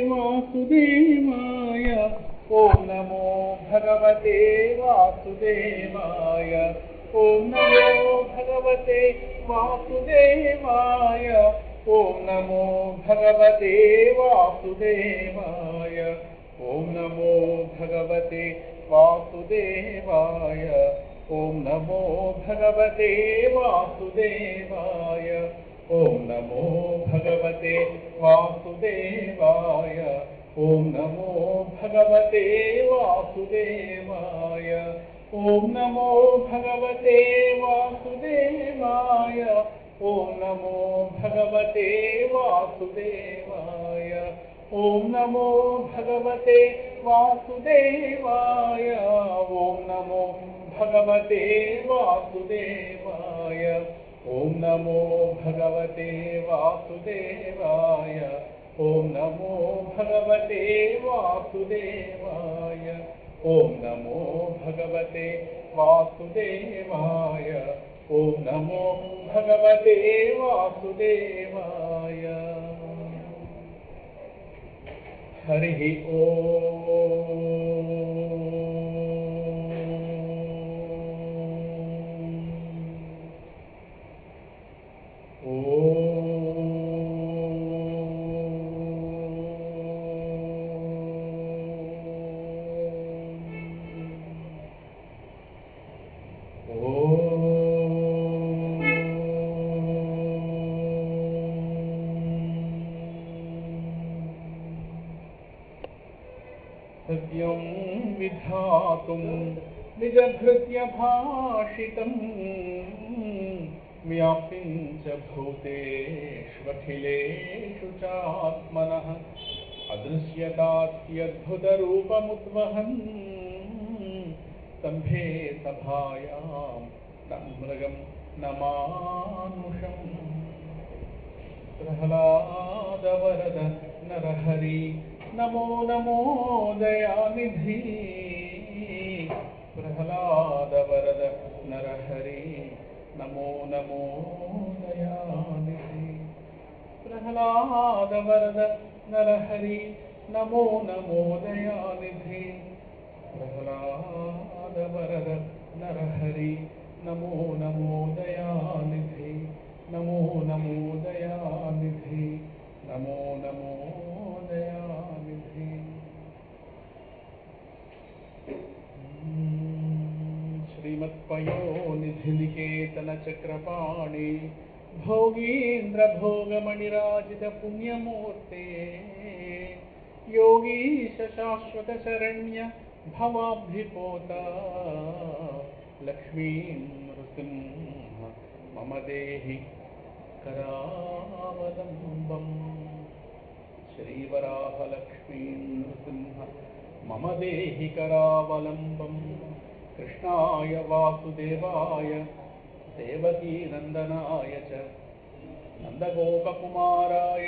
वासुदेवाय। ओम नमो भगवते वासुदेवाय। ओम नमो भगवते वासुदेवाय। ओम नमो भगवते वासुदेवाय। ओम नमो भगवते वासुदेवाय। ओम नमो भगवते वासुदेवाय। ओम नमो भगवते वासुदेवाय। ओम नमो भगवते वासुदेवाय। ओम नमो भगवते वासुदेवाय। ओम नमो भगवते वासुदेवाय। ओम नमो भगवते वासुदेवाय। ओम नमो भगवते वासुदेवाय। ओम नमो भगवते वासुदेवाय। ओम नमो भगवते वासुदेवाय। ओम नमो भगवते वासुदेवाय। ओम नमो भगवते वासुदेवाय। हरिः सत्यं विधातुं निजभृत्य भाषितं व्याप्तिं च भूतेष्वखिलेषु चात्मनः अदृश्यतात्यद्भुतरूपमुद्वहन् स्तम्भे सभायां न मृगं न मानुषम् प्रह्लादवरद नरहरि नमो नमो दयानिधि। प्रह्लादवरद नरहरि नमो नमो दयानिधि। प्रह्लादवरद नरहरि नमो नमो दयानिधि। प्रह्लादवरद नरहरि नमो नमो दयानिधि। नमो नमो दयानिधि। नमो नमो दयानिधि। श्रीमत्पयोनिधिनिकेतन चक्रपाणि भोगीन्द्र भोगमणिराजित पुण्यमूर्ते योगीश शाश्वत शरण्य भवाब्धिपोता लक्ष्मी नृसिंह मम देहि करावलम्बम्। श्रीवराहलक्ष्मी नृसिंह मम देहि करावलम्बम्। कृष्णाय वासुदेवाय देवकीनन्दनाय च नन्दगोपकुमाराय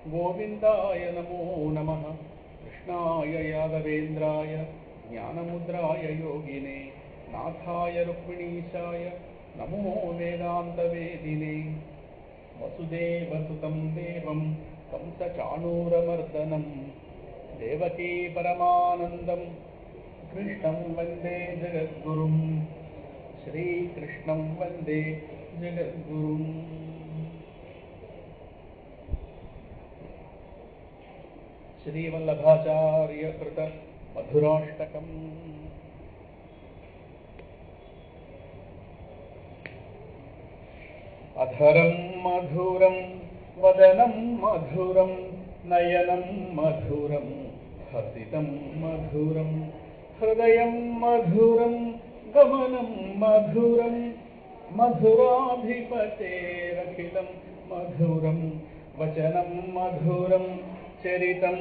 गोविन्दाय नमो नमः। कृष्णाय यादवेन्द्राय ज्ञानमुद्राय योगिने नाथाय रुक्मिणीशाय नमो वेदान्तवेदिने। वसुदेवसुतं देवं कंसचाणूरमर्दनं देवकी परमानन्दं कृष्णं वन्दे जगद्गुरुं। श्रीकृष्णं वन्दे जगद्गुरुम्। श्रीवल्लभाचार्य कृत मधुराष्टकम्। अधरं मधुरं वदनं मधुरं नयनं मधुरं हसितं मधुरं हृदयं मधुरं गमनं मधुरं मधुराधिपतेरखिलं मधुरं वचनं मधुरं चरितं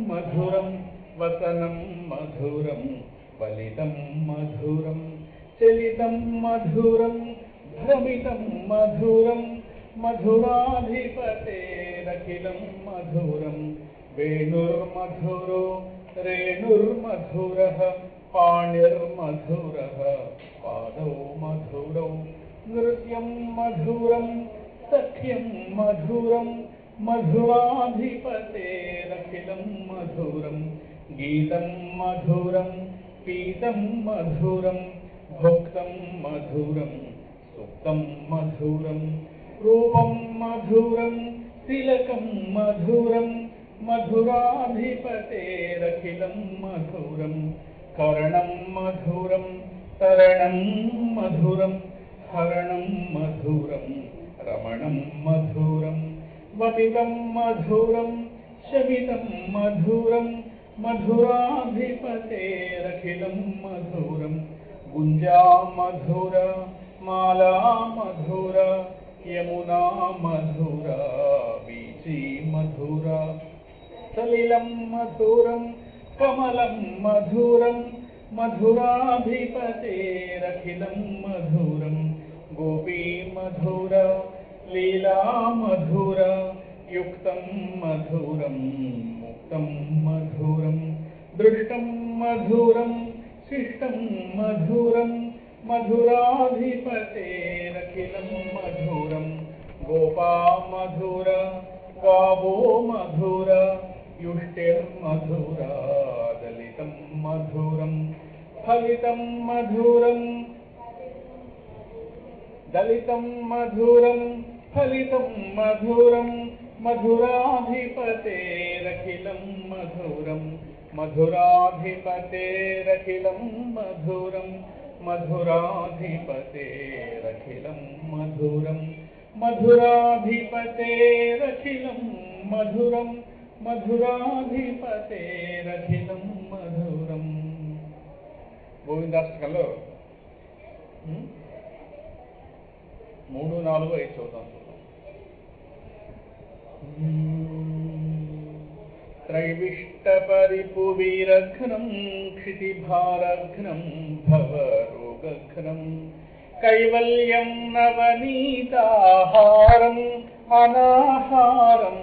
मधुरं वसनं मधुरं वलितं मधुरं चलितं मधुरं भ्रमितं मधुरं मधुराधिपतेरखिलं मधुरं वेणुर्मधुरो रेणुर्मधुरः पाणिर्मधुरः पादौ मधुरौ नृत्यं मधुरं सख्यं मधुरं मधुराधिपतेरखिलं मधुरं गीतं मधुरं पीतं मधुरं भुक्तं मधुरं सुप्तं मधुरं रूपं मधुरं तिलकं मधुरं मधुराधिपतेरखिलं मधुरं कर्णं मधुरं तरणं मधुरं हरणं मधुरं रमणं मधुरं वपितं मधुरं शमितं मधुरं मधुराधिपतेरखिलं मधुरं गुञ्जा मधुरा माला मधुरा यमुना मधुरा वीची मधुरा सलिलं मधुरं कमलं मधुरं मधुराधिपतेरखिलं मधुरं गोपी मधुरा लीला मधुरा युक्तं मधुरं मुक्तं मधुरं दृष्टं मधुरं शिष्टं मधुरं मधुराधिपतेरखिलं मधुरं गोपा मधुरा गावो मधुरा युष्टिर्मधुरा दलितं मधुरं फलितं मधुरं दलितं मधुरं फलितं मधुरं मधुराधिपतेरखिलं मधुरं मधुराधिपतेरखिलं मधुरं मधुराधिपतेरखिलं मधुरं मधुराधिपतेरखिलं मधुरं मधुराधिपतेरखिलं मधुरं గోవిందాష్టకంలో 3, 4, 5 చదువుతాం. त्रैविष्टपरिपुवीरघ्नं क्षितिभारघ्नं भवरोगघ्नं कैवल्यं नवनीताहारम् अनाहारं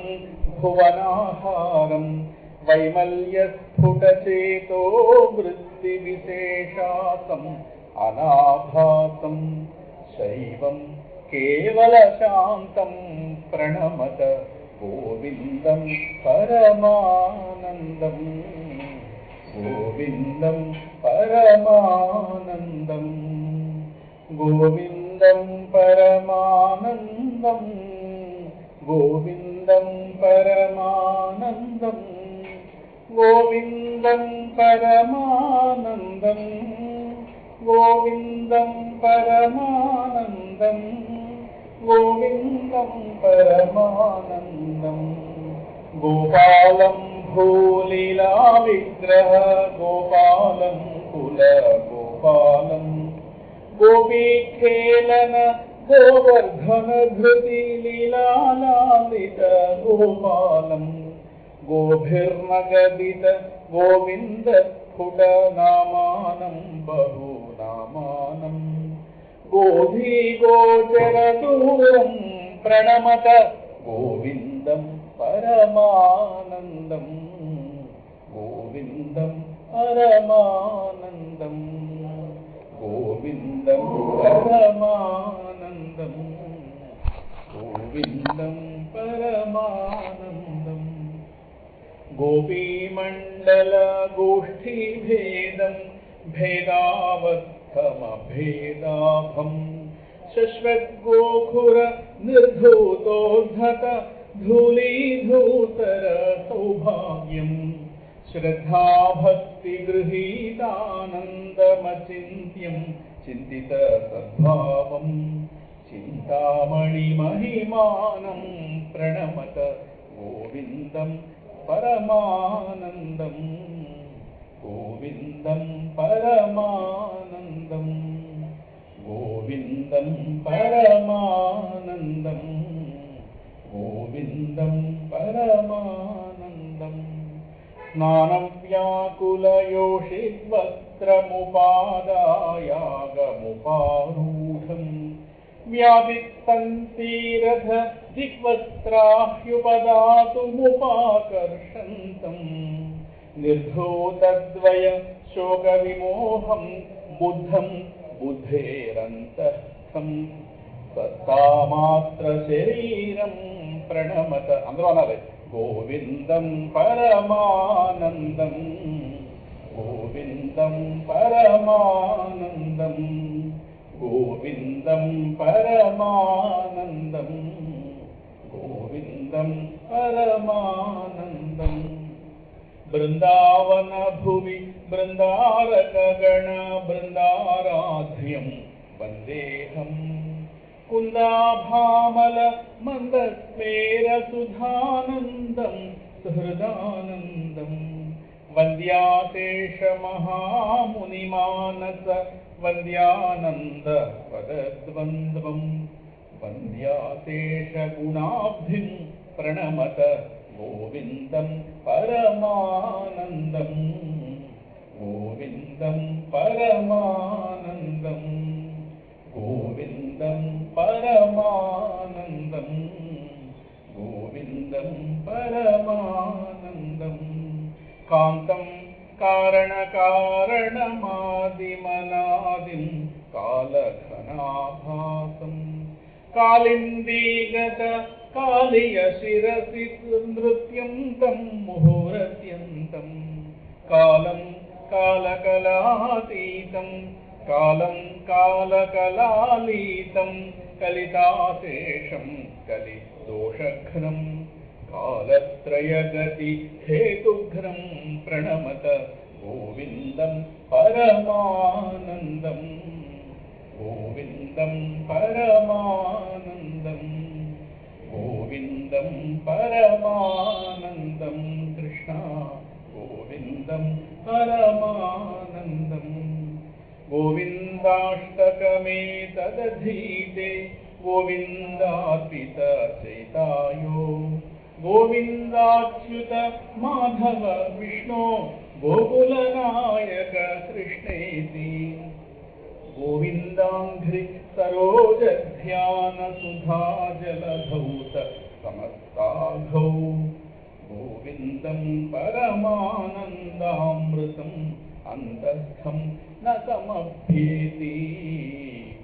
भुवनाहारं वैमल्यस्फुटचेतो वृत्तिविशेषासम् अनाभासं शैवं केवलशान्तं प्रणमत गोविन्दं परमानन्दं गोविन्दं परमानन्दं गोविन्दं परमानन्दं गोविन्दं परमानन्दं गोविन्दं परमानन्दं गोविन्दं परमानन्दं गोविन्दं परमानन्दं गोपालं भूलीला विग्रह गोपालं कुलगोपालं गोपीखेलन गोवर्धन धृति लीलालालित गोपालं गोभिर्मगदित गोविन्द स्फुटनामानं बहुनामानं गोधीगोचरदूरं प्रणमत गोविन्दं परमानन्दं गोविन्दं परमानन्दं गोविन्दं परमानन्दं गोविन्दं परमानन्दं गोपीमण्डल गोष्ठीभेदं भेदावस्थमभेदाभं शश्वद्गोखुर निर्धूतोद्धत धूलीधूतर सौभाग्यं श्रद्धाभक्तिगृहीतानन्दमचिन्त्यं चिन्तित सद्भावं चिन्तामणिमहिमानं प्रणमत गोविन्दं परमानन्दं गोविन्दं परमानन्दं गोविन्दं परमानन्दं गोविन्दं परमानन्दं स्नानव्याकुलयोषिद्वस्त्रमुपादायागमुपारूढं व्यापित्तन्तीरथ दिग्वस्त्राह्युपदातुमुपाकर्षन्तं निर्धूतद्वय शोकविमोहं बुद्धं बुद्धेरन्तस्थं सत्तामात्रशरीरं ప్రణమత అందరూ అనాలి గోవిందం పరమానందం గోవిందం పరమానందం గోవిందం పరమానందం గోవిందం పరమానందం బృందావన భువి బృందారక గణ బృందారాధ్యం వందేహం కుందాభామల మందస్మేర సుధానందం సుహృదానందం వంద్యాశేష మహామునిమానస వంద్యానంద పదద్వంద్వం వంద్యాశేష గుణాబ్ధిం ప్రణమత గోవిందం పరమానందం గోవిందం పరమానందం గోవిందం పరమానందం గోవిందం పరమానందం కాంతం కారణకారణమాదిమనాదిం కాలఘనాభాసం కాళిందీగత కాళియ శిరసి నృత్యం తం ముహూర్త్యంతం కాలం కాలకలాతీతం కాలం కాలకలాలీతం కలితాశేషం కలి దోషఘ్నం కాలత్రయగతి హేతుఘ్నం ప్రణమత గోవిందం పరమానందం గోవిందం పరమానందం గోవిందం పరమానందం కృష్ణ గోవిందం పరమానందం గోవిందాష్టకమేతదధీతే గోవిందార్పిత చైతాయో గోవిందాచ్యుత మాధవ విష్ణు గోకులనాయక కృష్ణేతి గోవిందాంఘ్రి సరోజ ధ్యాన సుధా జలధౌత సమస్తాఘౌ గోవిందం పరమానందామృతం అంతస్థం న సమభ్యేతి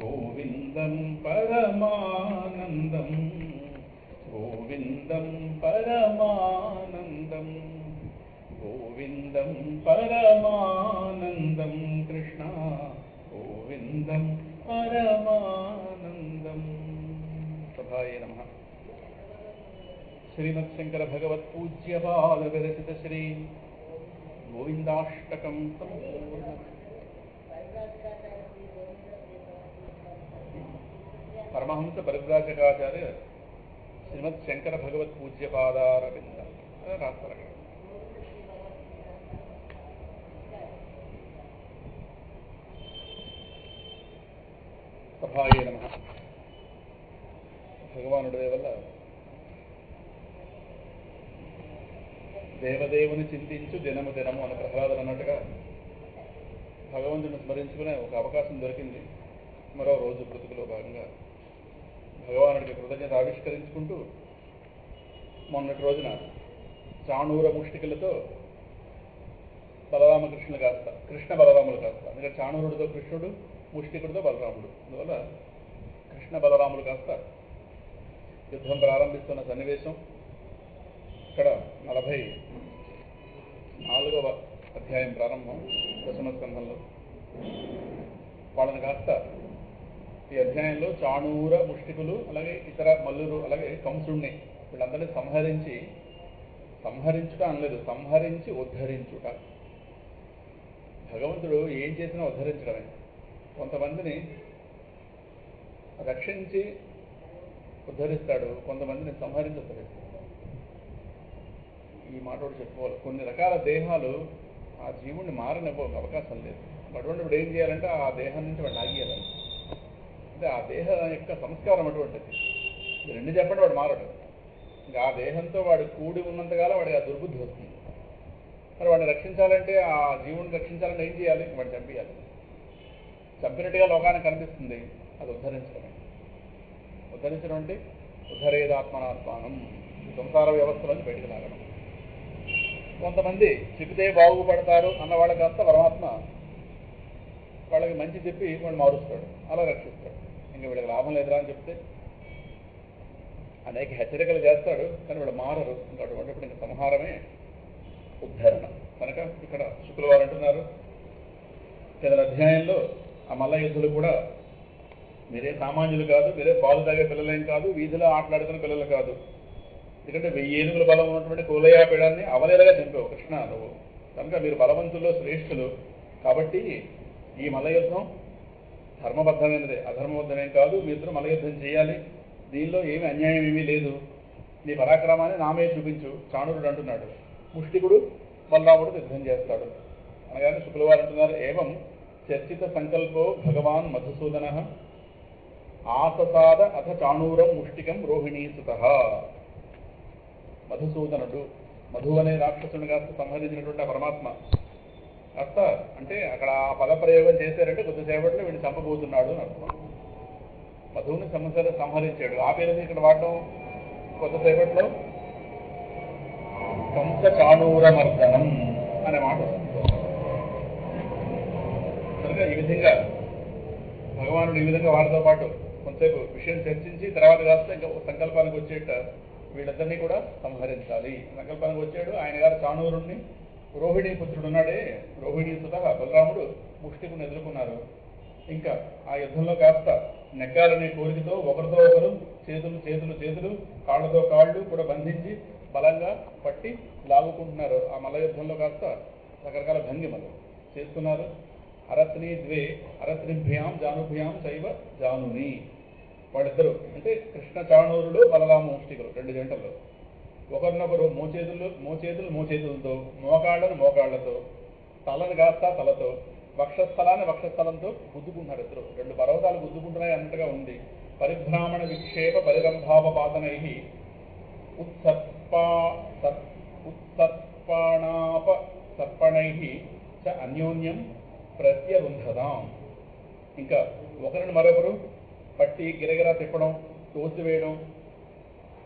గోవిందం పరమానందం గోవిందం పరమానందం గోవిందం పరమానందం కృష్ణ గోవిందం పరమానందం సభాయ నమః శ్రీమత్శంకర భగవత్ పూజ్యపాద విరచిత శ్రీ గోవిందాష్టకం పరమహంస పరివ్రాజకాచార్య శ్రీమత్ శంకర భగవత్ పూజ్యపాదారవింద రాస్తారు. సభాయ నమః. భగవానుడి వల్ల దేవదేవుని చింతించు దినము దినము అని ప్రహ్లాదుడు అన్నట్టుగా భగవంతుడిని స్మరించుకునే ఒక అవకాశం దొరికింది. మరో రోజు బ్రతుకులో భాగంగా భగవానుడికి కృతజ్ఞత ఆవిష్కరించుకుంటూ మొన్నటి రోజున చాణూర ముష్టికలతో బలరామకృష్ణులు కాస్త కృష్ణ బలరాములు కాస్త అందుకే చాణూరుడితో కృష్ణుడు ముష్టికుడితో బలరాముడు అందువల్ల కృష్ణ బలరాములు కాస్త యుద్ధం ప్రారంభిస్తున్న సన్నివేశం ఇక్కడ 44వ అధ్యాయం ప్రారంభం దశమ స్కంధంలో వాళ్ళని కాస్త ఈ అధ్యాయంలో చాణూర ముష్టికులు అలాగే ఇతర మల్లురు అలాగే కంసుడిని వీళ్ళందరినీ సంహరించుట అనలేదు, సంహరించి ఉద్ధరించుట. భగవంతుడు ఏం చేసినా ఉద్ధరించడమే. కొంతమందిని రక్షించి ఉద్ధరిస్తాడు, కొంతమందిని సంహరించి ఉద్ధరిస్తాడు. ఈ మాట కూడా చెప్పుకోవాలి. కొన్ని రకాల దేహాలు ఆ జీవుడిని మారనివ్వ అవకాశం లేదు. అటువంటిప్పుడు ఏం చేయాలంటే ఆ దేహం నుంచి వాడు ఆగియాలి. అంటే ఆ దేహ యొక్క సంస్కారం అటువంటిది. రెండు చెప్పండి వాడు మారడు. ఇంకా ఆ దేహంతో వాడు కూడి ఉన్నంతకాలం వాడికి ఆ దుర్బుద్ధి వస్తుంది. మరి వాడిని రక్షించాలంటే ఆ జీవుడిని రక్షించాలంటే ఏం చేయాలి? వాడిని చంపేయాలి. చంపినట్టుగా లోకానికి కనిపిస్తుంది, అది ఉద్ధరించడమే. ఉద్ధరించడం అంటే ఉద్ధరేదాత్మనాత్మానం, సంసార వ్యవస్థలోంచి బయటకు లాగడం. కొంతమంది చెబితే బాగుపడతారు అన్న వాళ్ళకి అంతా పరమాత్మ వాళ్ళకి మంచి చెప్పి వాళ్ళు మారుస్తాడు, అలా రక్షిస్తాడు. ఇంకా వీళ్ళకి లాభం లేదురా అని చెప్తే అనేక హెచ్చరికలు చేస్తాడు, కానీ వీళ్ళు మారరు. ఇంకా అటువంటిప్పుడు ఇంకా సంహారమే ఉద్ధరణ. కనుక ఇక్కడ శుక్రవారు అంటున్నారు, కింద అధ్యాయంలో ఆ మల్ల యుద్ధులు కూడా మీరే సామాన్యులు కాదు, మీరే పాలు తాగే పిల్లలేం కాదు, వీధిలో ఆటలాడుకునే పిల్లలు కాదు. ఎందుకంటే 1000 ఏనుగుల బలం ఉన్నటువంటి కోలయాపీడాన్ని అవలేలగా చంపావు కృష్ణ నువ్వు. కనుక మీరు బలవంతుల్లో శ్రేష్ఠులు. కాబట్టి ఈ మల్ల యుద్ధం ధర్మబద్ధమైనదే, అధర్మబద్ధమేం కాదు. మీ ఇద్దరు మల్ల యుద్ధం చేయాలి, దీనిలో ఏమి అన్యాయం ఏమీ లేదు. నీ పరాక్రమాన్ని నామే చూపించు చాణురుడు అంటున్నాడు. ముష్టికుడు బలరాముడు యుద్ధం చేస్తాడు అనగానే శుక్రవారు అంటున్నారు, ఏవం చర్చిత సంకల్పో భగవాన్ మధుసూదన ఆససాద అథ చాణూరం ముష్టికం రోహిణీసుత. మధుసూదనుడు, మధు అనే రాక్షసుని కాస్త సంహరించినటువంటి ఆ పరమాత్మ కాస్త అంటే అక్కడ ఆ పదప్రయోగం చేశారంటే కొద్దిసేపట్లో వీడిని చంపబోతున్నాడు అని అర్థం. మధువుని సంహరించాడు, ఆ పేరుని ఇక్కడ వాడటం కొద్దిసేపట్లో కంస చాణూరమర్దనం అనే మాట వస్తుంది. కనుక ఈ విధంగా భగవానుడు ఈ విధంగా వారితో పాటు కొంతసేపు విషయం చర్చించి తర్వాత కాస్త ఇంకా సంకల్పానికి వచ్చేట వీళ్ళందరినీ కూడా సంహరించాలి. సంకల్పానికి వచ్చాడు ఆయన గారు చాణూరుణ్ణి. రోహిణీ పుత్రుడు ఉన్నాడే, రోహిణీ సుత బలరాముడు ముష్టికుని ఎదుర్కొన్నారు. ఇంకా ఆ యుద్ధంలో కాస్త నెగ్గాలనే కోరికతో ఒకరితో ఒకరు చేతులు చేతులు చేతులు కాళ్ళతో కాళ్ళు కూడా బంధించి బలంగా పట్టి లాగుకుంటున్నారు. ఆ మల్ల యుద్ధంలో కాస్త రకరకాల భంగిమలు చేస్తున్నారు. అరత్ని ద్వే అరత్నిభ్యాం జానుభ్యాం చైవ జానుని, వాళ్ళిద్దరు అంటే కృష్ణ చాణూరులు బలరామ ముష్టికులు 2 జంటల్లో ఒకరినొకరు మోచేతులతో మోకాళ్లతో తలను కాస్త తలతో వక్షస్థలాన్ని వక్షస్థలంతో గుద్దుకుంటున్నారు. ఇద్దరు 2 పర్వతాలు గుద్దుకుంటున్నాయి అన్నట్టుగా ఉంది. పరిభ్రామణ విక్షేప పరిరంభాపపాతనై ఉత్సర్పాణాప సర్పణై చ అన్యోన్యం ప్రత్యరుంధదాం. ఇంకా ఒకరిని మరొకరు పట్టి గిరగిరా తిప్పడం, తోసివేయడం,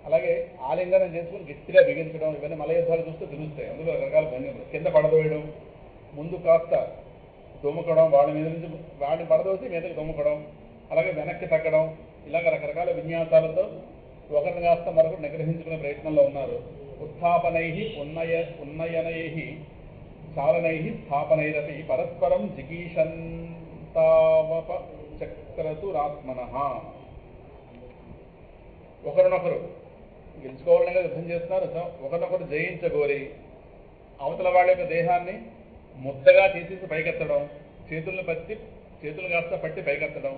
అలాగే ఆలింగనం చేసుకుని గట్టిగా బిగించడం, ఇవన్నీ మల్ల యుద్ధాలు చూస్తే తెలుస్తాయి. అందులో రకరకాల భంగిమలు, కింద పడదోయడం, ముందు కాస్త దుమ్మకడం, వాళ్ళ మీద నుంచి వాడిని పడదోసి మీదకి దుమ్మకడం, అలాగే వెనక్కి తగ్గడం, ఇలాగ రకరకాల విన్యాసాలతో ఒకరిని కాస్త మరొకరు నిగ్రహించుకునే ప్రయత్నంలో ఉన్నారు. ఉత్థాపనై ఉన్నయనై చాలనై స్థాపనైరపి పరస్పరం జిగీషంతావపచక్రతురాత్మనః. ఒకరినొకరు గెలుచుకోవాలని యుద్ధం చేస్తున్నారు. ఒకరినొకరు జయించగోరి అవతల వాళ్ళ యొక్క దేహాన్ని ముద్దగా తీసేసి పైకెత్తడం, చేతులు కాస్త పట్టి పైకెత్తడం,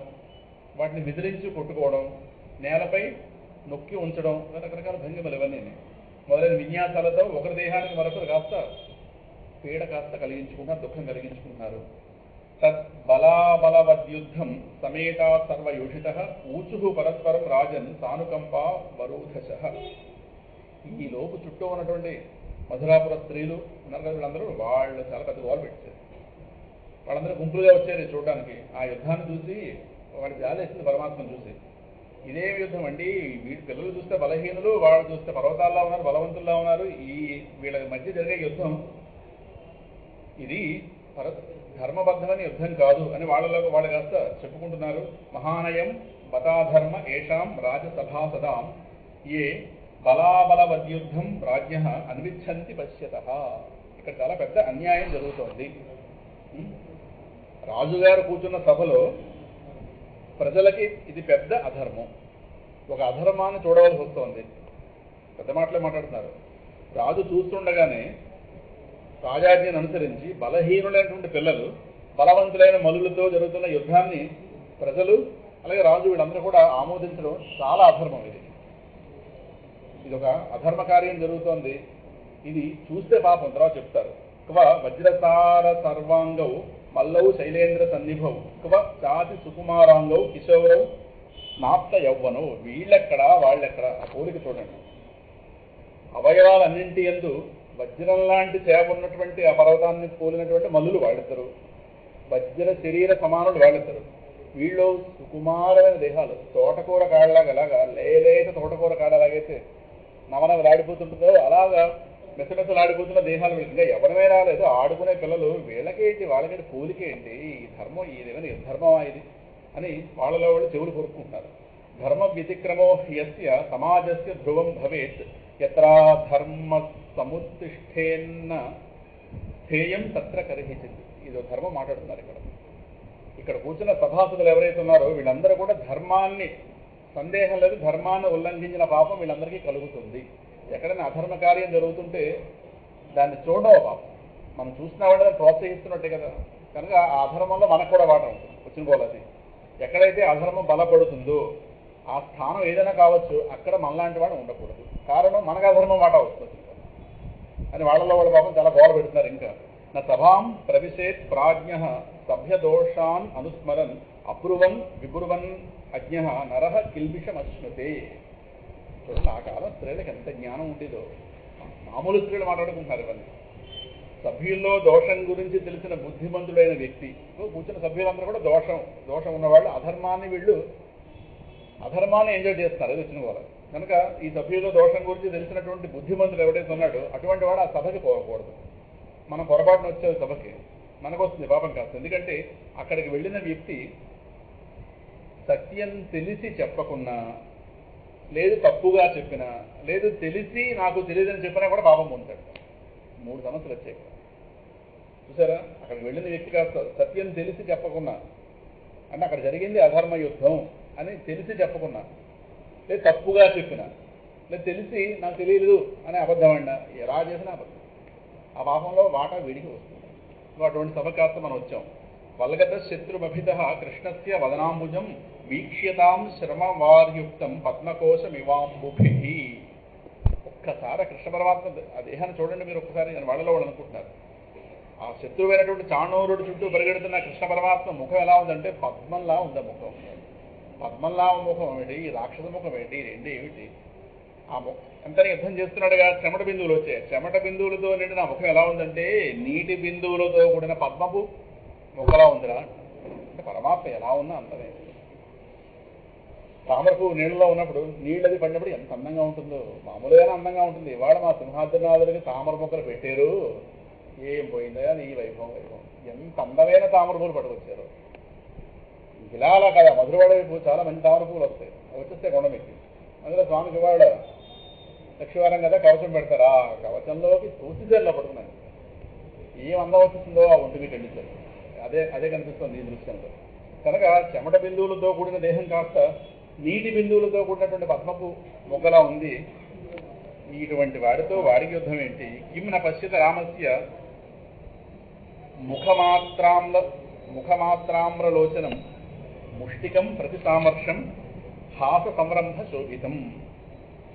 వాటిని విదిరించి కొట్టుకోవడం, నేలపై నొక్కి ఉంచడం, రకరకాల భంగిమలు ఇవన్నీ మొదలైన విన్యాసాలతో ఒకరి దేహానికి మరొకరు కాస్త పీడ కాస్త కలిగించుకుంటున్నారు, దుఃఖం కలిగించుకుంటున్నారు. తద్బలాబలవద్యుద్ధం సమేతా సర్వయోషిత ఊచు పరస్పరం రాజన్ సానుకంపా వరూధశ. ఈ లోపు చుట్టూ ఉన్నటువంటి మధురాపుర స్త్రీలు ఉన్నారు కదా, వీళ్ళందరూ వాళ్ళు చాలా పెద్ద గోలు పెట్టారు. వాళ్ళందరూ గుంపులుగా వచ్చారు చూడడానికి. ఆ యుద్ధాన్ని చూసి వాళ్ళు జాలేసింది పరమాత్మను చూసి. ఇదే యుద్ధం అండి, వీడి పిల్లలు చూస్తే బలహీనులు, వాళ్ళు చూస్తే పర్వతాల్లో ఉన్నారు, బలవంతుల్లో ఉన్నారు. వీళ్ళ మధ్య జరిగే యుద్ధం ఇది ధర్మబద్ధమైన యుద్ధం కాదు అని వాళ్ళు కాస్త చెప్పుకుంటున్నారు. మహానయం బతాధర్మ ఏషాం రాజసభాసదాం ఏ బలాబలవద్యుద్ధం రాజ్ఞ అన్విచ్చంతి పశ్యతః. ఇక్కడ చాలా పెద్ద అన్యాయం జరుగుతోంది. రాజుగారు కూర్చున్న సభలో ప్రజలకి ఇది పెద్ద అధర్మం, ఒక అధర్మాన్ని చూడవలసి వస్తోంది. పెద్ద మాటలే మాట్లాడుతున్నారు. రాజు చూస్తుండగానే రాజాజ్ఞను అనుసరించి బలహీనులైనటువంటి పిల్లలు బలవంతులైన మలులతో జరుగుతున్న యుద్ధాన్ని ప్రజలు అలాగే రాజు వీళ్ళందరూ కూడా ఆమోదించడం చాలా అధర్మం. ఇది ఒక అధర్మ కార్యం జరుగుతోంది. ఇది చూస్తే పాపం తర్వాత చెప్తారు. క్వ వజ్రసార సర్వాంగౌ మల్లౌ శైలేంద్ర సన్నిభౌ క్వ చాతి సుకుమారాంగౌ కిశోరౌ నాప్త యౌవనౌ. వీళ్ళెక్కడ వాళ్ళెక్కడ, ఆ పోలిక చూడండి. అవయవాలన్నింటి యందు వజ్రం లాంటి చేప ఉన్నటువంటి ఆ పర్వతాన్ని పోలినటువంటి మల్లులు వాళ్ళిద్దరు, వజ్ర శరీర సమానులు వాళ్ళిద్దరు. వీళ్ళు సుకుమారమైన దేహాలు, తోటకూర కాడలాగా, అలాగా లేలేత తోటకూర కాడ ఎలాగైతే నవనవలాడిపోతుంటుందో అలాగా మెసమెసలాడిపోతున్న దేహాలు. ఇంకా ఎవరిమే రాలేదు, ఆడుకునే పిల్లలు. వీళ్ళకేంటి వాళ్ళకేంటి పోలికేంటి, ఈ ధర్మం ఇదేమైనా ధర్మమా ఇది అని వాళ్ళలో వాళ్ళు చెవులు కొరుక్కుంటున్నారు. ధర్మ వ్యతిక్రమో యస్య సమాజస్య ధ్రువం భవేత్ యత్ర ధర్మ సముత్తిష్ఠేన్న స్థేయం తత్ర కరిహిచిత్. ఇదో ధర్మం మాట్లాడుతున్నారు ఇక్కడ కూర్చున్న సభాసదులు ఎవరైతే ఉన్నారో వీళ్ళందరూ కూడా ధర్మాన్ని, సందేహం లేదు, ధర్మాన్ని ఉల్లంఘించిన పాపం వీళ్ళందరికీ కలుగుతుంది. ఎక్కడైనా అధర్మ కార్యం జరుగుతుంటే దాన్ని చూడడం పాపం, మనం చూసినా వాడు దాన్ని ప్రోత్సహిస్తున్నట్టే కదా. కనుక ఆ అధర్మంలో మనకు కూడా వాటం ఉంటుంది. వచ్చిన పోలది ఎక్కడైతే అధర్మం బలపడుతుందో ఆ స్థానం ఏదైనా కావచ్చు, అక్కడ మనలాంటి వాడు ఉండకూడదు. కారణం మనకు అధర్మం వాటా వస్తుంది అని వాళ్ళలో వాళ్ళ పాపం చాలా గోల పెడుతున్నారు. ఇంకా నా సభాం ప్రవిశేత్ ప్రాజ్ఞ సభ్యదోషాన్ అనుస్మరన్ అబ్రువన్ విబ్రువన్ అజ్ఞ నరహ కిల్బిషమశ్నుతే. చూడండి, ఆ కాలం స్త్రీలకు ఎంత జ్ఞానం ఉండేదో. మామూలు స్త్రీలు మాట్లాడుకుంటున్నారు ఇవన్నీ. సభ్యుల్లో దోషం గురించి తెలిసిన బుద్ధిమంతుడైన వ్యక్తి, కూర్చున్న సభ్యులందరూ కూడా దోషం ఉన్నవాళ్ళు, అధర్మాన్ని ఎంజాయ్ చేస్తున్నారు. అది వచ్చిన వాళ్ళు కనుక ఈ సభ్యుల్లో దోషం గురించి తెలిసినటువంటి బుద్ధిమంతుడు ఎవరైతే ఉన్నాడో అటువంటి వాడు ఆ సభకి పోకూడదు. మనం పొరపాటున వచ్చే సభకి మనకు వస్తుంది పాపం కాస్త. ఎందుకంటే అక్కడికి వెళ్ళిన వ్యక్తి సత్యం తెలిసి చెప్పకున్నా, లేదు తప్పుగా చెప్పినా, లేదు తెలిసి నాకు తెలియదని చెప్పినా కూడా పాపం పొందుతాడు. 3 సమస్యలు వచ్చాయి చూసారా. అక్కడికి వెళ్ళిన వ్యక్తి కాస్త సత్యం తెలిసి చెప్పకున్నా, అంటే అక్కడ జరిగింది అధర్మ యుద్ధం అని తెలిసి చెప్పకున్నా, లేదు తప్పుగా చెప్పినా, లేదు తెలిసి నాకు తెలియదు అని అబద్ధం అన్నా, ఎలా చేసినా అబద్ధం, ఆ పాపంలో వాటా వీడికి వస్తుంది. అటువంటి సభ కాస్త మనం వచ్చాం. వల్గత శత్రుమభిత కృష్ణస్య వదనాంబుజం వీక్ష్యతాం శ్రమవార్యుక్తం పద్మకోశమివాంబుభి. ఒక్కసారి కృష్ణ పరమాత్మ ఆ దేహాన్ని చూడండి మీరు ఒక్కసారి. నేను వాళ్ళలో వాళ్ళు అనుకుంటున్నారు, ఆ శత్రువైనటువంటి చాణూరుడు చుట్టూ పరిగెడుతున్న కృష్ణ పరమాత్మ ముఖం ఎలా ఉందంటే పద్మంలా ఉంది. ఆ ముఖం పద్మంలా ముఖం ఏమిటి, రాక్షస ముఖం ఏంటి, రెండు ఏమిటి? ఆ ముఖం అంతని యుద్ధం చేస్తున్నాడుగా, చెమట బిందువులు వచ్చాయి. చెమట బిందువులతో నిండి నా ముఖం ఎలా ఉందంటే నీటి బిందువులతో కూడిన పద్మపు ముఖలా ఉందిరా. అంటే పరమాత్మ ఎలా ఉన్నా అంతనే. తామరకు నీళ్ళలో ఉన్నప్పుడు నీళ్ళది పడినప్పుడు ఎంత అందంగా ఉంటుందో, మామూలుగానే అందంగా ఉంటుంది. ఇవాళ మా సింహాద్రినాథుడికి తామర మొక్కలు పెట్టారు, ఏం పోయిందా ఈ వైభవం. ఎంత అందమైన తామర పూలు పట్టుకొచ్చారు. ఇలా అలా కదా, మధురవాడ వైపు చాలా మంచి తామర పూలు వస్తాయి. వచ్చేస్తే కొండమెక్కి అందులో స్వామికి వాడు లక్ష్మీవారం కదా కవచం పెడతారు. ఆ కవచంలోకి తూసిదేళ్ళ పడుతున్నాయి. ఏం అందం వచ్చేసిందో ఆ ఒంటికి ఖండించారు. అదే కనిపిస్తుంది ఈ దృశ్యంలో. కనుక చెమట బిందువులతో కూడిన దేహం కాస్త నీటి బిందువులతో కూడినటువంటి పద్మపు మొగ్గలా ఉంది. ఇటువంటి వాడితో వాడికి యుద్ధం ఏంటి? కిం న పశ్యత రామస్య ముఖమాత్రామ్రలోచనం ముష్టికం ప్రతి సామర్షం హాస సంరంభ శోభితం.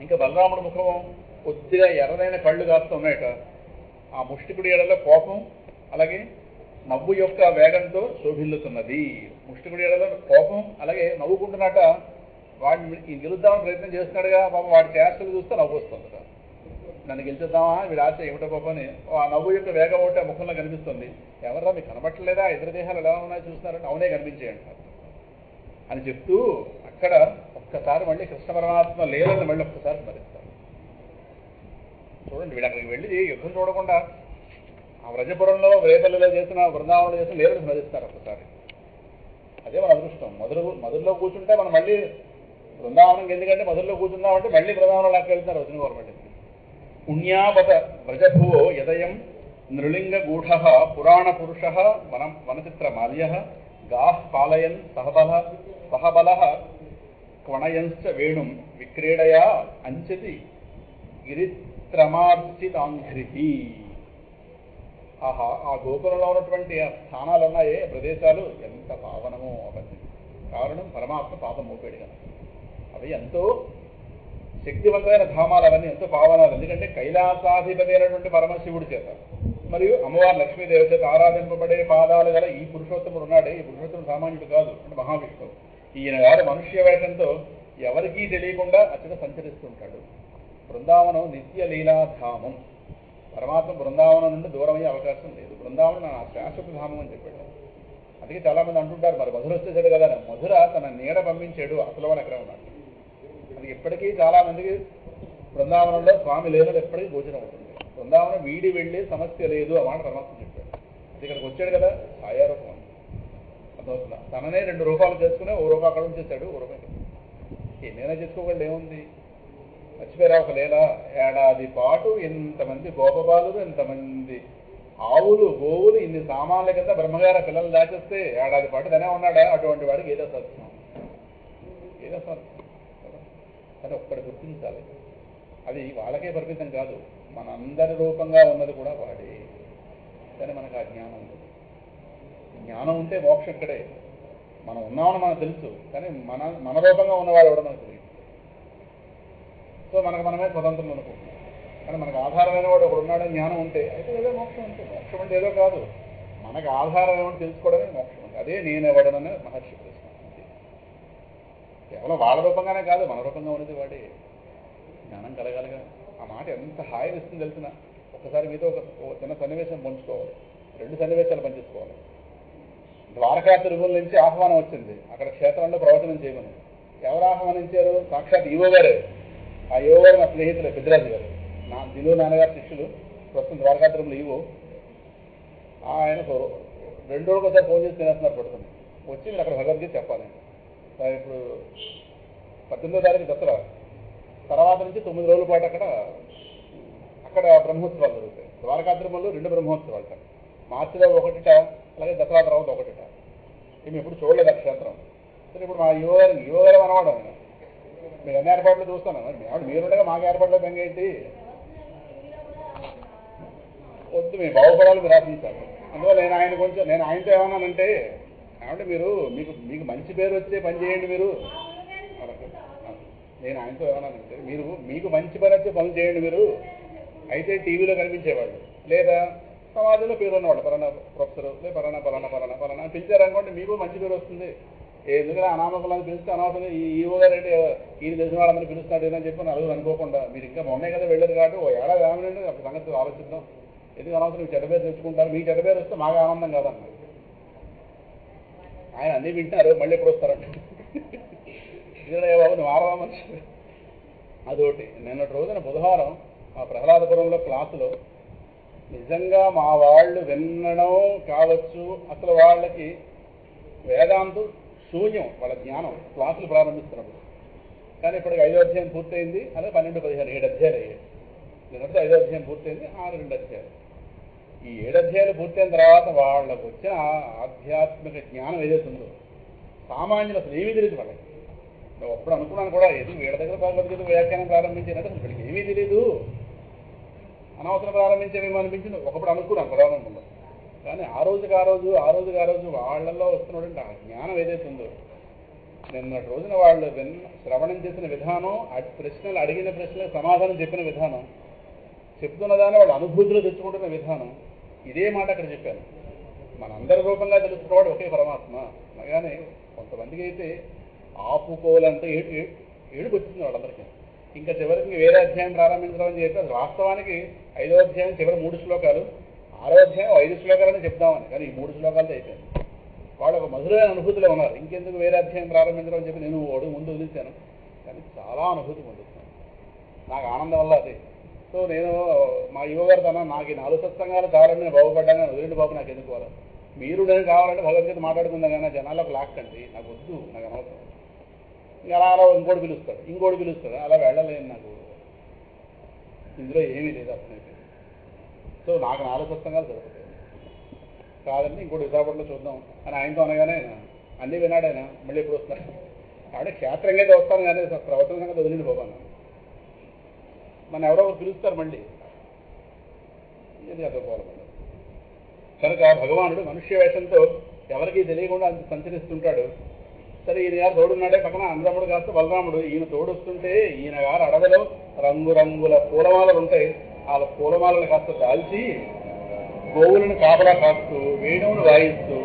ఇంకా బలరాముడు ముఖం కొద్దిగా ఎర్రదైన కళ్ళు కాస్త ఉన్నాయట. ఆ ముష్టికుడి ఎడలో కోపం, అలాగే నవ్వు యొక్క వేగంతో శోభిల్లుతున్నది. ముష్టికుడి ఎడలో కోపం, అలాగే నవ్వుకుంటున్నట్ట. వాడిని గెలుద్దామని ప్రయత్నం చేస్తున్నాడుగా, పాపం వాడి చేష్టలు చూస్తే నవ్వు వస్తుందట. నన్ను గెలిచేద్దామా, వీడి ఆశ ఏమిటో పాపని ఆ నవ్వు యొక్క వేగం ఒకటి ఆ ముఖంలో కనిపిస్తుంది. ఎవర్రా మీకు కనబట్టలేదా, ఇతర దేహాలు ఎలా ఉన్నాయో చూస్తున్నారంటే అవునే కనిపించేయంటారు అని చెప్తూ అక్కడ ఒక్కసారి మళ్ళీ కృష్ణ పరమాత్మ లేదని మళ్ళీ ఒక్కసారి స్మరిస్తారు. చూడండి, వీడు అక్కడికి వెళ్ళి యుద్ధం చూడకుండా ఆ వ్రజపురంలో రేపల్లిలో చేసిన బృందావనంలో చేసిన లేదని స్మరిస్తారు ఒక్కసారి. అదే మన అదృష్టం. మధురలో కూర్చుంటే మనం మళ్ళీ బృందావనం, ఎందుకంటే మధురలో కూర్చుందామంటే మళ్ళీ బృందావనం లాక్కి వెళ్తున్నారు వచ్చిన గవర్నమెంట్. పుణ్యాపద వ్రజభువో యదయం నృలింగ గూఢ పురాణ పురుష వనచిత్ర మాల్య గాః పాలయన్ సహబల క్వణయంశ్చ వేణుం విక్రీడయా అంచతి గిరిత్రమార్చితాంఘ్రి. ఆహా, ఆ గోకులంలో ఉన్నటువంటి స్థానాలు ఉన్నాయే, ప్రదేశాలు ఎంత పావనమో అవన్నీ. కారణం పరమాత్మ పాపం మోపేడు కనుక. అవి ఎంతో శక్తివంతమైన ధామాలు, అవన్నీ ఎంతో పావనాలు. ఎందుకంటే కైలాసాధిపతి అయినటువంటి పరమశివుడి చేత మరియు అమ్మవారు లక్ష్మీదేవి చేత ఆరాధింపబడే పాదాలు గల ఈ పురుషోత్తముడు ఉన్నాడే, ఈ పురుషోత్తముడు సామాన్యుడు కాదు, అంటే మహావిష్ణువు. ఈయన గారు మనుష్య వేషంతో ఎవరికీ తెలియకుండా అచ్చట సంచరిస్తుంటాడు. బృందావనం నిత్య లీలాధామం. పరమాత్మ బృందావనం నుండి దూరమయ్యే అవకాశం లేదు. బృందావనం నా శాశ్వత ధామం అని చెప్పాడు. అందుకే చాలా మంది అంటుంటారు, మరి మధుర వచ్చేసాడు కదా. మధుర తన నీడ పంపించాడు, అసలు వాడు ఎక్కడ ఉన్నాడు. అది ఇప్పటికీ చాలా మందికి బృందావనంలో స్వామి లేదని ఎప్పటికీ గోచరం అవుతుంది. బృందావనం వీడి వెళ్ళే సమస్య లేదు ఆ మాట పరమాత్మ చెప్పాడు. అది ఇక్కడికి వచ్చాడు కదా, ఛాయారూపం అర్థమవుతుందా. తననే 2 రూపాయలు చేసుకుని ఓ రూపాయి అక్కడ ఉంచేశాడు, ఓ రూపాయి. ఎన్నైనా చేసుకోగలడు, ఏముంది? మర్చిపోయారా ఒక లీల? ఏడాది పాటు ఇంతమంది గోపబాలులు, ఇంతమంది ఆవులు గోవులు, ఇన్ని సామాన్ల కింద బ్రహ్మగారి పిల్లలు దాచేస్తే ఏడాది పాటు తనే ఉన్నాడా? అటువంటి వాడికి ఏదో సాధ్యం, ఏదో సాధ్యం. కానీ ఒక్కడి గుర్తించాలి, అది వాళ్ళకే పరిమితం కాదు, మనందరి రూపంగా ఉన్నది కూడా వాడే. కానీ మనకు ఆ జ్ఞానం ఉంది. జ్ఞానం ఉంటే మోక్షం ఇక్కడే. మనం ఉన్నామని మనకు తెలుసు, కానీ మన రూపంగా ఉన్నవాడు కూడా మనకు తెలియదు. సో మనకు మనమే స్వతంత్రం అనుకుంటున్నాం. కానీ మనకు ఆధారమైన వాడు ఒకడు ఉన్నాడని జ్ఞానం ఉంటే అయితే ఏదో మోక్షం ఉంటే, మోక్షం అంటే ఏదో కాదు, మనకు ఆధారం ఏమని తెలుసుకోవడమే మోక్షం అంటే. అదే నేనెవడనని మహర్షి ప్రశ్న. అంతే. కేవలం వాళ్ళ రూపంగానే కాదు, మన రూపంగా ఉన్నది వాడే. జ్ఞానం కలగాలిగా. ఆ మాట ఎంత హాయిని ఇస్తుంది తెలిసిన. ఒకసారి మీతో ఒక చిన్న సన్నివేశం పంచుకోవాలి, 2 సన్నివేశాలు పంచుకోవాలి. ద్వారకా తిరుగుల నుంచి ఆహ్వానం వచ్చింది, అక్కడ క్షేత్రంలో ప్రవచనం చేయమని. ఎవరు ఆహ్వానించారు? సాక్షాత్ ఈవో గారే. ఆ ఈవో గారు మా స్నేహితులు పెద్దరాజు గారు, దిలు నాన్నగారు శిష్యులు, ప్రస్తుతం ద్వారకా తిరుగులు ఈవో. ఆయనకు 2 రోజులకు ఒకసారి ఫోన్ చేసి తినేస్తున్నారు పడుతుంది. వచ్చి మీరు అక్కడ భగవద్గీత చెప్పాలి. ఇప్పుడు 18వ తారీఖు దసరా తర్వాత నుంచి 9 రోజుల పాటు అక్కడ బ్రహ్మోత్సవాలు జరుగుతాయి. ద్వారకా తిరుమలలో 2 బ్రహ్మోత్సవాలు, మార్చిలో 1, అలాగే దసరా తర్వాత 1. మేము ఎప్పుడు చూడలేదు ఆ క్షేత్రం. సరే, ఇప్పుడు మా యువ గారు అనవాడు, మీరు అన్ని ఏర్పాట్లు చూస్తాను. మరి మీరుండగా మాకు ఏర్పాట్లు బెంగేంటి? వద్దు, మేము బాగుపడాలి, మీరు ఆశించాలి. అందువల్ల నేను ఆయనతో ఏమన్నానంటే, ఏమంటే మీకు మంచి పేరు వచ్చే పని చేయండి మీరు. నేను ఆయనతో ఏమన్నానంటే, మీకు మంచి పని వచ్చే పనులు చేయండి మీరు. అయితే టీవీలో కనిపించేవాళ్ళు, లేదా సమాజంలో పేరు ఉన్నవాళ్ళు, పలానా ప్రొఫెసరు, లేదా పలానా పిలిచారనుకోండి, మీకు మంచి పేరు వస్తుంది. ఎందుకంటే అనామకులను పిలిస్తే అనవసరంగా ఈ ఈవో గారు అంటే ఈయన తెలిసిన వాళ్ళందరూ పిలుస్తాడు ఏదని చెప్పి నలుగురు అనుకోకుండా, మీరు ఇంకా మొన్నే కదా వెళ్ళదు కాబట్టి ఓ ఏడాది ఏమనండి అప్పుడు సంగతి ఆలోచిద్దాం. ఎందుకు అనవసరం మీ చెడ్డ పేరు తెచ్చుకుంటారు, మీ చెడ్డ పేరు వస్తే మాకు ఆనందం కాదన్నారు. ఆయన అన్నీ వింటున్నారు, మళ్ళీ ఎప్పుడు వస్తారంటే ఇదే బాబు నువ్వు ఆరవా మనిషి. అదొకటి. నిన్నటి రోజున బుధవారం ఆ ప్రహ్లాదపురంలో క్లాసులో నిజంగా మా వాళ్ళు వినడం కావచ్చు, అసలు వాళ్ళకి వేదాంతం శూన్యం, వాళ్ళ జ్ఞానం క్లాసులు ప్రారంభిస్తున్నప్పుడు. కానీ ఇప్పటికి 5వ అధ్యాయం పూర్తయింది, అదే 12, 15, 7 అధ్యాయాలు అయ్యాయి. నిన్నటితో 5వ అధ్యాయం పూర్తయింది, 6, 2 అధ్యాయాలు. ఈ 7 అధ్యాయాలు పూర్తయిన తర్వాత వాళ్ళకు వచ్చిన ఆధ్యాత్మిక జ్ఞానం ఏదైతుందో సామాన్యులు అసలు ఏమీ తెలియదు వాళ్ళకి. నువ్వు అప్పుడు అనుకున్నాను కూడా, వీళ్ళ దగ్గర భగవద్గీత వ్యాఖ్యానం ప్రారంభించినట్టు అసలు వీళ్ళకి ఏమీ తెలియదు, అనవసరం ప్రారంభించేమేమో అనిపించింది ఒకప్పుడు అనుకున్నాను ప్రారంభంలో. కానీ ఆ రోజుకి ఆ రోజు వాళ్ళల్లో వస్తున్నటువంటి ఆ జ్ఞానం ఏదైతే ఉందో, నిన్నటి రోజున వాళ్ళు శ్రవణం చేసిన విధానం, ప్రశ్నలు అడిగిన ప్రశ్నలకు సమాధానం చెప్పిన విధానం, చెప్తున్నదాన్ని వాళ్ళ అనుభూతిలో తెచ్చుకుంటున్న విధానం, ఇదే మాట అక్కడ చెప్పాను. మనందరి రూపంగా తెలుసుకున్నవాడు ఒకే పరమాత్మ. అలాగానే కొంతమందికి అయితే ఆపుకోలంటే ఏడుపు వచ్చింది వాళ్ళందరికీ. ఇంకా చివరికి వేరే అధ్యాయం ప్రారంభించడం అని చెప్పి, అది వాస్తవానికి 5వ అధ్యాయం చివరి 3 శ్లోకాలు, 6వ అధ్యాయం 5 శ్లోకాలని చెప్దామని, కానీ ఈ 3 శ్లోకాలతో అయిపోయింది. వాళ్ళు ఒక మధురైన అనుభూతిలో ఉన్నారు. ఇంకెందుకు వేరే అధ్యాయం ప్రారంభించడం అని చెప్పి నేను ముందు వదిలించాను. కానీ చాలా అనుభూతి పొందుతున్నాను, నాకు ఆనందం వల్ల అది. సో నేను మా యువగారు తన నాకు ఈ 4 సత్సంగాలు కావాలని నేను బాగుపడ్డాను, వదిలిండి బాబు నాకు ఎందుకు కావాలి, మీరు నేను కావాలంటే భగవద్గీత మాట్లాడుకుందాం కానీ జనాలకు లాక్కండి, నాకు వద్దు, నాకు అనవసరం. అలా ఇంకోటి పిలుస్తాడు, అలా వెళ్ళలేను, నాకు ఇందులో ఏమీ లేదు అప్పుడైతే. సో నాకు 4 సత్సంగాలు జరుగుతాయి కాదండి, ఇంకోటి విశాఖపట్నంలో చూద్దాం అని ఆయనతో అనగానే అన్నీ విన్నాడు ఆయన. మళ్ళీ ఎప్పుడు వస్తాడు కాబట్టి క్షేత్రంగా అయితే వస్తాను కానీ ప్రవచన సంగతి వదిలింది బాబా. మన ఎవరో పిలుస్తారు మళ్ళీ, ఇది చదువుకోవాలి. కనుక భగవానుడు మనుష్య వేషంతో ఎవరికీ తెలియకుండా సంచరిస్తుంటాడు. సరే, ఈయన గారు తోడున్నాడే పక్కన అందరముడు కాస్త బలరాముడు. ఈయన తోడొస్తుంటే ఈయన గారు అడవిలో రంగురంగుల పూలమాలలు ఉంటాయి, ఆ పూలమాలను కాస్త దాల్చి గోవులను కాపలా కాస్తూ వేణువును వాయిస్తూ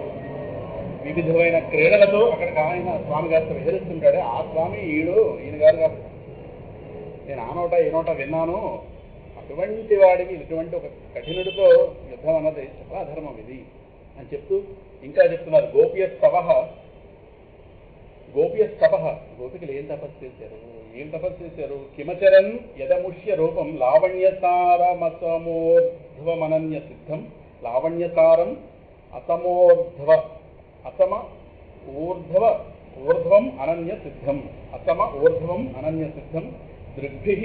వివిధమైన క్రీడలతో అక్కడికి ఆయన స్వామి గారితో విహరిస్తుంటాడే, ఆ స్వామి ఈయన గారు కాదు. నేను ఆ నోట ఈ నోట విన్నాను. అటువంటి వాడికి ఇటువంటి ఒక కఠినుడితో యుద్ధం అన్నది చాలా అధర్మం ఇది అని చెప్తూ ఇంకా చెప్తున్నారు. గోప్యస్తవ, గోపికలు ఏం తపస్సు చేశారు? కిమచరన్ యదముష్య రూపం లావణ్యసారమసమోర్ధ్వమనన్య సిద్ధం, లావణ్యసారం అసమ ఊర్ధ్వ ఊర్ధ్వం అనన్య సిద్ధం అసమ ఊర్ధ్వం అనన్య సిద్ధం దృగ్భిః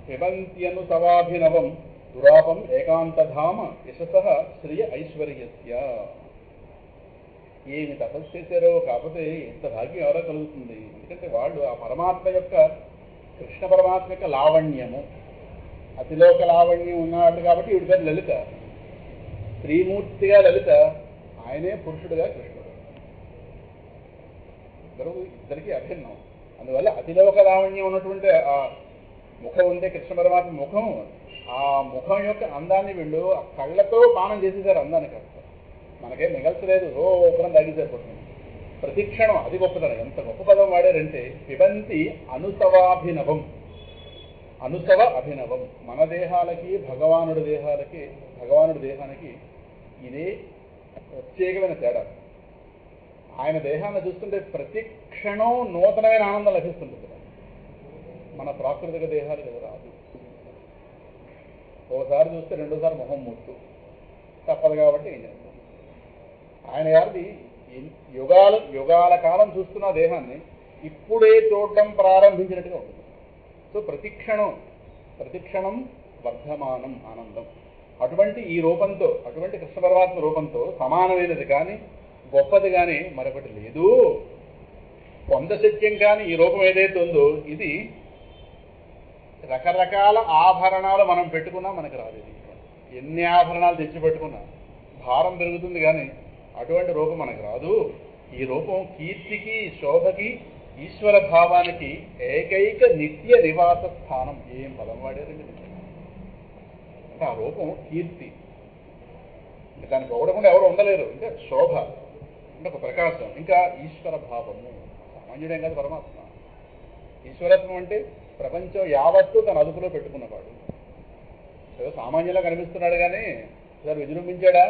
పిబంత్యను సవాభినవం దురాపం ఏకాంతధామ యశసః శ్రియ ఐశ్వర్యస్య. ఏమి తపస్సు చేశారో కాకపోతే ఎంత భాగ్యం ఎవరో కలుగుతుంది. ఎందుకంటే వాళ్ళు ఆ పరమాత్మ యొక్క కృష్ణ పరమాత్మ యొక్క లావణ్యము, అతిలోక లావణ్యం ఉన్నాడు కాబట్టి వీడి పేరు లలిత. స్త్రీమూర్తిగా లలిత, ఆయనే పురుషుడుగా కృష్ణుడు. ఇద్దరికి అభిన్నం. అందువల్ల అతిలోక లావణ్యం ఉన్నటువంటి ఆ ముఖం ఉంటే కృష్ణ పరమాత్మ ముఖం, ఆ ముఖం యొక్క అందాన్ని వీళ్ళు ఆ కళ్ళతో పానం చేసేసారు. అందానికి మనకేం మిగల్చలేదు, ఓపరం తగ్గిసేపోతుంది. ప్రతిక్షణం అది గొప్పతనం. ఎంత గొప్ప పదం వాడారంటే పిబంతి అనుసవాభినవం. అనుసవ అభినవం. మన దేహాలకి భగవానుడి దేహానికి ఇదే ప్రత్యేకమైన తేడా. ఆయన దేహాన్ని చూస్తుంటే ప్రతి క్షణం నూతనమైన ఆనందం లభిస్తుంటుంది. మన ప్రాకృతిక దేహాలకు అది రాదు. ఓసారి చూస్తే రెండోసారి మొహం ముట్టు తప్పదు కాబట్టి ఏం చేస్తాం. ఆయన గారిది యుగాల కాలం చూస్తున్న దేహాన్ని ఇప్పుడే చూడడం ప్రారంభించినట్టుగా ఉంటుంది. సో ప్రతిక్షణం వర్ధమానం ఆనందం. అటువంటి ఈ రూపంతో, అటువంటి కృష్ణ పరమాత్మ రూపంతో సమానమైనది కానీ గొప్పది కానీ మరొకటి లేదు. పొందశక్యం కానీ ఈ రూపం ఏదైతే ఉందో ఇది రకరకాల ఆభరణాలు మనం పెట్టుకున్నా మనకు రాదు. ఎన్ని ఆభరణాలు తెచ్చి పెట్టుకున్నా భారం పెరుగుతుంది కానీ అటువంటి రూపం మనకు రాదు. ఈ రూపం కీర్తికి, శోభకి, ఈశ్వర భావానికి ఏకైక నిత్య నివాస స్థానం. ఏం పదం వాడారండి. అంటే ఆ రూపం కీర్తి, దాన్ని పొగడకుండా ఎవరు ఉండలేరు. అంటే శోభ అంటే ఒక ప్రకాశం, ఇంకా ఈశ్వర భావము. సామాన్యుడేం కాదు పరమాత్మ. ఈశ్వరత్వం అంటే ప్రపంచం యావత్తు తన అదుపులో పెట్టుకున్నవాడు. ఏదో సామాన్యంగా కనిపిస్తున్నాడు కానీ సార్ విజృంభించాడా,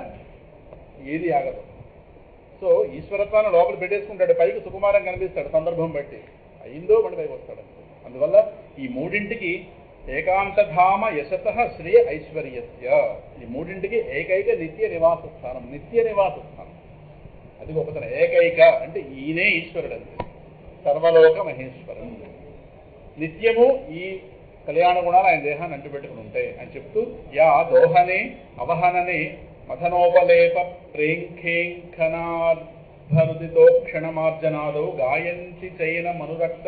ఏది ఆగదు. సో ఈశ్వరత్వాన్ని లోపల పెట్టేసుకుంటాడు, పైకి సుకుమారం కనిపిస్తాడు సందర్భం బట్టి. అయిందో మళ్ళీ పైకి వస్తాడు. అందువల్ల ఈ మూడింటికి ఏకాంతధామ యశసః శ్రియ ఐశ్వర్యస్య. ఈ మూడింటికి ఏకైక నిత్య నివాస స్థానం. నిత్య నివాస స్థానం అది గొప్పతనం. ఏకైక అంటే ఈయనే ఈశ్వరుడు అంతే, సర్వలోక మహేశ్వరం. నిత్యము ఈ కళ్యాణ గుణాలు ఆయన దేహాన్ని అంటుపెట్టుకుని ఉంటాయి అని చెప్తూ, యా దోహనే అవహననే మథనోపలేప ప్రేంఖేంఖనార్ధరుదితో క్షణమార్జనాదౌ గాయంతి చైన మనురక్త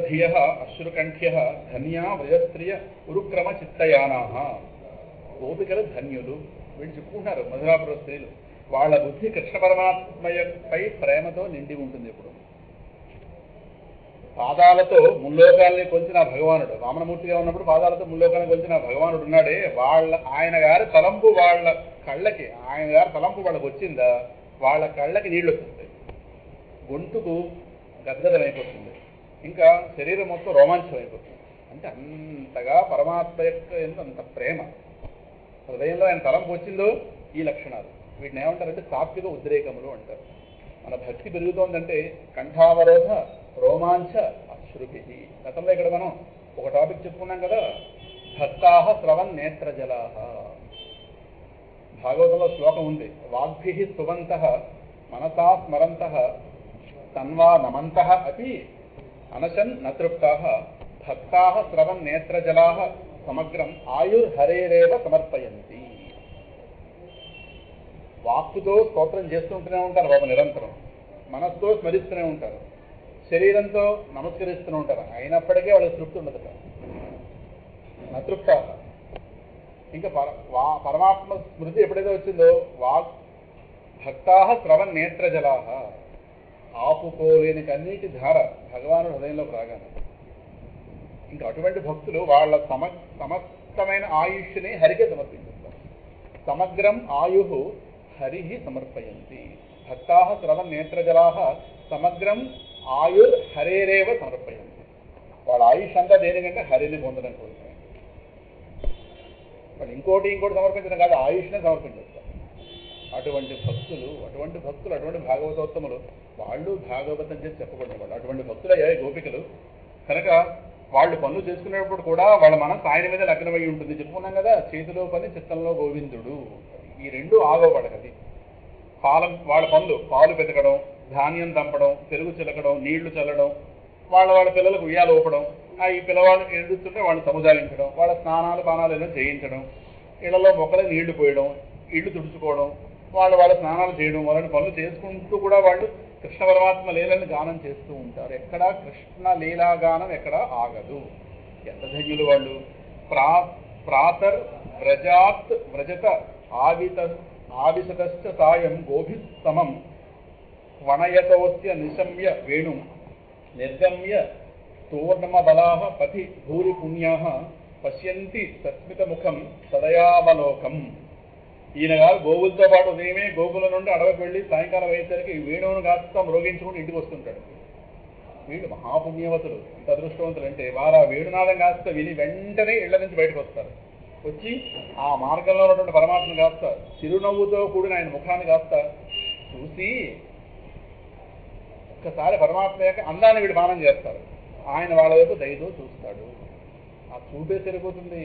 ధియ అశ్రుకంఠ్య ధన్యా వ్రజస్త్రియ ఉరుక్రమ చిత్తయానా. గోపికలు ధన్యులు. వీళ్ళు చెప్పుకుంటున్నారు మధురాపుర స్త్రీలు. వాళ్ళ బుద్ధి కృష్ణ పరమాత్మపై ప్రేమతో నిండి ఉంటుంది. ఇప్పుడు పాదాలతో ముల్లోకాలని కొలిచిన భగవానుడు, వామనమూర్తిగా ఉన్నప్పుడు పాదాలతో ముల్లోకాలను కొలిచిన భగవానుడు ఉన్నాడే, ఆయన గారి తలంపు వాళ్ళ కళ్ళకి, ఆయన గారి తలంపు వాళ్ళకి వచ్చిందా వాళ్ళ కళ్ళకి నీళ్లు వచ్చేస్తాయి, గొంతుకు గద్గదమైపోతుంది, ఇంకా శరీరం మొత్తం రోమాంచం అయిపోతుంది. అంటే అంతగా పరమాత్మ యొక్క అంత ప్రేమ. హృదయంలో ఆయన తలంపు వచ్చిందో ఈ లక్షణాలు. వీటిని ఏమంటారంటే సాత్విక ఉద్రేకములు అంటారు. మన భక్తి పెరుగుతోందంటే కంఠావరోధ రోమాంచ అశ్రుభి. గతంలో ఇక్కడ మనం ఒక టాపిక్ చెప్పుకున్నాం కదా, భక్తాః స్రవన్ నేత్రజలాః. భాగవతంలో శ్లోకం ఉంది, వాగ్భిః స్తువంతః మనసా స్మరంతః తన్వా నమంతః అపి అనశన్ నతృప్తాః భక్తాః స్రవన్ నేత్రజలాః సమగ్రం ఆయుర్హరేరేవ సమర్పయంతి. వాక్కుతో స్తోత్రం చేస్తుంటూనే ఉంటారు బాబు నిరంతరం, మనస్సుతో స్మరిస్తూనే ఉంటారు, శరీరంతో నమస్కరిస్తూనే ఉంటారు. అయినప్పటికీ వాళ్ళకి తృప్తి ఉండదు. నతృప్త. ఇంకా పరమాత్మ స్మృతి ఎప్పుడైతే వచ్చిందో భక్తాః స్రవన్ నేత్రజలాః, ఆపుకోలేని కన్నీటి ధార భగవానుడు హృదయంలోకి రాగానే ఇంకా అటువంటి భక్తులు వాళ్ళ సమస్తమైన ఆయుష్ని హరికే సమర్పించేస్తారు. సమగ్రం ఆయు హరి సమర్పయంతి. భక్తాః స్రవన్ నేత్రజలాః సమగ్రం ఆయుర్ హరేరేవ సమర్పయంతి. వాళ్ళ ఆయుష్ అంతా దేనికంటే హరిని పొందడం కోసమే. వాళ్ళు ఇంకోటి సమర్పించడం కాదు, ఆయుష్నే సమర్పించేస్తారు. అటువంటి భక్తులు అటువంటి భాగవతోత్తములు, వాళ్ళు భాగవతం చేసి చెప్పబడిన వాళ్ళు అటువంటి భక్తులు అయ్యాయి గోపికలు. కనుక వాళ్ళు పనులు చేసుకునేటప్పుడు కూడా వాళ్ళ మనసు ఆయన మీద లగ్నమై ఉంటుంది. చెప్పుకున్నాం కదా, చేతిలో పని చిత్తంలో గోవిందుడు. ఈ రెండు ఆగవడగది. వాళ్ళ పనులు పాలు పెతకడం, ధాన్యం దంపడం, పెరుగు చిలకడం, నీళ్లు చల్లడం, వాళ్ళ పిల్లలకు ఉయ్యాలు ఊపడం, ఈ పిల్లవాళ్ళు ఎదుగుతుంటే వాళ్ళని సముదాయించడం, వాళ్ళ స్నానాలు పానాలు ఏదో చేయించడం, ఇళ్లలో మొక్కలకు నీళ్లు పోయడం, ఇళ్ళు తుడుచుకోవడం, వాళ్ళ స్నానాలు చేయడం మొదలైన పనులు చేసుకుంటూ కూడా వాళ్ళు కృష్ణ పరమాత్మ లీలని గానం చేస్తూ ఉంటారు. ఎక్కడా కృష్ణ లీలాగానం ఎక్కడా ఆగదు. ఎంత ధన్యులు వాళ్ళు. ప్రాతర్ వ్రజత ఆవిశతశ్చ సాయం గోభిస్తమం వణయతోస్య నిశమ్య వేణుం నిర్గమ్య తోర్ణమబలాః పతి భూరి పుణ్యాః పశ్యంతి సస్మితముఖం సదయావలోకం. ఈయన గారు గోవులతో పాటు ఉదయమే గోకుల నుండి అడవికి వెళ్ళి సాయంకాలం అయ్యేసరికి వేణువును కాస్త మ్రోగించుకుని ఇంటికి వస్తుంటాడు. వీళ్ళు మహాపుణ్యవతులు. ఎంత అదృష్టవంతులు అంటే వారు ఆ వేణునాదం కాస్త విని వెంటనే ఇళ్ల నుంచి బయటకు వస్తారు. వచ్చి ఆ మార్గంలో ఉన్నటువంటి పరమాత్మను కాస్త చిరునవ్వుతో కూడిన ఆయన ముఖాన్ని కాస్త చూసి ఒక్కసారి పరమాత్మ యొక్క అందాన్ని వీడు పానం చేస్తారు. ఆయన వాళ్ళ వైపు దయతో చూస్తాడు. ఆ చూపే సరిపోతుంది.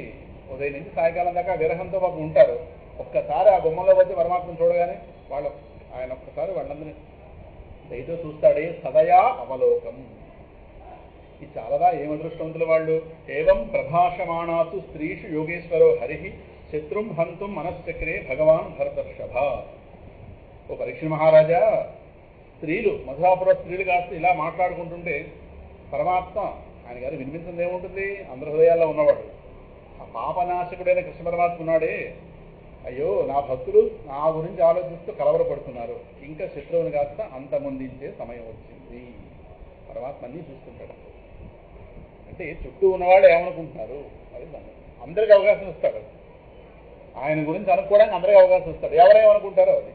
ఉదయం నుంచి సాయంకాలం దాకా విరహంతో పాపం ఉంటారు. ఒక్కసారి ఆ గుమ్మంలో వచ్చి పరమాత్మను చూడగానే ఆయన ఒక్కసారి వాళ్ళందరినీ దయతో చూస్తాడే. సదయా అవలోకం. ఇది చాలదా ఏం అదృష్టవంతులు వాళ్ళు. ఏవం ప్రభాషమాణాతు స్త్రీషు యోగేశ్వరో హరి శత్రుం హంతుం మనశ్చక్రే భగవాన్ భరతర్షభ. ఓ పరీక్ష మహారాజా, స్త్రీలు మధురాపుర స్త్రీలు కాస్త ఇలా మాట్లాడుకుంటుంటే పరమాత్మ ఆయన గారు వినిపించింది ఏముంటుంది? అందరి హృదయాల్లో ఉన్నవాడు ఆ పాపనాశకుడైన కృష్ణ పరమాత్మ ఉన్నాడే, అయ్యో నా భక్తులు నా గురించి ఆలోచిస్తూ కలవరపడుతున్నారు, ఇంకా శత్రువుని కాస్త అంతమొందించే సమయం వచ్చింది. పరమాత్మ అన్నీ చూస్తుంటాడు. అంటే చుట్టూ ఉన్నవాళ్ళు ఏమనుకుంటున్నారు అది అందరికి అవకాశం ఇస్తాడు. ఆయన గురించి అనుకోవడానికి అందరికీ అవకాశం ఇస్తాడు. ఎవరేమనుకుంటారో అది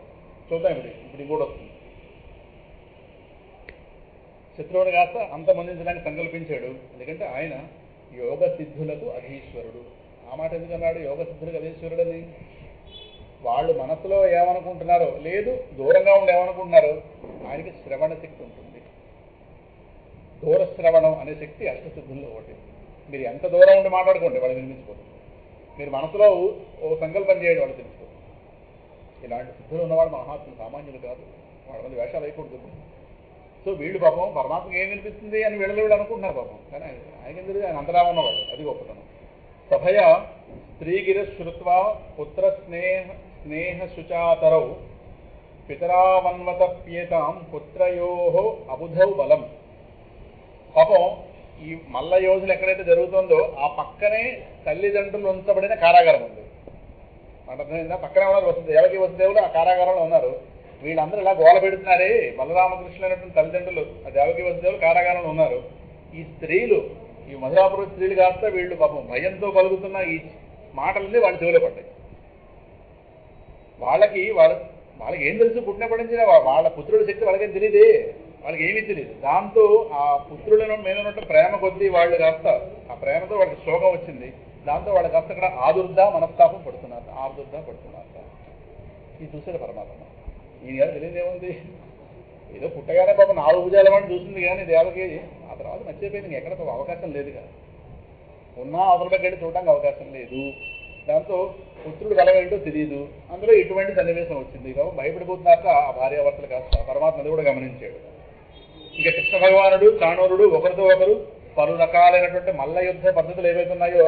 చూద్దాం. ఇప్పుడు ఇంకోటి వస్తుంది. శత్రువుని కాస్త అంతమొందించడానికి సంకల్పించాడు. ఎందుకంటే ఆయన యోగ సిద్ధులకు అధీశ్వరుడు. ఆ మాట ఎందుకన్నాడు యోగ సిద్ధులకు అధీశ్వరుడు అని? వాళ్ళు మనసులో ఏమనుకుంటున్నారో, లేదు దూరంగా ఉండి ఏమనుకుంటున్నారో ఆయనకి శ్రవణ శక్తి ఉంటుంది. దూరశ్రవణం అనే శక్తి అష్టసిద్ధుల్లో ఒకటి. మీరు ఎంత దూరం ఉండి మాట్లాడుకోండి వాళ్ళు వినిపించుకోండి. మీరు మనసులో ఓ సంకల్పం చేయండి వాళ్ళు తెలుసుకోండి. ఇలాంటి సిద్ధులు ఉన్నవాళ్ళు మహాత్ములు సామాన్యులు కాదు. వాళ్ళ మంది వేషాలు అయిపోతుంది. సో వీళ్ళు పాపం పరమాత్మకి ఏం వినిపిస్తుంది అని వీళ్ళు అనుకుంటున్నారు పాపం. కానీ ఆయన తెలియదు, ఆయన అంతలా ఉన్నవాడు. అది గొప్పతనం. సభయ స్త్రీగిర శ్రుత్వా పుత్ర స్నేహ శుచాతరౌ పితరావన్వతప్యేతాం పుత్రయో అబుధౌ బలం. పాపం ఈ మల్ల యోధులు ఎక్కడైతే జరుగుతుందో ఆ పక్కనే తల్లిదండ్రులు ఉంచబడిన కారాగారం ఉంది. అర్థమైందా? పక్కనే ఉన్నారు దేవకి వసుదేవులు ఆ కారాగారంలో ఉన్నారు. వీళ్ళందరూ ఇలా గోల పెడుతున్నారే. బలరామకృష్ణులు అయినటువంటి తల్లిదండ్రులు ఆ దేవకి వసుదేవులు కారాగారంలో ఉన్నారు. ఈ స్త్రీలు, ఈ మధురాపుర స్త్రీలు కాస్త వీళ్ళు పాపం భయంతో కలుగుతున్న ఈ మాటలన్నీ వాళ్ళ చెవిలో పడ్డాయి. వాళ్ళకి ఏం తెలుసు? పుట్టినప్పటి నుంచి వాళ్ళ పుత్రుడి శక్తి వాళ్ళకేం తెలియదే. వాళ్ళకి ఏమీ తెలియదు. దాంతో ఆ పుత్రుల మీద ఉన్న ప్రేమ కొద్దీ వాళ్ళు కాస్త ఆ ప్రేమతో వాళ్ళకి శోకం వచ్చింది. దాంతో వాళ్ళు కాస్త అక్కడ ఆదుర్దా మనస్తాపం పడుతున్నారు. ఇది చూసాడు పరమాత్మ. ఈయన గారు తెలియదేముంది? ఏదో పుట్టగానే పాపం 4 భుజాల వాడిని చూసింది కానీ దేవకి ఆ తర్వాత మర్చిపోయింది. ఎక్కడ అవకాశం లేదు కదా. ఉన్నా అవతలకి వెళ్ళి చూడడానికి అవకాశం లేదు. దాంతో పుత్రుడు బలం ఏంటో తెలియదు. అందులో ఇటువంటి సన్నివేశం వచ్చింది. కాబట్టి భయపడిపోతున్నాక ఆ భార్యాభర్తలు కాస్త పరమాత్మది కూడా గమనించాడు. ఇంకా కృష్ణ భగవానుడు చాణూరుడు ఒకరితో ఒకరు పలు రకాలైనటువంటి మల్ల యుద్ధ పద్ధతులు ఏవైతే ఉన్నాయో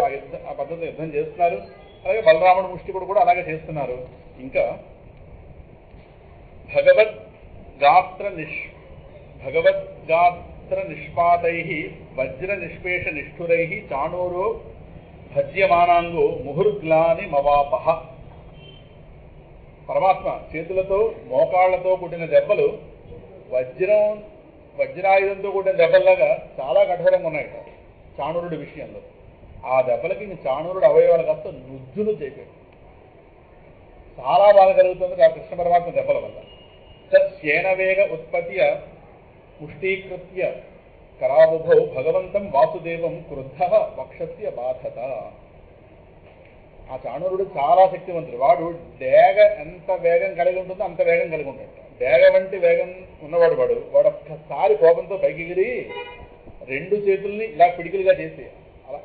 ఆ పద్ధతులు యుద్ధం చేస్తున్నారు. అలాగే బలరాముడు ముష్టికుడు కూడా అలాగే చేస్తున్నారు. ఇంకా భగవద్గాత్ర నిష్పాతై వజ్ర నిష్పేష నిష్ఠురై చాణూరో భజ్యమానాంగో ముహుర్గ్లాని మవాపహ. పరమాత్మ చేతులతో మోకాళ్లతో కూడిన దెబ్బలు వజ్రాయుధంతో కూడిన దెబ్బల్లాగా చాలా కఠోరంగా ఉన్నాయట చాణూరుడి విషయంలో. ఆ దెబ్బలకి చాణూరుడు అవయవాలు కాస్త నుజ్జులు చేపాడు. చాలా బాధ కలుగుతుంది ఆ కృష్ణ పరమాత్మ దెబ్బల వల్ల. సేనవేగ ఉత్పత్య పుష్టీకృత్య కరాబుభౌ భగవంతం వాసుదేవం క్రుద్ధ వక్షస్య బాధత. ఆ చాణూరుడు చాలా శక్తివంతుడు. వాడు డేగ ఎంత వేగం కలిగి ఉంటుందో అంత వేగం కలిగి ఉంటాడు. డేగ వంటి వేగం ఉన్నవాడు వాడు ఒక్కసారి కోపంతో పైకిగిరి 2 చేతుల్ని ఇలా పిడికిలుగా చేసి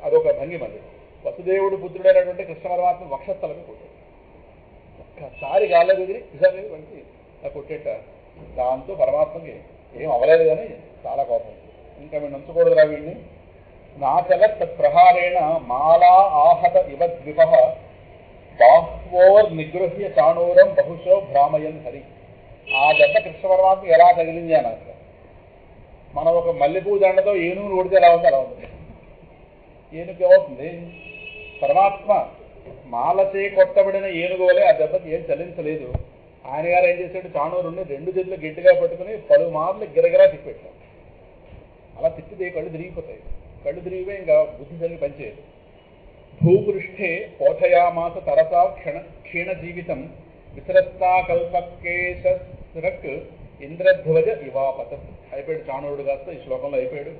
అదొక భంగిమ. అది వసుదేవుడు పుత్రుడైనటువంటి కృష్ణ పరమాత్మ వక్షస్థలకి పోతాడు. ఒక్కసారి గాల్లో ఎగిరి వంటి అలా కొట్టేట. దాంతో పరమాత్మకి ఏం అవ్వలేదు కానీ చాలా కోపం. ఇంకా మేము నంచకూడదురా వీడిని. నాచల తత్ప్రహారేణ మాలా ఆహత ఇవ ద్విప బాహ్వోర్ నిగృహ్య చాణూరం బహుశో భ్రామయన్ హరి. ఆ దెబ్బ కృష్ణ పరమాత్మ ఎలా తగిలింది అని అసలు మనం ఒక మల్లెపూ దండతో ఏనుగును కొడితే ఎలా ఉంది అలా ఉంది. ఏనుగు ఏమవుతుంది? పరమాత్మ మాలచే కొట్టబడిన ఏనుగు వలె ఆ దెబ్బకి ఏం చలించలేదు. ఆయన గారు ఏం చేశాడు? చాణూరుని 2 చేతులు గట్టిగా పట్టుకుని పలుమార్లు గిరగిరా తిప్పెట్టాడు. అలా తిప్పితే కళ్ళు తిరిగిపోతాయి. కళ్ళు తిరిగిపోయి ఇంకా బుద్ధి సరిగి పనిచేయదు. భూపృష్ఠే పోషయామాస తరసా క్షీణ జీవితం విసరస్తా కల్పకేశ సురక్ ఇంద్రధ్వజ ఇవాపత. అయిపోయాడు చాణూరుడు కాస్త ఈ శ్లోకంలో అయిపోయాడు.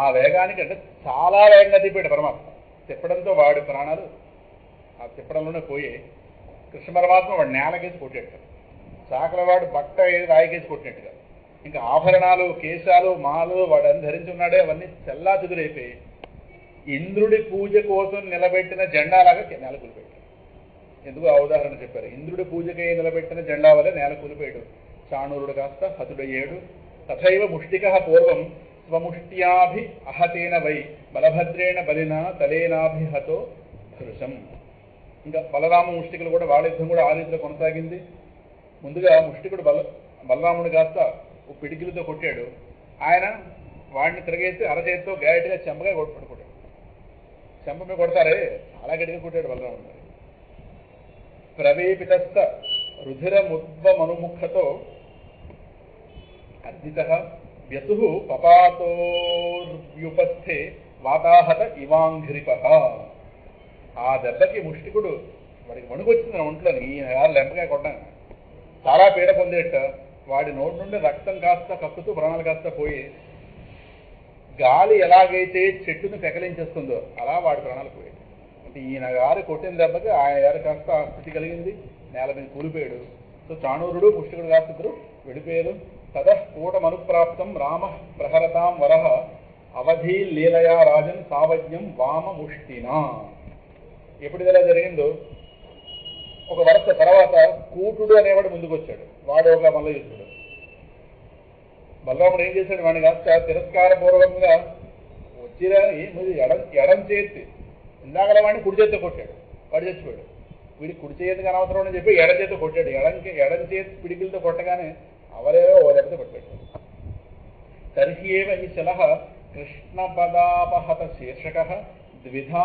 ఆ వేగానికి అంటే చాలా వేగంగా తిప్పాడు పరమాత్మ. తిప్పడంతో వాడి ప్రాణాలు ఆ తిప్పడంలోనే పోయి కృష్ణ పరమాత్మ వాడు నేలకేసి కొట్టేట. చాకలవాడు బట్ట రాయికేసి కొట్టినట్టుగా. ఇంకా ఆభరణాలు, కేశాలు, మాలు వాడని ధరించి ఉన్నాడే అవన్నీ చల్లా చెదురైపోయి ఇంద్రుడి పూజ కోసం నిలబెట్టిన జెండాలాగా నేల కూలిపోయాడు. ఎందుకు ఆ ఉదాహరణ చెప్పారు? ఇంద్రుడి పూజకై నిలబెట్టిన జెండా వల్ల నేల కూలిపోయాడు. చాణూరుడు కాస్త హతుడయ్యాడు. తథైవ ముష్టిక పూర్వం స్వముష్ట్యాభి అహతేన వై బలభద్రేణ బలినా తలేనాభిహతో భృశం. ఇంకా బలరామ ముష్టికులు కూడా వాళ్ళ యుద్ధం కూడా ఆ రీతిలో కొనసాగింది. ముందుగా ముష్టికుడు బలరాముడు కాస్త పిడికిలతో కొట్టాడు. ఆయన వాడిని తిరగేసి అరచేతితో గట్టిగా చెంపగా కొట్టుకుంటాడు. చెంప మీద కొడతారే చాలా గట్టిగా కొట్టాడు బలరాముడు. ప్రవేపితస్థ రుధిరముద్వమనుముఖతో అర్జిత వ్యసు పపాతోర్వ్యుపస్థే వాతాహత ఇవాంఘ్రిప. ఆ దెబ్బకి ముష్టికుడు వాడికి వణుకొచ్చింది ఒంట్లోని. ఈయన గారు లెంపగా కొట్టాను. చాలా పీడ పొందేట. వాడి నోటి నుండి రక్తం కాస్త కక్కుతూ ప్రాణాలు కాస్త పోయి గాలి ఎలాగైతే చెట్టును పెకలించేస్తుందో అలా వాడి ప్రాణాలు పోయాడు. అంటే ఈయన గారు కొట్టిన దెబ్బకి ఆయన గారు కాస్త స్థితి కలిగింది. నేల మీద కూలిపోయాడు. సో చాణూరుడు ముష్టికుడు కాస్త ఇద్దరు వెళ్ళిపోయారు. తదఃకూటమనుప్రాప్తం రామ ప్రహరతాం వరహ అవధి లీలయా రాజన్ సావజ్ఞం వామ ముష్టినా. ఎప్పుడు ఇలా జరిగిందో ఒక వరుస తర్వాత కూటుడు అనేవాడు ముందుకు వచ్చాడు. వాడు ఒక మల్లయుద్ధుడు. బలరాముడు ఏం చేశాడు? వాడిని కాస్త తిరస్కారపూర్వకంగా వచ్చిరా ఎడం చేతి ఇందాకల వాడిని కుడి చేతితో కొట్టాడు. వాడు చచ్చిపోయాడు. వీడికి కుడి చేతికి అనవసరం అని చెప్పి ఎడం చేతితో కొట్టాడు. ఎడం చేతి పిడికిలతో కొట్టగానే అవలేవో ఓ దెబ్బతో కొట్టాడు. తర్హ్యేవ హి శలః కృష్ణపదాపహత శీర్షక ద్విధా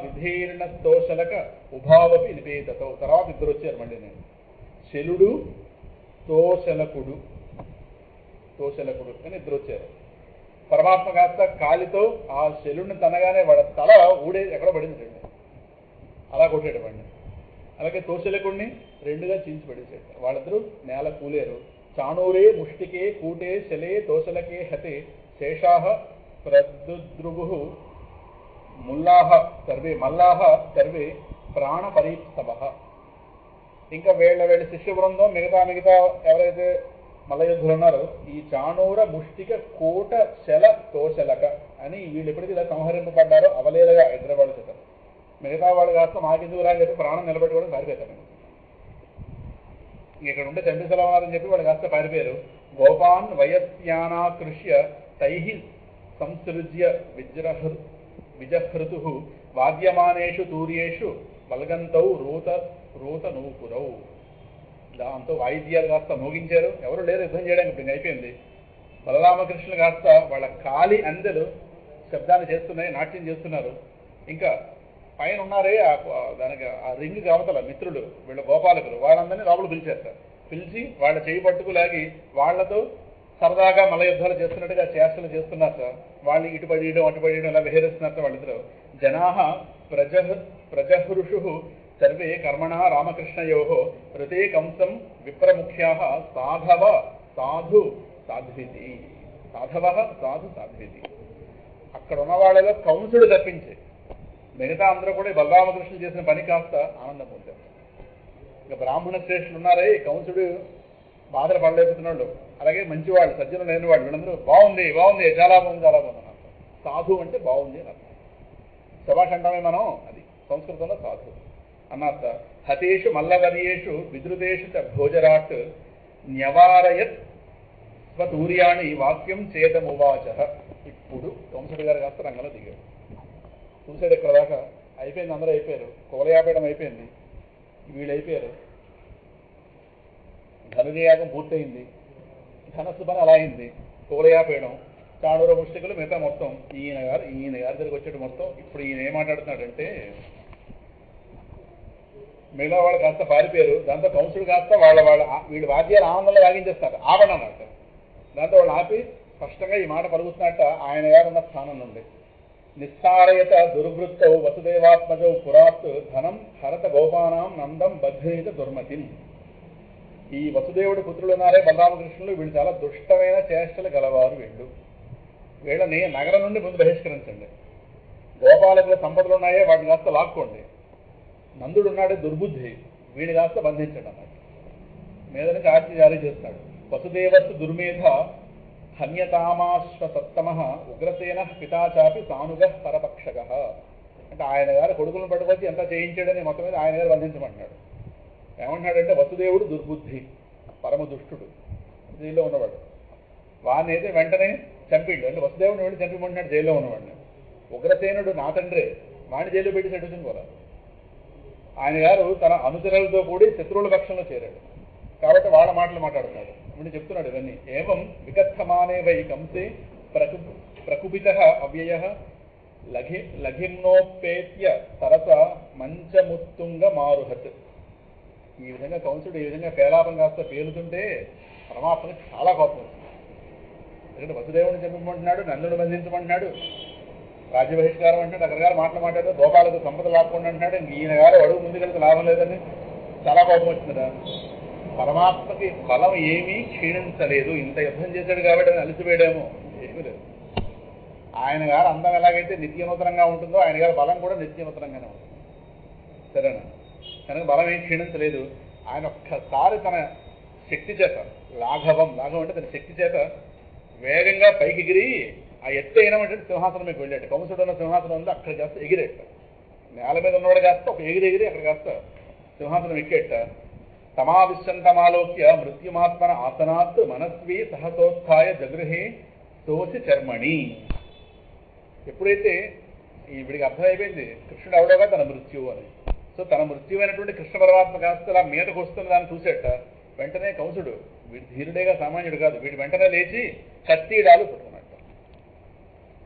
విధీర్ణస్తోశలక ఉభావపి నిపేతతో. తర్వాత ఇద్దరు వచ్చారు మళ్ళీ. నేను శలుడు తోశలకుడు అని ఇద్దరు వచ్చారు. పరమాత్మ కాస్త కాలితో ఆ శలుడిని తనగానే వాడ తల ఊడే ఎక్కడో పడింది. అలా కొట్టాడు వాడిని. అలాగే తోశలకుడిని 2గా చీల్చి పడేసాడు. వాళ్ళిద్దరూ నేల కూలేరు. చాణూరే ముష్టికే కూటే శలే తోశలకే హతే శేషాహ ప్రద్రుభు మల్లాహ సర్వే ప్రాణ పరీప్తవ. ఇంకా వీళ్ళ శిష్య బృందం మిగతా ఎవరైతే మల్లయుద్ధులు ఉన్నారో ఈ చాణూర ముష్టిక కోట శల తోశలక అని వీళ్ళు ఎప్పటికీ ఇలా సంహరింపబడ్డారో అవలేలుగా ఇద్దరు వాళ్ళు చెప్పారు. మిగతా వాళ్ళు కాస్త మాకెందుకు రా అని చెప్పి ప్రాణం నిలబెట్టుకోవడం పారిపోతారు. ఇక్కడ ఉంటే చంపిసలవారని చెప్పి వాళ్ళు కాస్త పారిపోయారు. గోపాన్ వయస్యానాకృష్య తైః సంసృజ్య విజహృతు వాద్యమానేషు తూర్యేషు వల్గంతౌ రోత నూపురౌ. దాంతో వాయిద్యాలు కాస్త మోగించారు. ఎవరు లేరు యుద్ధం చేయడానికి. ఇప్పుడు అయిపోయింది. బలరామకృష్ణులు కాస్త వాళ్ళ కాలి అందెలు శబ్దాన్ని చేస్తున్నాయి, నాట్యం చేస్తున్నారు. ఇంకా పైన ఉన్నారే దానికి ఆ రింగ్ కావతల మిత్రులు వీళ్ళ గోపాలకులు వాళ్ళందరినీ లోపల పిలిచేస్తారు. పిలిచి వాళ్ళ చేయి పట్టుకులాగి వాళ్లతో సరదాగా మల్ల యుద్ధాలు చేస్తున్నట్టుగా చేష్టలు చేస్తున్నారు సార్. వాళ్ళని ఇటు పడియడం అటు పడియడం ఇలా విహరిస్తున్నారు వాళ్ళిద్దరు. జనాః ప్రజహృషు సర్వే కర్మణ రామకృష్ణయో ఋతే కంసం విప్రముఖ్యాః సాధు సాధ్వితి. అక్కడ ఉన్న వాళ్ళలో కంసుడు తప్పించి మిగతా అందరూ కూడా బలరామకృష్ణుడు చేసిన పని కాస్త ఆనందం పొందారు. ఇక బ్రాహ్మణ శ్రేష్ఠులు ఉన్నారే, కంసుడు బాధలు పడలేపుతున్నాడు. అలాగే మంచివాళ్ళు, సజ్జనులు లేని వాళ్ళు వీళ్ళందరూ బాగుంది చాలా బాగుంది అన్నారు. సాధు అంటే బాగుంది అని అర్థం. శభాష్ అంటామే మనం, అది సంస్కృతంలో సాధు. అన్నర్థ. హతేషు మల్లవర్యేషు విద్రుతేషు చ భోజరాట్ న్యవారయత్ స్వతూర్యాణి వాక్యం చేతమువాచ. ఇప్పుడు కంసుడి గారు కాస్త రంగంలో దిగాడు. చూసాడు ఇక్కడ దాకా అయిపోయింది, అందరూ అయిపోయారు, కువలయాపేయడం అయిపోయింది, వీళ్ళు అయిపోయారు, ధనుర్యాగం పూర్తయింది, ధనస్సు పని అలా అయింది, కువలయాపేయడం, చాణూర ముష్టికులు, మిగతా మొత్తం ఈయన గారి దగ్గరికి వచ్చేటు మొత్తం. ఇప్పుడు ఈయన ఏం మాట్లాడుతున్నాడంటే మిగతా వాళ్ళు కాస్త పారిపోయారు, దాంతో కంసుడు కాస్త వీళ్ళు వాద్యాలు ఆనందంలో వాగించేస్తారు, ఆపండి అన్నట్టు. దాంతో వాళ్ళు ఆపి స్పష్టంగా ఈ మాట పలుకుతున్నట్ట ఆయన గారు ఉన్న స్థానం నుండి. నిస్సారయత దుర్వృత్తౌ వసుదేవాత్మజౌ పురాత్ ధనం హరత గోపానాం నందం బధ్నీత దుర్మతిం. ఈ వసుదేవుడి పుత్రులు ఉన్నారే బలరామకృష్ణులు, వీళ్ళు చాలా దుష్టమైన చేష్టలు గలవారు. వీళ్ళని నగరం నుండి ముందు బహిష్కరించండి. గోపాలకుల సంపదలు ఉన్నాయే వాటిని కాస్త లాక్కోండి. నందుడు ఉన్నాడే దుర్బుద్ధి, వీడిని కాస్త బంధించండి అన్నట్టు. మీద నుంచి ఆజ్ఞ జారీ చేస్తాడు. వసుదేవస్సు దుర్మేధ హన్యతామాశ్వ సత్తమ ఉగ్రసేన పితాచాపి సానుగ పరపక్షగ. అంటే ఆయన గారు కొడుకులను పట్టుకొచ్చి ఎంత చేయించాడని మొత్తం మీద ఆయన గారు బంధించమంటున్నాడు. ఏమంటున్నాడంటే వసుదేవుడు దుర్బుద్ధి, పరమ దుష్టుడు, జైల్లో ఉన్నవాడు. వాడిని అయితే వెంటనే చంపిండు. అంటే వసుదేవుని వెళ్ళి చంపిమంటున్నాడు జైల్లో ఉన్నవాడిని. ఉగ్రసేనుడు నా తండ్రే, వాడిని జైల్లో పెట్టి సెట్టుతుంది కూడా. ఆయన గారు తన అనుచరులతో కూడి శత్రువుల పక్షంలో చేరాడు కాబట్టి వాళ్ళ మాటలు మాట్లాడుతున్నాడు. వీడు చెప్తున్నాడు ఇవన్నీ. ఏవం వికథమానే వై కంసే ప్రకుపిత అవ్యయ లఘిమ్నోపేత్య సరస మంచముత్తుంగ మారుహత్. ఈ విధంగా కంసుడు ఈ విధంగా పేలాపం కాస్త పేలుతుంటే పరమాత్మకి చాలా కోపం వచ్చింది. ఎందుకంటే వసుదేవుని చంపమంటున్నాడు, నందుని బంధించమంటున్నాడు, రాజ్య బహిష్కారం అంటున్నాడు, రకరకాల మాటలు మాట్లాడు, గోపాలకు సంపద లాక్కుండా అంటున్నాడు. ఇంక ఈయన గారు అడుగు ముందుకెళ్తే లాభం లేదని చాలా కోపం వచ్చిందా. పరమాత్మకి బలం ఏమీ క్షీణించలేదు. ఇంత యుద్ధం చేశాడు కాబట్టి అని అలసిపోయాడేమో, ఏమీ లేదు. ఆయన గారు అందం ఎలాగైతే నిత్యనూతనంగా ఉంటుందో ఆయన గారి బలం కూడా నిత్యనూతనంగానే ఉంటుంది. సరేనా? కనుక బలం ఏం క్షీణించలేదు. ఆయన ఒక్కసారి తన శక్తి చేత లాఘవం అంటే తన శక్తి చేత వేగంగా పైకి ఎగిరి ఆ ఎత్తు అయినటువంటి సింహాసనం మీకు వెళ్ళాడు. కంసుడు ఉన్న సింహాసనం ఉంది, అక్కడ కాస్త ఎగిరేట. నేల మీద ఉన్నవాడు కాస్త ఒక ఎగిరి అక్కడ కాస్త సింహాసనం ఎక్కేట. తమావిశ్యంతమాలోక్య మృత్యుమాత్మన ఆసనాత్ మనస్వి సహసోత్థాయ జగృహే తోసి చర్మణి. ఎప్పుడైతే వీడికి అర్థమైపోయింది కృష్ణుడు అవడగా తన మృత్యువు అని, సో తన మృత్యువైనటువంటి కృష్ణ పరమాత్మ కాస్త అలా మీదకు వస్తున్న దాన్ని చూసేట. వెంటనే కంసుడు, వీడి ధీరుడేగా సామాన్యుడు కాదు, వీడి వెంటనే లేచి కత్తిడాలు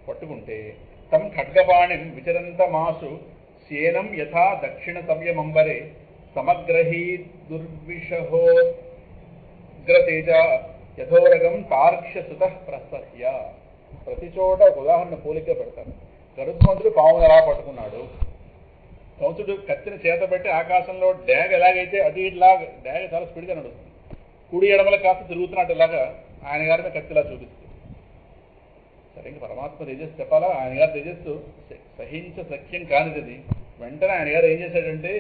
పట్టుకుంటే తం ఖడ్గపాణిం విచరంత మాసు శేనం యథా దక్షిణ సవ్యమంబరే సమగ్రహీ దుర్విషహోగ్రతేజ యథోరగం తార్క్ష్యసుత ప్రసహ్య. ప్రతి చోట ఒక ఉదాహరణ పోలిక పెడతారు. గరుత్మంతుడు పావును ఎలా పట్టుకున్నాడు, కంసుడు కత్తిని చేతబెట్టి ఆకాశంలో డ్యాగ ఎలాగైతే అటు ఇట్లాగా డ్యాగ చాలా స్పీడ్గా నడుస్తుంది, కుడి ఎడమల కాస్త తిరుగుతున్నట్టు ఇలాగా ఆయన గారి మీద కత్తిలా చూపిస్తుంది. సరే ఇంక పరమాత్మ తేజస్సు చెప్పాలా, ఆయన గారు తేజస్సు సహించ సఖ్యం కానిది. వెంటనే ఆయన గారు ఏం చేశాడంటే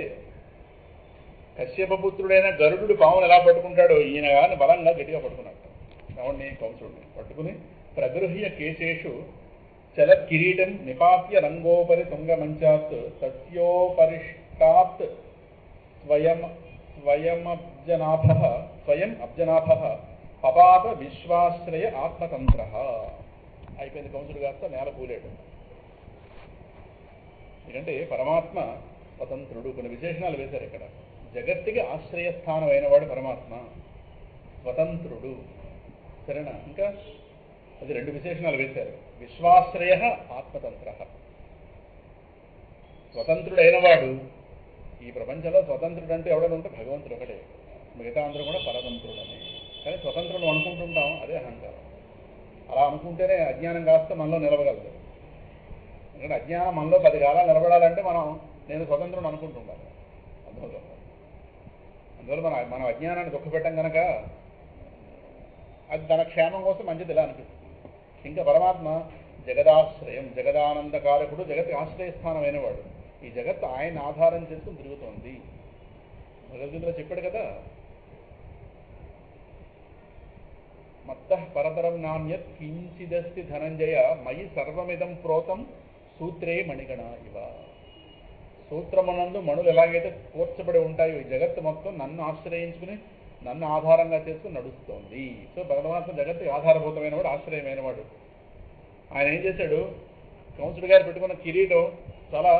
కశ్యపపుత్రుడైన గరుడు పావును ఎలా పట్టుకుంటాడో ఈయన గారిని బలంగా గట్టిగా పట్టుకున్నాడు. ఎవరిని? కంసుడిని పట్టుకుని ప్రగృహ్య కేశేషు చల కిరీటం నిపాత్య రంగోపరి తుంగమంచాత్ తస్యోపరిష్టాత్ స్వయం అబ్జనాభ పపాత విశ్వాశ్రయ ఆత్మతంత్ర. అయిపోయింది. కంసుడు కాస్త నేల కూలేడు. ఎందుకంటే పరమాత్మ స్వతంత్రుడు. కొన్ని విశేషణాలు వేశారు ఇక్కడ. జగత్తుకి ఆశ్రయస్థానం అయినవాడు పరమాత్మ, స్వతంత్రుడు. సరేనా? ఇంకా అది రెండు విశేషణాలు వేశారు. విశ్వాశ్రయ ఆత్మతంత్ర. స్వతంత్రుడైనవాడు. ఈ ప్రపంచంలో స్వతంత్రుడు అంటే ఎవడని ఉంటే భగవంతుడు ఒకటే, మిగతా అందరూ కూడా పరతంత్రుడని. కానీ స్వతంత్రుడు అనుకుంటుంటాం, అదే అహంకారం. అలా అనుకుంటేనే అజ్ఞానం కాస్త మనలో నిలవగలదు. ఎందుకంటే అజ్ఞానం మనలో 10 కాలాలు నిలబడాలంటే నేను స్వతంత్రుడు అనుకుంటుంటాను. అందువల్ల మనం అజ్ఞానాన్ని దుఃఖపెట్టం కనుక అది తన క్షేమం కోసం మంచిది ఇలా అనిపిస్తుంది. ఇంకా పరమాత్మ జగదాశ్రయం, జగదానందకారకుడు, జగత్ ఆశ్రయస్థానమైన వాడు. ఈ జగత్తు ఆయన ఆధారం చేసుకుని తిరుగుతోంది. భగవద్గీతలో చెప్పాడు కదా, మత్తః పరతరం నాణ్యత్ కించిదస్తి ధనంజయ మయి సర్వమిదం ప్రోతం సూత్రే మణిగణ ఇవ. సూత్రమునందు మణులు ఎలాగైతే కూర్చబడి ఉంటాయో ఈ జగత్తు మొత్తం నన్ను ఆశ్రయించుకుని నన్ను ఆధారంగా చేసుకుని నడుస్తోంది. సో భగవంతుడు జగత్తుకి ఆధారభూతమైన వాడు, ఆశ్రయమైన వాడు. ఆయన ఏం చేశాడు, కంసుడు గారు పెట్టుకున్న కిరీటం చాలా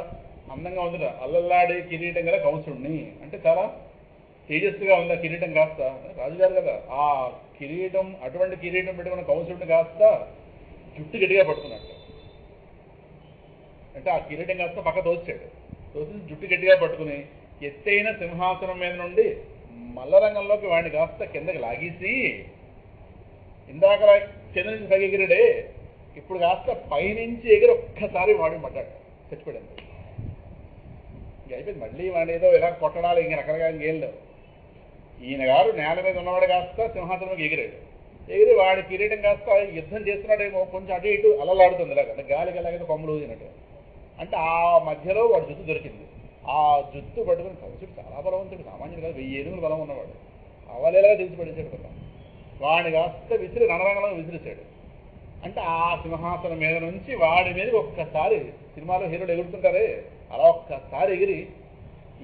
అందంగా ఉంది, అల్లల్లాడే కిరీటం కదా కంసుడిని, అంటే చాలా తేజస్సుగా ఉంది ఆ కిరీటం కాస్త. రాజుగారు కదా, ఆ కిరీటం అటువంటి కిరీటం పెట్టుకున్న కంసుడిని కాస్త జుట్టు గట్టిగా పట్టుకున్నట్టు, అంటే ఆ కిరీటం కాస్త పక్క తోచాడు, తోసి జుట్టు గట్టిగా పట్టుకుని ఎత్తైన సింహాసనం మీద నుండి మల్లరంగంలోకి వాడిని కాస్త కిందకి లాగేసి, ఇందాక కింద నుంచి పైకి ఎగిరాడే, ఇప్పుడు కాస్త పైనుంచి ఎగిరి ఒక్కసారి వాడి పడ్డాడు, చచ్చిపోయాడు. ఇంక అయిపోయింది. మళ్ళీ వాడిని ఏదో ఇలా కొట్టడాలు ఇంక రకరకాల ఇంకేం లేవు. ఈయన గారు నేల మీద ఉన్నవాడు కాస్త సింహాసనంకి ఎగిరాడు, ఎగిరి వాడి కిరీటం కాస్త యుద్ధం చేస్తున్నాడేమో, కొంచెం అటు ఇటు అలలాడుతుంది ఇలాగ, అంటే గాలికి ఎలాగైతే కొమ్మలు ఊదినట్టు. అంటే ఆ మధ్యలో వాడు జుత్తు దొరికింది. ఆ జుత్తు పట్టుకుని కంసుడు చాలా బలవంతుడు, సామాన్యుడు కాదు, 1000 ఏనుగులు బలం ఉన్నవాడు. అవలేలాగా తీసి పడేసాడు కదా, వాడిని కాస్త విసిరి రణరంగంలో విసిరిచాడు. అంటే ఆ సింహాసనం మీద నుంచి వాడి మీద ఒక్కసారి, సినిమాలో హీరోలు ఎగురుతుంటారే అలా ఒక్కసారి ఎగిరి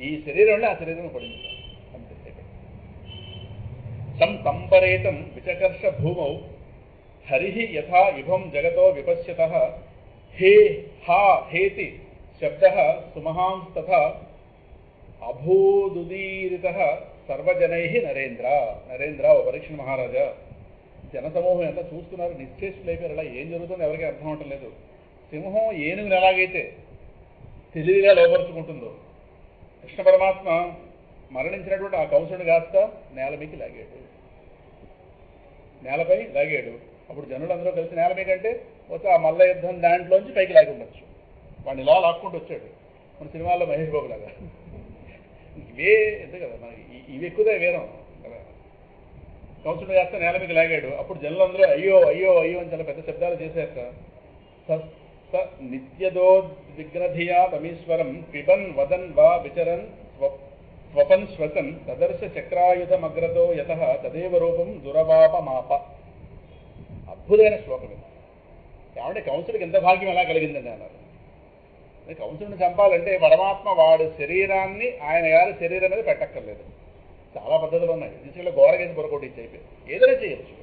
ఈ శరీరంలో ఆ శరీరం పడింది. అంతే. సంపరేతం విచకర్ష భూమౌ హరి యథా ఇభం జగతో విపశ్యతః హే హా హేతి శబ్ద సుమహాంస్తథా అభూదుదీరితః సర్వజనై నరేంద్ర. నరేంద్ర, ఓ పరీక్ష మహారాజా, జనసమూహం ఎంత చూస్తున్నారు, నిశ్చేష్టులైపోయారు. అలా ఏం జరుగుతుందో ఎవరికీ అర్థం అవటం లేదు. సింహం ఏనుగుని ఎలాగైతే తెలివిగా లోపరుచుకుంటుందో, కృష్ణ పరమాత్మ మరణించినటువంటి ఆ కంసుడిని కాస్త నేల మీదకి లాగాడు, నేలపై లాగాడు. అప్పుడు జనులందరూ కలిసి నేల మీద కంటే వచ్చి ఆ మల్ల యుద్ధం దాంట్లోంచి పైకి లాగి ఉండొచ్చు. వాడిని ఇలా లాక్కుంటూ వచ్చాడు, మన సినిమాల్లో మహేష్ బాబు లాగా. ఇవే అంతే కదా, మనకి ఇవి ఎక్కువదే వేరం కదా. కంసుడు కాస్త నేల మీద లాగాడు. అప్పుడు జనులందరూ అయ్యో అయ్యో అయ్యో అని చాలా పెద్ద శబ్దాలు చేశాక స నిత్యదోద్విగ్నధియా తమీశ్వరం పిబన్ వదన్ వా విచరన్ స్వపన్ శ్వసన్ తదర్శ చక్రాయుధమగ్రతో యతః తదేవ రూపం దురవాపమాప. అద్భుతమైన శ్లోకం ఇది. కాబట్టి కంసుడికి ఎంత భాగ్యం ఎలా కలిగిందండి అన్నారు. కంసుడిని చంపాలంటే పరమాత్మ వాడు శరీరాన్ని ఆయన గారి శరీరం మీద పెట్టక్కర్లేదు, చాలా పద్ధతులు ఉన్నాయి. తీసుకెళ్ళి గోరగేసి పొరకొట్టించి అయిపోయి ఏదైనా చేయొచ్చు.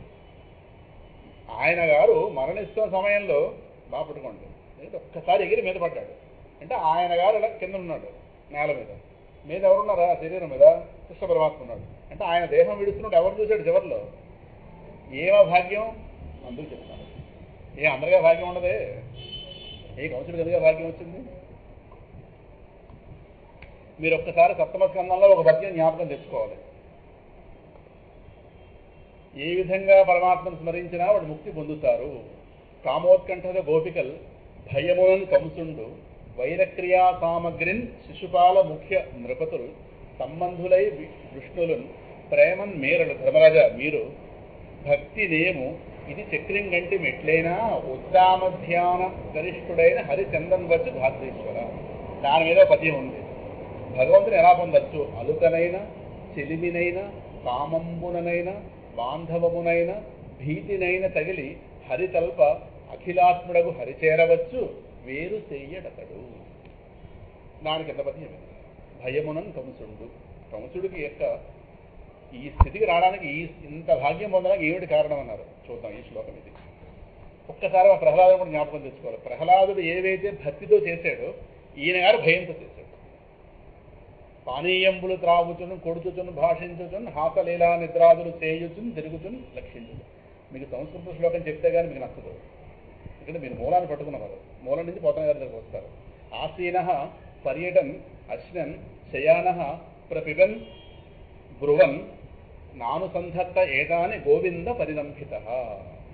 ఆయన గారు మరణిస్తున్న సమయంలో బాగా పట్టుకోండి, ఒక్కసారి ఎగిరి మీద పడ్డాడు. అంటే ఆయన గారు ఇలా కింద ఉన్నాడు నేల మీద, మీద ఎవరున్నారా శరీరం మీద కృష్ణ పరమాత్మ ఉన్నాడు. అంటే ఆయన దేహం విడుస్తున్నట్టు ఎవరు చూశాడు చివరిలో? ఏమో భాగ్యం అందరూ చెప్తున్నారు. అందరిగా భాగ్యం ఉండదే, ఏ కంసుడికి ఎందుగా భాగ్యం వచ్చింది? మీరు ఒక్కసారి సప్తమ స్కందంలో ఒక పద్యం జ్ఞాపకం తెచ్చుకోవాలి. ఏ విధంగా పరమాత్మను స్మరించినా వాడు ముక్తి పొందుతారు. కామోత్కంఠద గోపికల్ భయమునన్ కంసుండు వైరక్రియా సామగ్రిన్ శిశుపాల ముఖ్య నృపతులు సంబంధులై విష్ణులున్ ప్రేమన్ మేరలు. ధర్మరాజా, మీరు భక్తి నేము ఇది చక్రం గంటి మెట్లైనా ఉత్తామధ్యాన గరిష్ఠుడైన హరిచందన్ వచ్చు ధాత్రీశ్వర. దాని మీద పద్యం ఉంది. భగవంతుని ఎలా పొందొచ్చు? అలుకనైన, చెలిమినైన, కామంబుననైన, బాంధవమునైన, భీతినైన తగిలి హరితల్ప అఖిలాత్ముడగు హరిచేరవచ్చు వేరు చెయ్యడతడు. దానికి ఎంత పద్యం? భయమునన్ కంసుండు. కంసుడికి యొక్క ఈ స్థితికి రావడానికి, ఇంత భాగ్యం పొందడానికి ఏమిటి కారణం అన్నారు. చూద్దాం ఈ శ్లోకం ఇది. ఒక్కసారి ఆ ప్రహ్లాదుని కూడా జ్ఞాపకం తెచ్చుకోవాలి. ప్రహ్లాదుడు ఏవైతే భక్తితో చేశాడో ఈయన గారు భయంతో చేశాడు. పానీయంబులు త్రాగుచును, కొడుచుచును, భాషించుచును, హాసలీలా నిద్రాదులు చేయుచును, తిరుగుచును, లక్షించును. మీకు సంస్కృత శ్లోకం చెప్తే కానీ మీకు నచ్చదు. ఇక్కడ మీరు మూలాన్ని పట్టుకున్నవారు, మూలం నుంచి పోతన గారి దగ్గరకు వస్తారు. ఆసీన పర్యటన్ అశ్నన్ శయాన ప్రపిబన్ బ్రువన్ నానుసంధత్త ఏదాని గోవింద పరిరంభిత.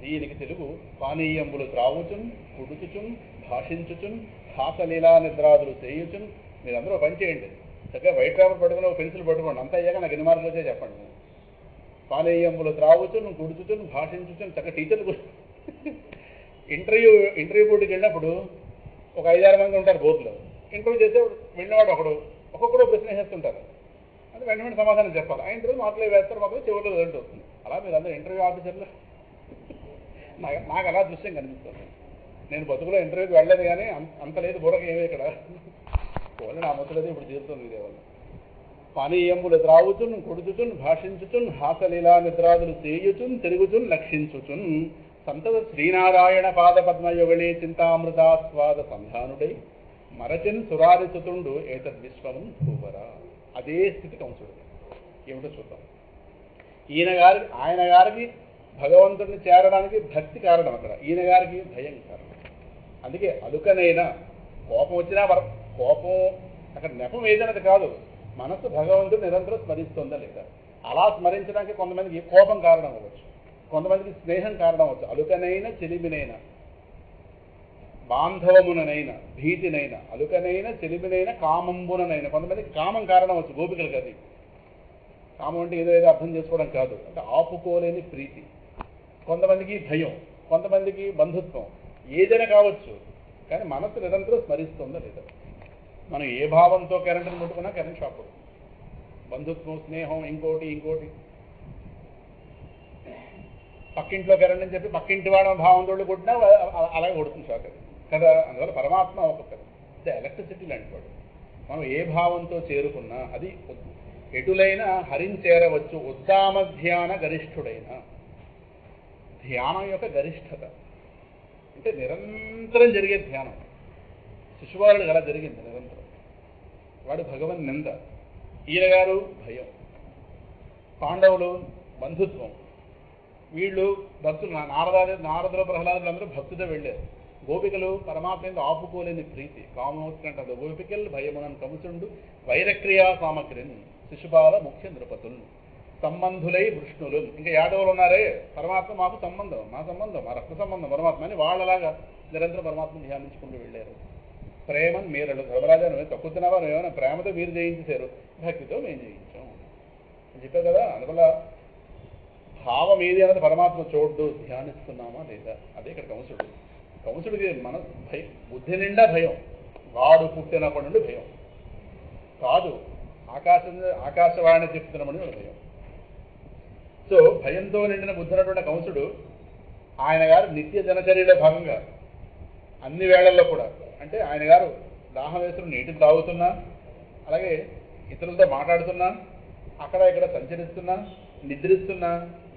దీనికి తెలుగు పానీయంబులు త్రావుచున్, కుడుచుచున్, భాషించుచున్, హాసలీలా నిద్రాదులు చేయుచున్. మీరందరూ పని చేయండి, చక్కగా వైట్ పేపర్ పట్టుకుని ఒక పెన్సిల్ పట్టుకోండి, అంతా అయ్యాక నాకు ఎన్ని మార్కులు వచ్చే చెప్పండి. పానీయంబులు త్రావుచున్, కుడుచుచున్, భాషించుచున్. చక్కగా టీచర్లు ఇంటర్వ్యూ బోర్డుకి వెళ్ళినప్పుడు ఒక 5-6 మంది ఉంటారు బోర్డులో. ఇంటర్వ్యూ చేసే వెళ్ళినవాడు ఒక్కొక్కడు ప్రశ్న వేస్తుంటారు. అది వెంటనే సమాధానం చెప్పాలి. ఆ ఇంటర్వ్యూ మార్కులు వేస్తారు, మాత్రం చివరిలో రిజల్ట్ వస్తుంది. అలా మీరు అందరూ ఇంటర్వ్యూ ఆఫీసర్లు. నాకు అలా దృశ్యం కనిపిస్తుంది. నేను బతుకులో ఇంటర్వ్యూకి వెళ్ళలేదు, కానీ అంత లేదు బుర్రకి ఏమీ ఇక్కడ వల్ల నా ముసలిది ఇప్పుడు తీరుతుంది ఇదే వల్ల. పానీయంబులు త్రావుచున్ కొడుచుచున్ భాషించుచున్ హాసలీలా నిద్రాదులు చేయుచున్ తిరుగుచున్ లక్షించుచున్ సంతత శ్రీనారాయణ పాద పద్మయుగళే చింతామృతాస్వాద సంధానుడై మరచిన్ సురారిసుతుండు ఏతద్విశ్వము భూవరా. అదే స్థితి కంసుడు. ఏమిటో చూద్దాం. ఆయన గారికి భగవంతుడిని చేరడానికి భక్తి కారణం, అక్కడ ఈయన గారికి భయం కారణం. అందుకే అలుకనైనా కోపం వచ్చినా కోపం అక్కడ నెపం ఏదైనది కాదు, మనసు భగవంతుడు నిరంతరం స్మరిస్తుందా లేదా. అలా స్మరించడానికి కొంతమందికి కోపం కారణం అవ్వచ్చు, కొంతమందికి స్నేహం కారణం అవ్వచ్చు. అలుకనైనా చెలిమినైనా బాంధవముననైనా భీతినైనా అలుకనైనా చెలిమినైనా కామంబుననైనా కొంతమందికి కామం కారణం అవచ్చు. గోపికలకు అది కామం అంటే ఏదో ఏదో అర్థం చేసుకోవడం కాదు, అంటే ఆపుకోలేని ప్రీతి. కొంతమందికి భయం, కొంతమందికి బంధుత్వం, ఏదైనా కావచ్చు. కానీ మనసు నిరంతరం స్మరిస్తుందా లేదా. మనం ఏ భావంతో కరెంటుని ముట్టుకున్నా కరెంట్ షాక్ పడుతుంది. బంధుత్వం, స్నేహం, ఇంకోటి పక్కింట్లో కరెంట్ అని చెప్పి పక్కింటి వాడ భావంతో కొట్టినా అలాగే కొడుతుంది షాక్ అది కదా. అందువల్ల పరమాత్మ ఒక పెద్ద ఎలక్ట్రిసిటీ లాంటి వాడు. మనం ఏ భావంతో చేరుకున్నా అది ఎటులైనా హరించేరవచ్చు. ఉద్దామ ధ్యాన గరిష్ఠుడైన ధ్యానం యొక్క గరిష్ఠత అంటే నిరంతరం జరిగే ధ్యానం. శిశువారుడు అలా జరిగింది నిరంతరం. వాడు భగవన్ నింద, ఈయన గారు భయం, పాండవులు బంధుత్వం, వీళ్ళు భక్తులు నారదులు ప్రహ్లాదులు అందరూ భక్తుతో వెళ్ళారు. గోపికలు పరమాత్మ మీద ఆపుకోలేని ప్రీతి, కామోత్కంఠ గోపికలు భయమునన్ కంసుండు వైరక్రియా సామగ్రిని శిశుపాల ముఖ్య నృపతులు సంబంధులై వృష్ణులు. ఇంకా యాదవులు ఉన్నారే, పరమాత్మ మాకు సంబంధం, మా రక్త సంబంధం పరమాత్మ అని వాళ్ళలాగా నిరంతరం పరమాత్మను ధ్యానించుకుంటూ వెళ్ళారు. ప్రేమను మీరడు ధర్మరాజా నువ్వు తక్కుతున్నావా, నువ్వు ఏమైనా ప్రేమతో మీరు జయించారు, భక్తితో మేము జయించాం అని చెప్పారు కదా. అందువల్ల భావం ఏది అన్నది పరమాత్మ చూడ్డు, ధ్యానిస్తున్నామా లేదా. అదే ఇక్కడ కంసుడికి మన భయం, బుద్ధి నిండా భయం. వాడు పుట్టినప్పటి నుండి భయం కాదు, ఆకాశవాణి చెప్తున్నామని భయం. సో భయంతో నిండిన బుద్ధినటువంటి కంసుడు ఆయన గారు నిత్య దినచర్యలో భాగంగా అన్ని వేళల్లో కూడా, అంటే ఆయన గారు దాహం వేసుకుని నీటిని తాగుతున్నా, అలాగే ఇతరులతో మాట్లాడుతున్నా, అక్కడ ఇక్కడ సంచరిస్తున్నా, నిద్రిస్తున్నా,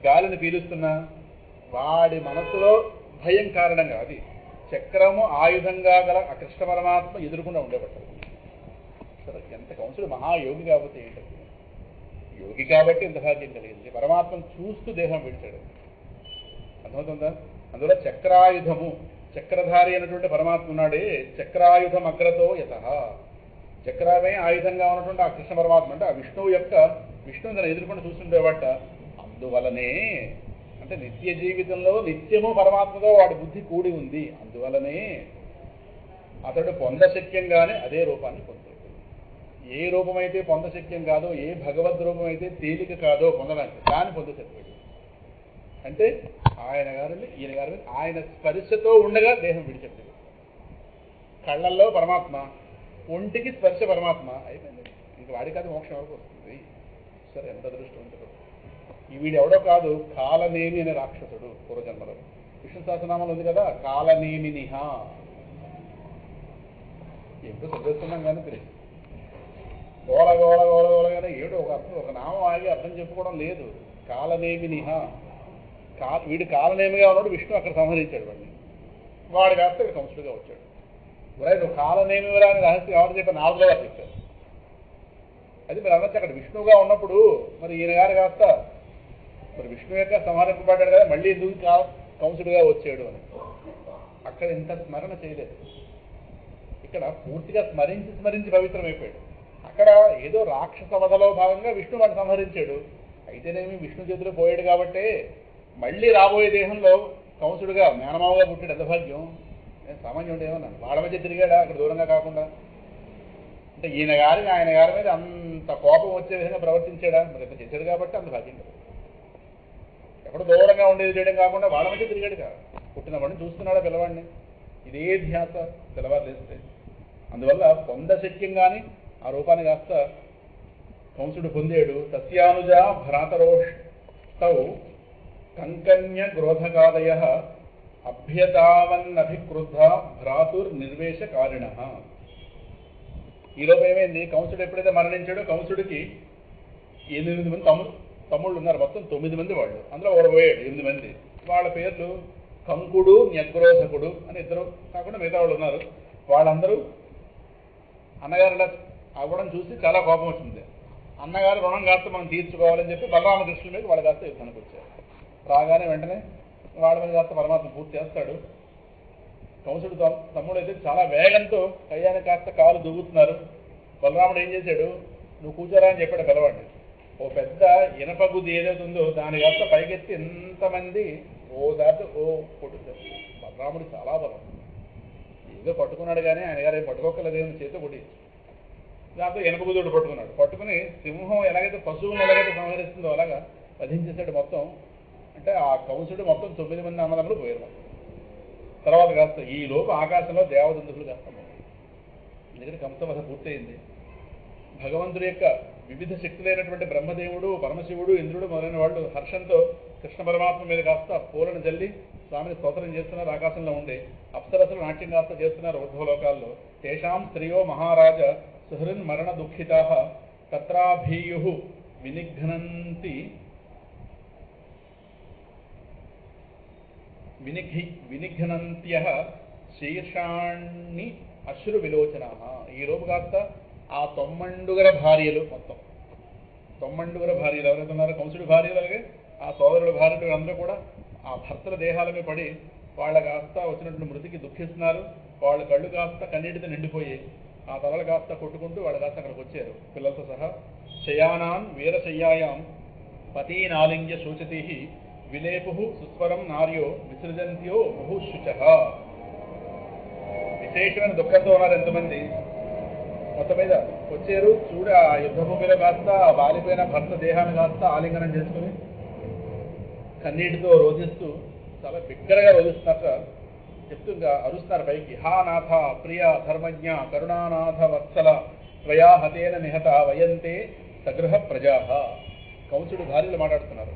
గాలిని పీలుస్తున్నా, వాడి మనస్సులో భయం కారణంగా అది చక్రము ఆయుధంగా గల ఆ కృష్ణ పరమాత్మ ఎదురుకుండా ఉండేపట్టారు. సరే, ఎంత కంసుడు మహాయోగి కాబట్టి ఏంటంటే, యోగి కాబట్టి ఎంత భాగ్యం కలిగింది. పరమాత్మను చూస్తూ దేహం విడిచాడు. అర్థమవుతుందా. అందువల్ల చక్రాయుధము, చక్రధారి అయినటువంటి పరమాత్మ ఉన్నాడే, చక్రాయుధం అగ్రతో యత, చక్రమే ఆయుధంగా ఉన్నటువంటి ఆ కృష్ణ పరమాత్మ అంటే ఆ విష్ణువు తన ఎదుర్కొంటూ చూస్తుండేవాట. అందువలనే అంటే నిత్య జీవితంలో నిత్యము పరమాత్మతో వాడి బుద్ధి కూడి ఉంది. అందువలనే అతడు పొందశక్యంగానే అదే రూపాన్ని పొందాడు. ఏ రూపమైతే పొందశక్యం కాదో, ఏ భగవద్ రూపం అయితే తేలిక కాదో పొందడానికి, దాన్ని పొందశక్తి. అంటే ఈయన గారి ఆయన స్పర్శతో ఉండగా దేహం విడిచెప్పాడు. కళ్ళల్లో పరమాత్మ, ఒంటికి స్పర్శ పరమాత్మ, అయిపోయింది. ఇంక వాడికి అది మోక్షం వరకు వస్తుంది. సరే, ఎంత అదృష్టవంతుడు. ఈ వీడు ఎవడో కాదు, కాలనేమి అనే రాక్షసుడు పూర్వజన్మలో. విష్ణు సహస్రనామాలు ఉంది కదా, కాలనేమినిహ. ఎప్పుడు చదివేస్తున్నాం కానీ తెలియదు. గోలగానే ఏడు ఒక అర్థం, ఒక నామం ఆగి అర్థం చెప్పుకోవడం లేదు. కాలనేమినిహ, వీడు కాలనేమిగా ఉన్నాడు. విష్ణు అక్కడ సంహరించాడు వాడిని. వాడు కాస్త ఇక్కడ కంసుడుగా వచ్చాడు. నువ్వు కాలనేమిరా అని రహస్యం ఎవరు చెప్పారు? నారదుల వారు చెప్పారు. అది మీరు అనొచ్చు, అక్కడ విష్ణువుగా ఉన్నప్పుడు మరి ఈయన గారు కాస్త మరి విష్ణు యొక్క సంహరింపబడ్డాడు కదా, మళ్ళీ ఎందుకు కంసుడుగా వచ్చాడు అని. అక్కడ ఇంత స్మరణ చేయలేదు. ఇక్కడ పూర్తిగా స్మరించి పవిత్రమైపోయాడు. అక్కడ ఏదో రాక్షస వధలో భాగంగా విష్ణు వాడిని సంహరించాడు. అయితేనేమి విష్ణు చేతిలో పోయాడు కాబట్టి మళ్ళీ రాబోయే దేహంలో కంసుడుగా మేనమావగా పుట్టాడు. ఎంత భాగ్యం. నేను సామాన్యుడు ఏమన్నాను, వాళ్ళ మధ్య తిరిగాడా అక్కడ దూరంగా కాకుండా. అంటే ఆయన గారి మీద అంత కోపం వచ్చే విధంగా ప్రవర్తించాడా? మరి ఎంత చేశాడు కాబట్టి అంత భాగ్యం కదా. ఎక్కడ దూరంగా ఉండేది చేయడం కాకుండా వాళ్ళ మధ్య తిరిగాడు కదా. పుట్టినవాడిని చూస్తున్నాడా పిల్లవాడిని. ఇదే ధ్యాస తెల్లవారులేస్తే. అందువల్ల పొందశక్యంగాని ఆ రూపాన్ని కాస్త కంసుడు పొందాడు. సస్యానుజ భ్రాతరోష్టౌ కంకన్య గ్రోధకాదయ అభ్యతావన్నభిక్రుద్ధ భ్రాతుర్నిర్వేశకారిణ. ఈలోపు ఏమైంది, కంసుడు ఎప్పుడైతే మరణించాడో కంసుడికి 8 మంది తమ్ముళ్ళు ఉన్నారు, మొత్తం 9 మంది వాళ్ళు. అందులో ఒకడు పోయాడు, 8 మంది. వాళ్ళ పేర్లు కంకుడు, న్యగ్రోధకుడు అని ఇద్దరు కాకుండా మిగతా వాళ్ళు ఉన్నారు. వాళ్ళందరూ అన్నగారిలా అవ్వడం చూసి చాలా కోపం వచ్చింది. అన్నగారు రుణం కాస్త మనం తీర్చుకోవాలని చెప్పి బలరామకృష్ణుల మీద వాళ్ళ కాస్త యుద్ధానికి వచ్చారు. రాగానే వెంటనే వాళ్ళ మీద కాస్త పరమాత్మ పూర్తి చేస్తాడు. కంసుడు తమ్ముడు అయితే చాలా వేగంతో కయ్యాన్ని కాస్త కాలు దువ్వుతున్నారు. బలరాముడు ఏం చేశాడు, నువ్వు కూర్చోరా అని చెప్పాడు పిల్లవాడిని. ఓ పెద్ద ఇనపగుద్ది ఏదైతే ఉందో దాని కాస్త పైకెత్తి ఎంతమంది ఓ దాటి ఓ కొట్టు. బలరాముడు చాలా బలం, ఏదో పట్టుకున్నాడు కానీ ఆయన గారు ఏం పట్టుకోకలేదేమో చేతితో కొట్టి దాంతో ఎనపగుదుడు పట్టుకున్నాడు. పట్టుకుని సింహం ఎలాగైతే పశువుని ఎలాగైతే సంహరిస్తుందో అలాగా వధించేసాడు మొత్తం. అంటే ఆ కంసుడు మొత్తం 9 మంది అన్నదమ్ములు పోయారు. తర్వాత కాస్త ఈ లోపు ఆకాశంలో దేవదంతులు కాస్త ఎందుకంటే కంసవధ పూర్తయింది. భగవంతుడి యొక్క వివిధ శక్తులైనటువంటి బ్రహ్మదేవుడు, పరమశివుడు, ఇంద్రుడు మొదలైన వాళ్ళు హర్షంతో కృష్ణ పరమాత్మ మీద కాస్త పూలను జల్లి స్వామిని స్తోత్రం చేస్తున్నారు. ఆకాశంలో ఉండి అప్సరసులు నాట్యం కాస్త చేస్తున్నారు ఉద్ధవలోకాల్లో. తేషాం స్త్రియో మహారాజ సుహృన్ మరణ దుఃఖితా తత్రాభీయు వినిఘ్నంత్య శీర్షాణి అశ్రు విలోచన. ఈలోపు కాస్త ఆ 9 భార్యలు, మొత్తం 9 భార్యలు ఎవరైతే ఉన్నారో కంసుడి భార్యలు, అలాగే ఆ సోదరుల భార్యలు అందరూ కూడా ఆ భర్తల దేహాల మీద పడి వాళ్ళ కాస్త వచ్చినటువంటి మృతికి దుఃఖిస్తున్నారు. వాళ్ళ కళ్ళు కాస్త కన్నీటితో నిండిపోయి ఆ తలలు కాస్త కొట్టుకుంటూ వాళ్ళు కాస్త అక్కడికి వచ్చారు పిల్లలతో సహా. శయానాన్ వీరశయ్యాయాం పతీనాలింగ్య శోచతి విలేపు సుస్వరం నార్యో విసృజంత్యో ముహుశుచ. విశేషమైన దుఃఖంతో ఉన్నారు ఎంతమంది. మొత్తం మీద వచ్చారు చూడ ఆ యుద్ధభూమిలో కాస్త బాలిపోయిన భర్త దేహాన్ని కాస్త ఆలింగనం చేసుకుని కన్నీటితో రోధిస్తూ చాలా బిగ్గరగా రోధిస్తున్నట్ట చెప్తూ ఇంకా అరుస్తున్నారు పైకి. హా నాథ ప్రియ ధర్మజ్ఞ కరుణానాథ వత్సల త్వయా హతేన నిహత వయంతే సగృహ ప్రజా. కంసుడు భార్యలు మాట్లాడుతున్నారు.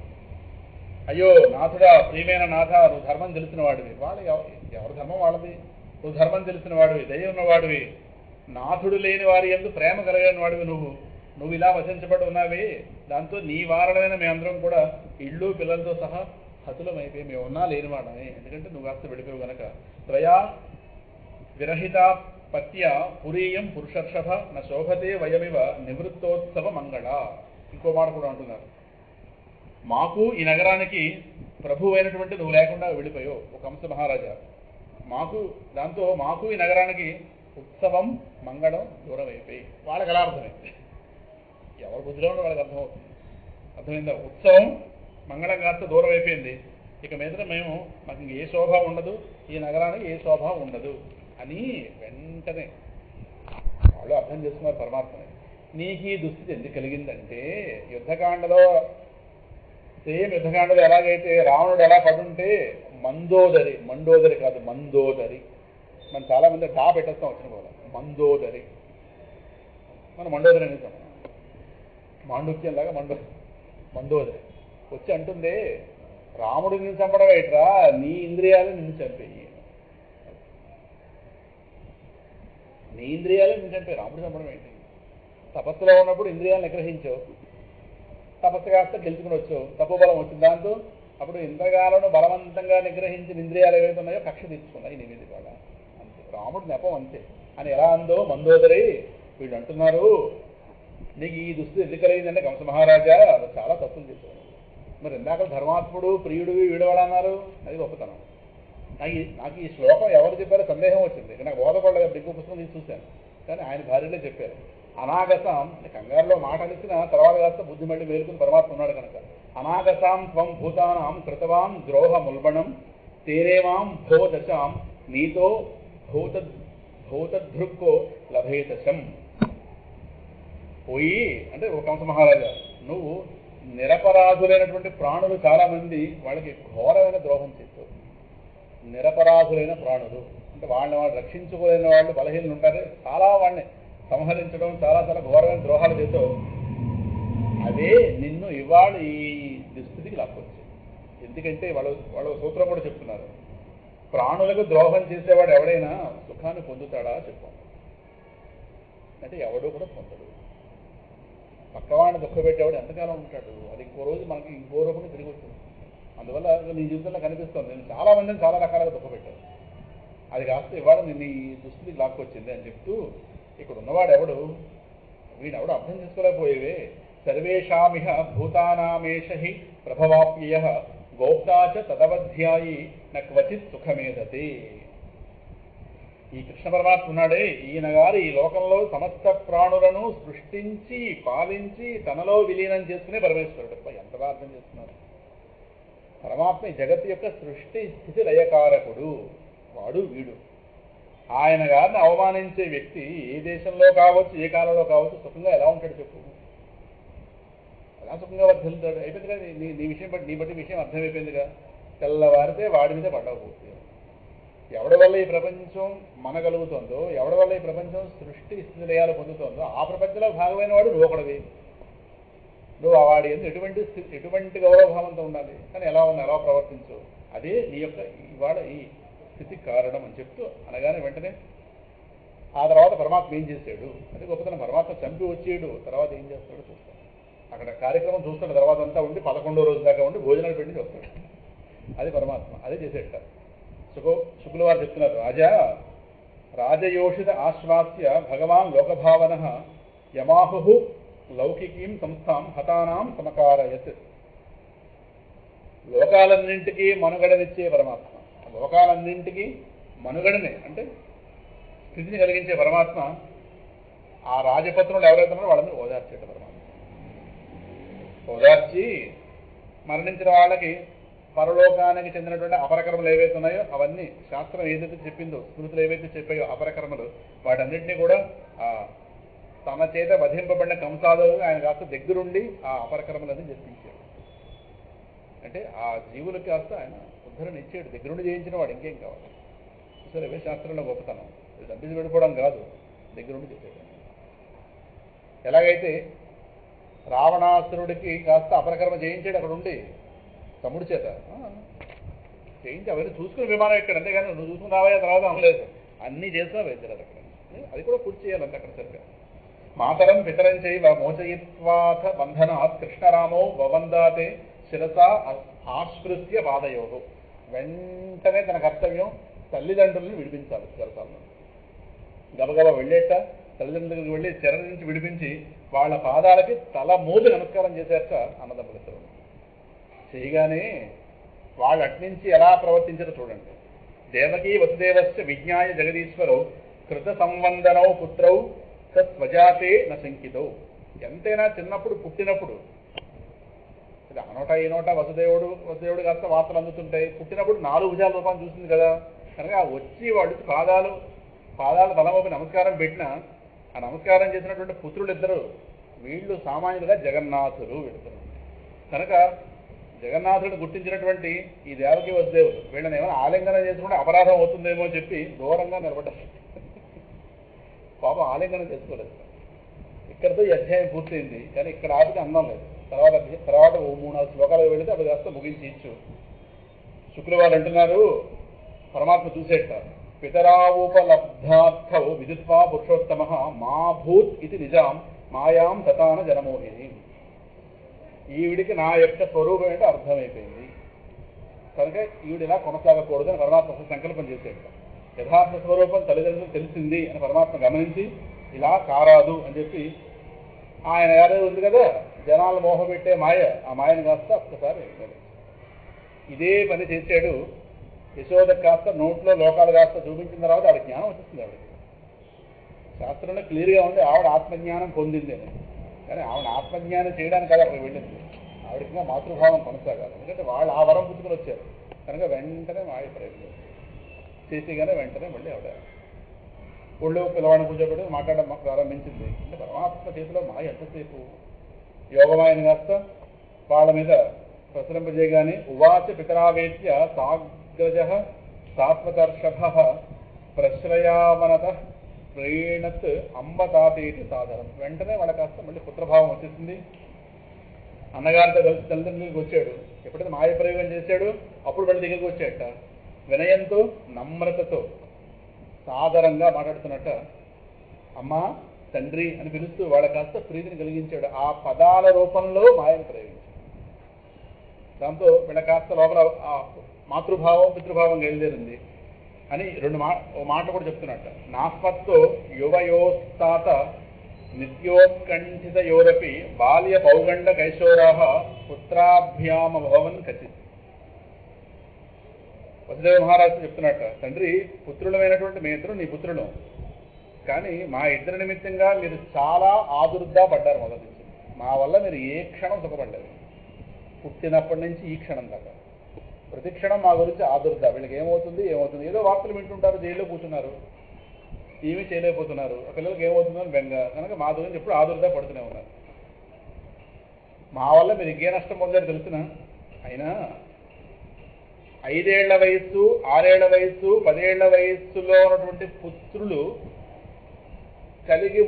అయ్యో నాథుడా, ప్రియమైన నాథ, నువ్వు ధర్మం తెలిసిన వాడివి. వాళ్ళు ఎవరి ధర్మం వాళ్ళది. నువ్వు ధర్మం తెలిసిన వాడివి, దయ ఉన్నవాడివి, నాథుడు లేని వారి యందు ప్రేమ కలిగిన వాడివి. నువ్వు ఇలా వశించబడి ఉన్నావే, దాంతో నీ వారడమైన మేమందరం కూడా ఇళ్ళు పిల్లలతో సహా హతులమైపోయి మేము ఉన్నా లేని వాడమే. ఎందుకంటే నువ్వు కాస్త విడిపోవు గనక. త్వయా విరహిత పత్య పురీయం పురుషర్షభ న శోభతే వయమివ నివృత్తోత్సవ మంగళ. ఇంకో మాట కూడా అంటున్నారు, మాకు ఈ నగరానికి ప్రభు అయినటువంటి నువ్వు లేకుండా వెళ్ళిపోయావు ఒక కంస మహారాజా. దాంతో మాకు ఈ నగరానికి ఉత్సవం మంగళం దూరం అయిపోయి. వాళ్ళకి ఎలా అర్థమైంది, ఎవరి బుద్ధిలో ఉంటే వాళ్ళకి అర్థమైందా. ఉత్సవం మంగళం కాస్త దూరం అయిపోయింది. ఇక మీద మాకు ఇంక ఏ శోభ ఉండదు, ఈ నగరానికి ఏ శోభ ఉండదు అని వెంటనే వాళ్ళు అర్థం చేసుకున్నారు పరమాత్మని. నీకు ఈ దుస్థితి ఎందుకు కలిగిందంటే, యుద్ధకాండలో ఎలాగైతే రావణుడు ఎలా పడుంటే మండోదరి కాదు మందోదరి. మనం చాలా మంది డా పెట్టేస్తాం వచ్చిన పోల. మందోదరి మనం మండోదరి అనేసాం. మాండుక్యంలాగా మందోదరి వచ్చి అంటుంది, రాముడు నిన్ను చంపడం ఏంట్రా, నీ ఇంద్రియాలు నిన్ను చంపేయి. నీ ఇంద్రియాలు నిన్ను చంపేయి, రాముడు చంపడం ఏంటి. తపస్సులో ఉన్నప్పుడు ఇంద్రియాలను నిగ్రహించావు, తపస్సు కాస్త గెలుచుకుని వచ్చావు, తపోబలం వచ్చింది. దాంతో అప్పుడు ఇంద్రగాలను బలవంతంగా నిగ్రహించిన ఇంద్రియాలు ఏవైతే ఉన్నాయో కక్ష తీర్చుకున్నాయి నీ మీద కూడా. అంతే, రాముడు నెపం అంతే అని ఎలా అందో మందోదరి. వీళ్ళు అంటున్నారు, నీకు ఈ దుస్థితి ఎందుకు కలిగిందంటే కంస మహారాజా చాలా తప్పులు చేశావు. మరి ఇందాక ధర్మాత్ముడు ప్రియుడు వీడవాడు అన్నారు, అది గొప్పతనం. నాకు ఈ శ్లోకం ఎవరు చెప్పారో సందేహం వచ్చింది. నాకు బోధపడలేదు, బిగ్గు పుస్తకం తీసి చూశాను, కానీ ఆయన భార్యలే చెప్పారు. అనాగసాం అంటే కంగారులో మాట అనిసిన తర్వాత కాస్త బుద్ధి మళ్ళీ మేలుకుని పరమాత్మ ఉన్నాడు కనుక. అనాగసాం త్వం భూతానాం కృతవాం ద్రోహ ముల్బణం తేరేవాం భో దశాం నీతో భూతధృక్కో లభేతశం. పోయి అంటే ఒక కంస మహారాజా, నువ్వు నిరపరాధులైనటువంటి ప్రాణులు చాలా మంది వాళ్ళకి ఘోరమైన ద్రోహం చేస్తావు. నిరపరాధులైన ప్రాణులు అంటే వాళ్ళు రక్షించుకోలేని వాళ్ళు బలహీనలు ఉంటారు, చాలా వాళ్ళని సంహరించడం చాలా చాలా ఘోరమైన ద్రోహాలు చేస్తావు. అదే నిన్ను ఇవాళ ఈ దుస్థితికి లాక్కొచ్చాయి. ఎందుకంటే వాళ్ళు సూత్రం కూడా చెప్తున్నారు, ప్రాణులకు ద్రోహం చేసేవాడు ఎవడైనా సుఖాన్ని పొందుతాడా చెప్పాం. అంటే ఎవడో కూడా పొందడు. పక్కవాడిని దుఃఖపెట్టేవాడు ఎంతకాలం ఉంటాడు? అది ఇంకో రోజు మనకి ఇంకో రూపంగా తిరిగి వచ్చింది. అందువల్ల నీ జీవితంలో కనిపిస్తుంది, నేను చాలా మందిని చాలా రకాలుగా దుఃఖపెట్టాను, అది కాస్త ఇవాళ నేను ఈ దుస్థితికి లాక్కొచ్చింది అని చెప్తూ ఇక్కడ ఉన్నవాడు ఎవడు, వీడెవడు అర్థం చేసుకోలేకపోయేవే. సర్వేషామిహ భూతానామేష హి ప్రభవాప్యయ గోప్తాచ తదవధ్యాయి న క్వచిత్ సుఖమేదతే. ఈ కృష్ణ పరమాత్మ ఉన్నాడే, ఈయన గారు ఈ లోకంలో సమస్త ప్రాణులను సృష్టించి పాలించి తనలో విలీనం చేసుకునే పరమేశ్వరుడు. ఎంతగా అర్థం చేస్తున్నారు? పరమాత్మ ఈ జగత్తు యొక్క సృష్టి స్థితి లయకారకుడు వాడు వీడు. ఆయన గారిని అవమానించే వ్యక్తి ఏ దేశంలో కావచ్చు, ఏ కాలంలో కావచ్చు, సుఖంగా ఎలా ఉంటాడు చెప్పు? ఎలా సుఖంగా వర్ధిల్లుతాడు? అయిపోయిందిగా నీ విషయం బట్టి, నీ బట్టి విషయం అర్థమైపోయిందిగా. తెల్లవారితే వాడి మీద పడకపోతే ఎవడి వల్ల ఈ ప్రపంచం మనగలుగుతుందో, ఎవడి వల్ల ఈ ప్రపంచం సృష్టి స్థితిలయాలు పొందుతుందో ఆ ప్రపంచంలో భాగమైన వాడు నువ్వు ఒకడివి. నువ్వు వాడి ఎందుకు ఎటువంటి గౌరవభావంతో ఉండాలి, కానీ ఎలా ప్రవర్తించు, అదే నీ యొక్క ఇవాళ ఈ స్థితికి కారణం అని చెప్తూ అనగానే వెంటనే ఆ తర్వాత పరమాత్మ ఏం చేశాడు, అది గొప్పతనం. పరమాత్మ చంపి వచ్చేడు, తర్వాత ఏం చేస్తాడో చూస్తాడు. అక్కడ కార్యక్రమం చూస్తాడు, తర్వాత అంతా ఉండి 11వ రోజు దాకా ఉండి భోజనాలు పెట్టి వస్తాడు. అది పరమాత్మ, అదే చేసేట. శుకుల వారు చెప్తున్నారు, రాజయోషిత ఆశ్వాస్య భగవాన్ లోకభావన యమాహు లౌకికీం సంస్థాం హతానాం సమకారయత్. లోకాలన్నింటికీ మనుగడనిచ్చే పరమాత్మ, లోకాలన్నింటికీ మనుగడనే అంటే స్థితిని కలిగించే పరమాత్మ ఆ రాజపత్రులు ఎవరైతే ఉన్నారో వాళ్ళని ఓదార్చేట పరమాత్మ. ఓదార్చి మరణించిన వాళ్ళకి పరలోకానికి చెందినటువంటి అపరకర్మలు ఏవైతే ఉన్నాయో అవన్నీ శాస్త్రం ఏదైతే చెప్పిందో, స్మృతులు ఏవైతే చెప్పాయో అపరకర్మలు, వాటన్నింటినీ కూడా తన చేత వధింపబడిన కంసాలు ఆయన కాస్త దగ్గరుండి ఆ అపరకర్మలని జరిపించాడు. అంటే ఆ జీవులకి కాస్త ఆయన ఉద్ధరణ ఇచ్చాడు, దగ్గరుండి చేయించిన వాడు. ఇంకేం కావాలి? సరే, ఇవే శాస్త్రంలో గొప్పతనం. చంపించి వెళ్ళిపోవడం కాదు, దగ్గరుండి చేశాడు. ఎలాగైతే రావణాసురుడికి కాస్త అపరకర్మ చేయించాడు అక్కడ ఉండి తమ్ముడి చేత చేయించి అవన్నీ చూసుకుని విమానం ఎక్కడ, అంతేగాని నువ్వు చూసుకుని రావయ్యా తర్వాత అనలేదు, అన్నీ చేసినా వేశారు అక్కడ. అది కూడా పూర్తి చేయాలంటే అక్కడ సరిగ్గా. మాతరం పితరం చేయవ మోచయిత్వాథ బంధనాత్ కృష్ణరామో వవందాతే శిరస ఆస్పృశ్య పాదయోహో. వెంటనే తన కర్తవ్యం తల్లిదండ్రులను విడిపించాలి. శిరసాలను గబగబా వెళ్ళేట తల్లిదండ్రులకు వెళ్ళి చెర నుంచి విడిపించి వాళ్ళ పాదాలకి తల మోది నమస్కారం చేశాక అన్నదమ్ములిద్దరు చేయగానే వాళ్ళు అట్నుంచి ఎలా ప్రవర్తించారో చూడండి. దేవకీ వసుదేవస్య విజ్ఞాయ జగదీశ్వరౌ కృత సంవందనౌ పుత్రౌ సత్వజాతే న శంకితౌ. ఎంతైనా చిన్నప్పుడు పుట్టినప్పుడు ఇది అనోట ఈ నోట వసుదేవుడు కాస్త వార్తలు అందుతుంటాయి. పుట్టినప్పుడు 4 భుజాల రూపాన్ని చూసింది కదా, కనుక వచ్చి వాళ్ళు పాదాలు తలమోపి నమస్కారం పెట్టినా ఆ నమస్కారం చేసినటువంటి పుత్రులు ఇద్దరు వీళ్ళు సామాన్యులుగా జగన్నాథులు వెళుతున్నారు. కనుక జగన్నాథుడిని గుర్తించినటువంటి ఈ దేవకి వసుదేవులు వీళ్ళని ఏమైనా ఆలింగనం చేసుకుంటే అపరాధం అవుతుందేమో చెప్పి దూరంగా నిలబడ్డారు. పాపం ఆలింగనం చేసుకోలేదు. ఇక్కడితో ఈ అధ్యాయం పూర్తయింది, కానీ ఇక్కడ ఆపితే అందం లేదు. తర్వాత 3-4 శ్లోకాలకు వెళితే అవి కాస్త ముగించి ఇచ్చు. శుక్రవారు అంటున్నారు, పరమాత్మ చూసేట పితరావుపలబ్ధార్థౌ విదిత్వా పురుషోత్తమ మా భూత్ ఇది నిజాం మాయాం తతాన జనమోహిని. ఈవిడికి నా యొక్క స్వరూపం ఏంటో అర్థమైపోయింది కనుక ఈవిడ ఇలా కొనసాగకూడదు అని పరమాత్మ సంకల్పం చేసేట. యథార్థ స్వరూపం తల్లిదండ్రులకు తెలిసింది అని పరమాత్మ గమనించి ఇలా కారాదు అని చెప్పి ఆయన ఎవరో ఉంది కదా జనాలు మోహపెట్టే మాయ, ఆ మాయను కాస్త ఒక్కసారి ఇదే పని చేశాడు. యశోద కాస్త నోట్లో లోకాలు కాస్త చూపించిన తర్వాత ఆవిడ జ్ఞానం వచ్చేస్తుంది. ఆవిడకి శాస్త్రంలో క్లియర్గా ఉంది ఆవిడ ఆత్మజ్ఞానం పొందింది అని. కానీ ఆవిడ ఆత్మజ్ఞానం చేయడానికి కదా అక్కడ వెళ్ళింది. ఆవిడకి మాతృభావం కొనసాగాలి. ఎందుకంటే వాళ్ళు ఆ వరం పుచ్చుకొని వచ్చారు కనుక వెంటనే మాయ ప్రయోజనం చేసేగానే వెంటనే మళ్ళీ ఆవిడ ఒళ్ళు పిల్లవాడిని కూర్చోబెట్టి మాట్లాడడం ప్రారంభించింది. అంటే పరమాత్మ చేతిలో మాయ ఎంతసేపు యోగమాయని కాస్త వాళ్ళ మీద ప్రసరింపజేయగానే ఉవాచ పితరావేత్య సాగ్రజ సాత్వతర్షభ ప్రశ్రయామనత ప్రేణత్ అంబతాతేటి సాధారం. వెంటనే వాళ్ళ కాస్త మళ్ళీ పుత్రభావం వచ్చేసింది. అన్నగారితో కలిసి తల్లిదండ్రులకి వచ్చాడు. ఎప్పుడైతే మాయ ప్రయోగం చేశాడు అప్పుడు మళ్ళీ దగ్గరికి వచ్చాట. వినయంతో నమ్రతతో సాదరంగా మాట్లాడుతున్నట్ట, అమ్మా తండ్రి అని పిలుస్తూ వాళ్ళ కాస్త ప్రీతిని కలిగించాడు. ఆ పదాల రూపంలో మాయను ప్రయోగించాడు. దాంతో వీళ్ళ కాస్త లోపల ఆ మాతృభావం పితృభావం బయలుదేరింది అని ఓ మాట కూడా చెప్తున్నట్ట. నాస్మత్తో యువయోస్తాత నిత్యోత్కంఠితయోరపి బాల్య పౌగండ కైశోరాః పుత్రాభ్యామభవన్ కచిత్. వసుదేవ మహారాజు చెప్తున్నట్ట, తండ్రి పుత్రులమైనటువంటి మీ ఇద్దరు నీ పుత్రులు, కానీ మా ఇద్దరి నిమిత్తంగా మీరు చాలా ఆదుర్దా పడ్డారు. మొదటి నుంచి మా వల్ల మీరు ఏ క్షణం సుఖపడ్డారు. పుట్టినప్పటి నుంచి ఈ క్షణం దాకా ప్రతి క్షణం మా గురించి ఆదుర్దా. వీళ్ళకి ఏమవుతుంది ఏదో వార్తలు వింటుంటారు, జైల్లో కూర్చున్నారు, ఏమీ చేయలేకపోతున్నారు, ఆ పిల్లలకి ఏమవుతుందని బెంగ, కనుక మా గురించి ఎప్పుడు ఆదుర్దా పడుతూనే ఉన్నారు. మా వల్ల మీరు ఇంకే నష్టం పొందారు తెలిసిన. అయినా 5 ఏళ్ల వయస్సు, 6 ఏళ్ల వయస్సు, 10 ఏళ్ల వయస్సులో ఉన్నటువంటి పుత్రులు కలిగి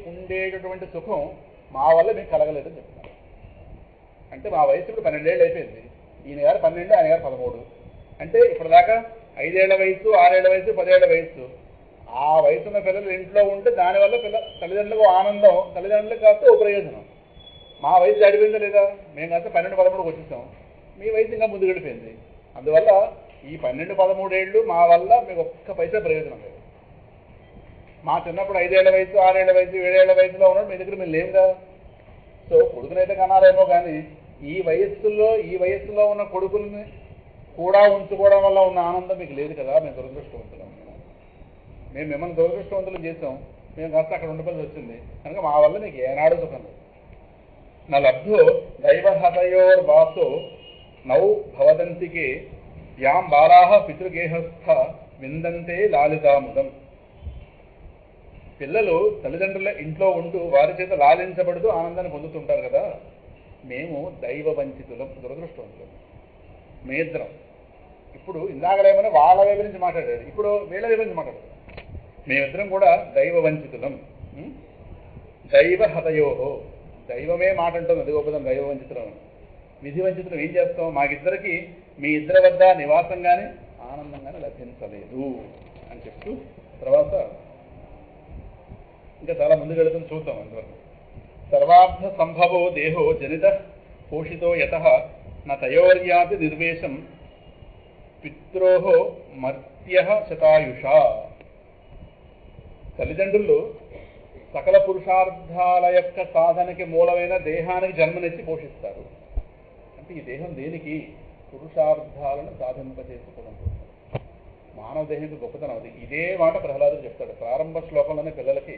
ఉండేటటువంటి సుఖం మా వల్ల మీకు కలగలేదని చెప్తున్నారు. అంటే మా వయసు ఇప్పుడు 12 ఏళ్ళు అయిపోయింది. ఈయన గారు 12, ఆయన గారు 13. అంటే ఇప్పటిదాకా 5 ఏళ్ల వయసు, 6 ఏళ్ల వయసు, 10 ఏళ్ల వయసు, ఆ వయసు ఉన్న పిల్లలు ఇంట్లో ఉంటే దానివల్ల తల్లిదండ్రులకు ఆనందం, తల్లిదండ్రులకు కాస్త ఓ ప్రయోజనం. మా వయసు దాడిపోయిందా లేదా? మేము కాస్త 12, 13కి వచ్చేసాం, మీ వయసు ఇంకా ముందు గడిపోయింది. అందువల్ల ఈ 12, 13 ఏళ్ళు మా వల్ల మీకు ఒక్క పైసా ప్రయోజనం లేదు. మా చిన్నప్పుడు 5 ఏళ్ల వయసు, 6 ఏళ్ల వయసు, 7 ఏళ్ల వయసులో ఉన్నాడు మీ దగ్గర మీరు లేవుగా. సో కొడుకునైతే కన్నారేమో కానీ ఈ వయస్సులో ఉన్న కొడుకుల్ని కూడా ఉంచుకోవడం వల్ల ఉన్న ఆనందం మీకు లేదు కదా. మేము దురదృష్టవంతులం. మేము మిమ్మల్ని దురదృష్టవంతులు చేసాం, మేము కాస్త అక్కడ ఉండవలసి వచ్చింది, కనుక మా వల్ల నీకు ఏనాడు సుఖం లేదు. నా లబ్ధో దైవహతయోర్వాసో నౌ భవదంతికే యాం బాలాః పితృగేహస్థ విందంతే లాలితాముదం. పిల్లలు తల్లిదండ్రుల ఇంట్లో ఉంటూ వారి చేత లాలించబడుతూ ఆనందాన్ని పొందుతుంటారు కదా. మేము దైవ వంచితులం, దురదృష్టవంతులం. మేమిద్దరం ఇప్పుడు ఇందాకలేమని వాళ్ళ వైపు నుంచి మాట్లాడాడు, ఇప్పుడు వీళ్ళ వైపు నుంచి మాట్లాడారు. మేమిద్దరం కూడా దైవ వంచితులం. దైవ హతయోహో, దైవమే మాట అంటుంది, అది గొప్పదం దైవ వంచితులం. విధి వంచితులం ఏం చేస్తాం? మాకిద్దరికి మీ ఇద్దరి వద్ద నివాసంగానే ఆనందంగానే లభించలేదు అని చెప్తూ తర్వాత ఇంకా చాలా ముందుకు వెళుతుంది, చూద్దాం. అందువల్ల సర్వార్థ సంభవో దేహో జనిత పోషితో యతః న తయోర్యాతి నిర్వేశం పిత్రోహో మర్త్యః శతాయుషా. తల్లిదండ్రులు సకల పురుషార్థాల యొక్క సాధనకి మూలమైన దేహానికి జన్మనిచ్చి పోషిస్తారు. అంటే ఈ దేహం దేనికి? పురుషార్థాలను సాధింపచేసుకోవడం కోసం. మానవ దేహానికి గొప్పతనం అది. ఇదే మాట ప్రహ్లాదుడు చెప్తాడు ప్రారంభ శ్లోకంలోనే పిల్లలకి.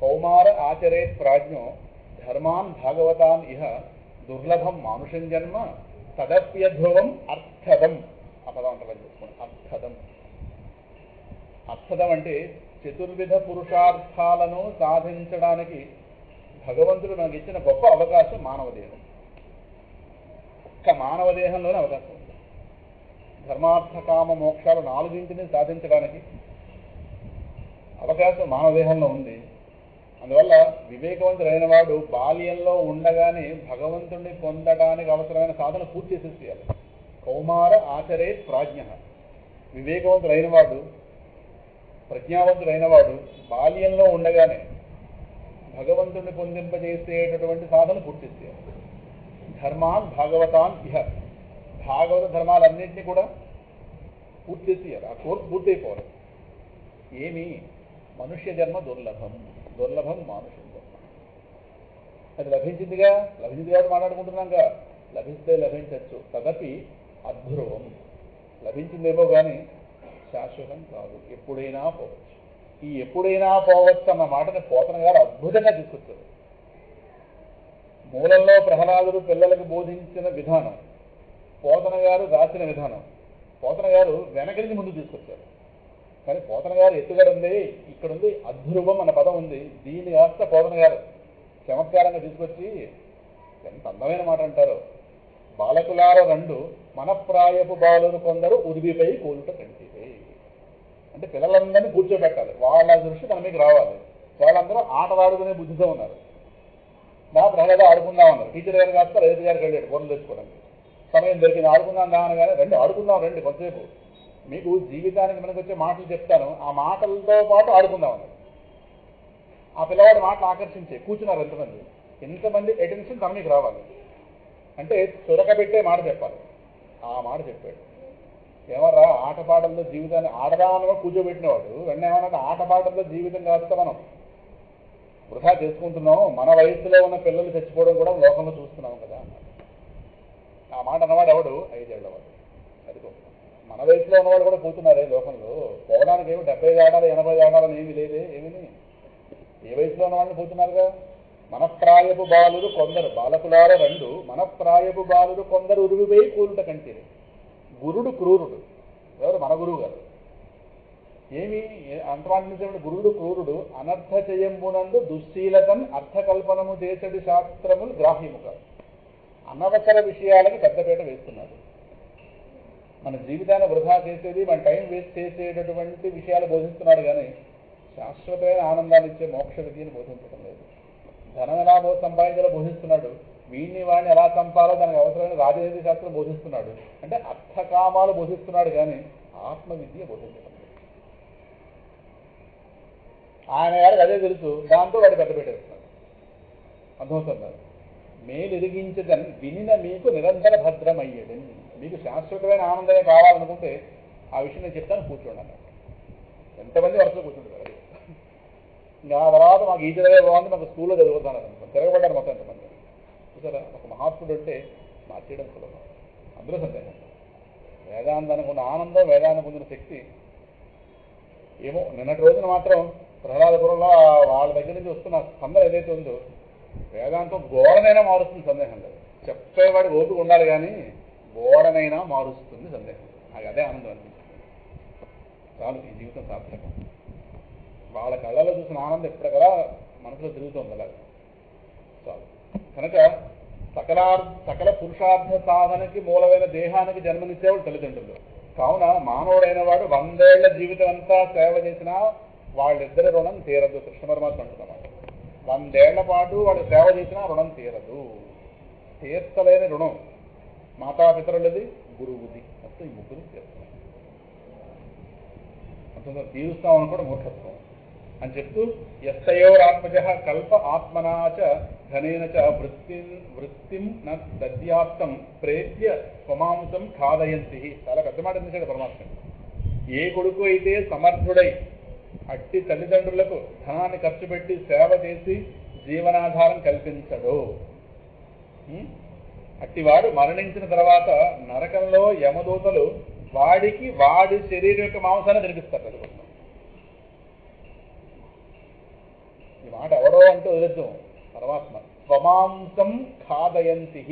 కౌమార ఆచరేత్ ప్రాజ్ఞో ధర్మాన్ భాగవతాన్ ఇహ దుర్లభం మానుషం జన్మ తదప్యధ్రువం అర్థదం. ఆ పదం అంటారని చెప్పుకోండి, అర్థదం. అర్థదం అంటే చతుర్విధ పురుషార్థాలను సాధించడానికి భగవంతుడు మనకి ఇచ్చిన గొప్ప అవకాశం మానవ దేహం. ఒక్క మానవ దేహంలోనే అవకాశం ఉంది. ధర్మార్థ కామ మోక్షాలు 4 సాధించడానికి అవకాశం మానవ దేహంలో ఉంది. అందువల్ల వివేకవంతుడైన వాడు బాల్యంలో ఉండగానే భగవంతుడిని పొందడానికి అవసరమైన సాధన పూర్తి చేసేయాలి. కౌమార ఆచరే ప్రాజ్ఞ. వివేకవంతుడైన వాడు, ప్రజ్ఞావంతుడైన వాడు బాల్యంలో ఉండగానే భగవంతుడిని పొందింపజేసేటటువంటి సాధన పూర్తి చేయాలి. ధర్మాన్ భాగవతాన్ ఇహ, భాగవత ధర్మాలన్నింటినీ కూడా పూర్తి చేయాలి. ఆ కోర్సు పూర్తయిపోవాలి. ఏమి? మనుష్య జన్మ దుర్లభం, దుర్లభం మానుష్య జన్మ. అది లభించిందిగా, మాట్లాడుకుంటున్నాగా. లభిస్తే లభించవచ్చు, తదపి అధ్రువం. లభించిందేమో కానీ శాశ్వతం కాదు, ఎప్పుడైనా పోవచ్చు. ఈ ఎప్పుడైనా పోవచ్చు అన్న మాటని పోతన గారు అద్భుతంగా తీసుకొచ్చారు. మూలంలో ప్రహ్లాదుడు పిల్లలకు బోధించిన విధానం, పోతన గారు రాసిన విధానం, పోతన గారు వెనక నుంచి ముందు తీసుకొచ్చారు. కానీ పోతన గారు ఎత్తుగడ ఉంది, ఇక్కడ ఉంది అధ్రువం అన్న పదం ఉంది. దీన్ని కాస్త పోతన గారు చమత్కారంగా తీసుకొచ్చి ఎంత అందమైన మాట అంటారు. బాలకులార 2 మనప్రాయపు బాలురు కొందరు ఉరివిపై కోలుట కంటివే. అంటే పిల్లలందరినీ కూర్చోబెట్టాలి, వాళ్ళ దృష్టి మన మీకు రావాలి. వాళ్ళందరూ ఆటలాడుకునే బుద్ధితో ఉన్నారు. నా ప్రహ్లాద ఆడుకుందాం అన్నారు. టీచర్ గారు కాస్త రైతు గారికి వెళ్ళాడు బొర్రలు తెచ్చుకోవడానికి. సమయం దొరికింది, ఆడుకుందాం దా అనగానే రండి ఆడుకుందాం, రండి కొంతసేపు మీకు జీవితానికి మనకు వచ్చే మాటలు చెప్తాను, ఆ మాటలతో పాటు ఆడుకుందాం అన్నారు. ఆ పిల్లవాడి మాటలు ఆకర్షించే కూర్చున్నారు ఎంతమంది అటెన్షన్ తన మీకు రావాలి అంటే చురకబెట్టే మాట చెప్పాలి. ఆ మాట చెప్పాడు. ఏమరా ఆటపాటల్లో జీవితాన్ని ఆడదామని కూర్చోబెట్టినవాడు వెంటనే ఏమన్నా ఆటపాటల్లో జీవితం కాస్త మనం వృధా చేసుకుంటున్నాం, మన వయసులో ఉన్న పిల్లలు చచ్చిపోవడం కూడా లోకంలో చూస్తున్నాం కదా అన్నాడు. ఆ మాట అన్నవాడు ఎవడు? 5 ఏళ్లవాడు. సరిపో మన వయసులో ఉన్నవాడు కూడా పోతున్నారే లోకంలో. పోవడానికి ఏమి 70 దాటాలి 80 దాటాలని ఏమీ లేదే. ఏమిని ఏ వయసులో ఉన్నవాడిని పోతున్నారుగా. మనప్రాయపు బాలురు కొందరు బాలకులార రెండు మనప్రాయపు బాలురు కొందరు ఉరువిపోయి కూలుట కంటే గురుడు క్రూరుడు. ఎవరు? మన గురువు గారు. ఏమి అంతమాటించే గురుడు క్రూరుడు అనర్థ చేయంబునందు దుశ్శీలతన్ అర్థకల్పనము చేసడి శాస్త్రములు గ్రాహ్యము కాదు. అనవసర విషయాలకి పెద్దపీట వేస్తున్నాడు. మన జీవితాన్ని వృధా చేసేది, మన టైం వేస్ట్ చేసేటటువంటి విషయాలు బోధిస్తున్నాడు కానీ శాశ్వతమైన ఆనందాన్ని ఇచ్చే మోక్ష విధిని బోధించడం లేదు. ధనం ఎలా సంపాదించాలో బోధిస్తున్నాడు. వీడిని వాడిని ఎలా చంపాలో దానికి అవసరమైన రాజనీతి శాస్త్రం బోధిస్తున్నాడు. అంటే అర్థకామాలు బోధిస్తున్నాడు కానీ ఆత్మవిద్య బోధించడం లేదు. ఆయన గారికి అదే తెలుసు, దాంతో వాడు పెద్ద పెట్టేస్తున్నాడు. అర్థమవుతున్నారు. మేలిరిగించదని వినిన మీకు నిరంతర భద్రమయ్యేదని. మీకు శాశ్వతమైన ఆనందమే కావాలనుకుంటే ఆ విషయం నేను చెప్తాను, కూర్చోండి అన్నాడు. ఎంతమంది వరుసలో కూర్చుంటారు. ఇంకా ఆ తర్వాత మాకు ఈ చదివే బాగుంది, మాకు స్కూల్లో చదువుతాను అనుకుంటాను. తిరగబడ్డారు మొత్తం ఎంతమంది. చూసారా, ఒక మహాత్ముడు అంటే మార్చేయడం సులభం, అందులో సందేహం. వేదాంతానికి ఉన్న ఆనందం, వేదానికి ఉన్న శక్తి ఏమో. నిన్నటి రోజున మాత్రం ప్రహ్లాదపురంలో వాళ్ళ దగ్గర నుంచి వస్తున్న స్పందన ఏదైతే ఉందో వేదాంతం గోడనైనా మారుస్తుంది, సందేహం లేదు. చెప్పేవాడికి ఓపిక ఉండాలి కానీ గోడనైనా మారుస్తుంది, సందేహం. నాకు అదే ఆనందం అనిపించింది. చాలు, ఈ జీవితం సార్థకం. వాళ్ళ కళ్ళలో చూసిన ఆనందం ఎప్పటికలా మనసులో తిరుగుతుంది అలా. చాలు. కనుక సకల పురుషార్థ సాధనకి మూలమైన దేహానికి జన్మనిచ్చేవాడు తల్లిదండ్రులు. కావున మానవుడైన వాడు 100 ఏళ్ల జీవితం అంతా సేవ చేసినా వాళ్ళిద్దరి రుణం తీరదు. కృష్ణ పరమాత్మ అంటున్నమాట. 100 ఏళ్ల పాటు వాడు సేవ చేసినా రుణం తీరదు. తీర్చలేని రుణం మాతాపితరులది, గురువుది. మొత్తం ఈ ముగ్గురు తీర్చలేదు. అంత తీరుస్తాం అనుకోవడం మూర్ఖత్వం అని చెప్తూ యస్తయోరాత్మజ కల్ప ఆత్మనాచ ధనేన చ వృత్తిం దద్యాప్తం ప్రేత్య స్వమాంసం ఖాదయంతి. చాలా పెద్ద మాట ఎందుకంటే పరమాత్మ. ఏ కొడుకు అయితే సమర్థుడై అట్టి తల్లిదండ్రులకు ధనాన్ని ఖర్చు పెట్టి సేవ చేసి జీవనాధారం కల్పించడో అట్టివాడు మరణించిన తర్వాత నరకంలో యమదూతలు వాడికి వాడి శరీరం యొక్క మాంసాన్ని తినిపిస్తారు. ఈ మాట ఎవరో అంటూ వదిలేద్దాం. పరమాత్మ స్వమాంసం ఖాదయంతి.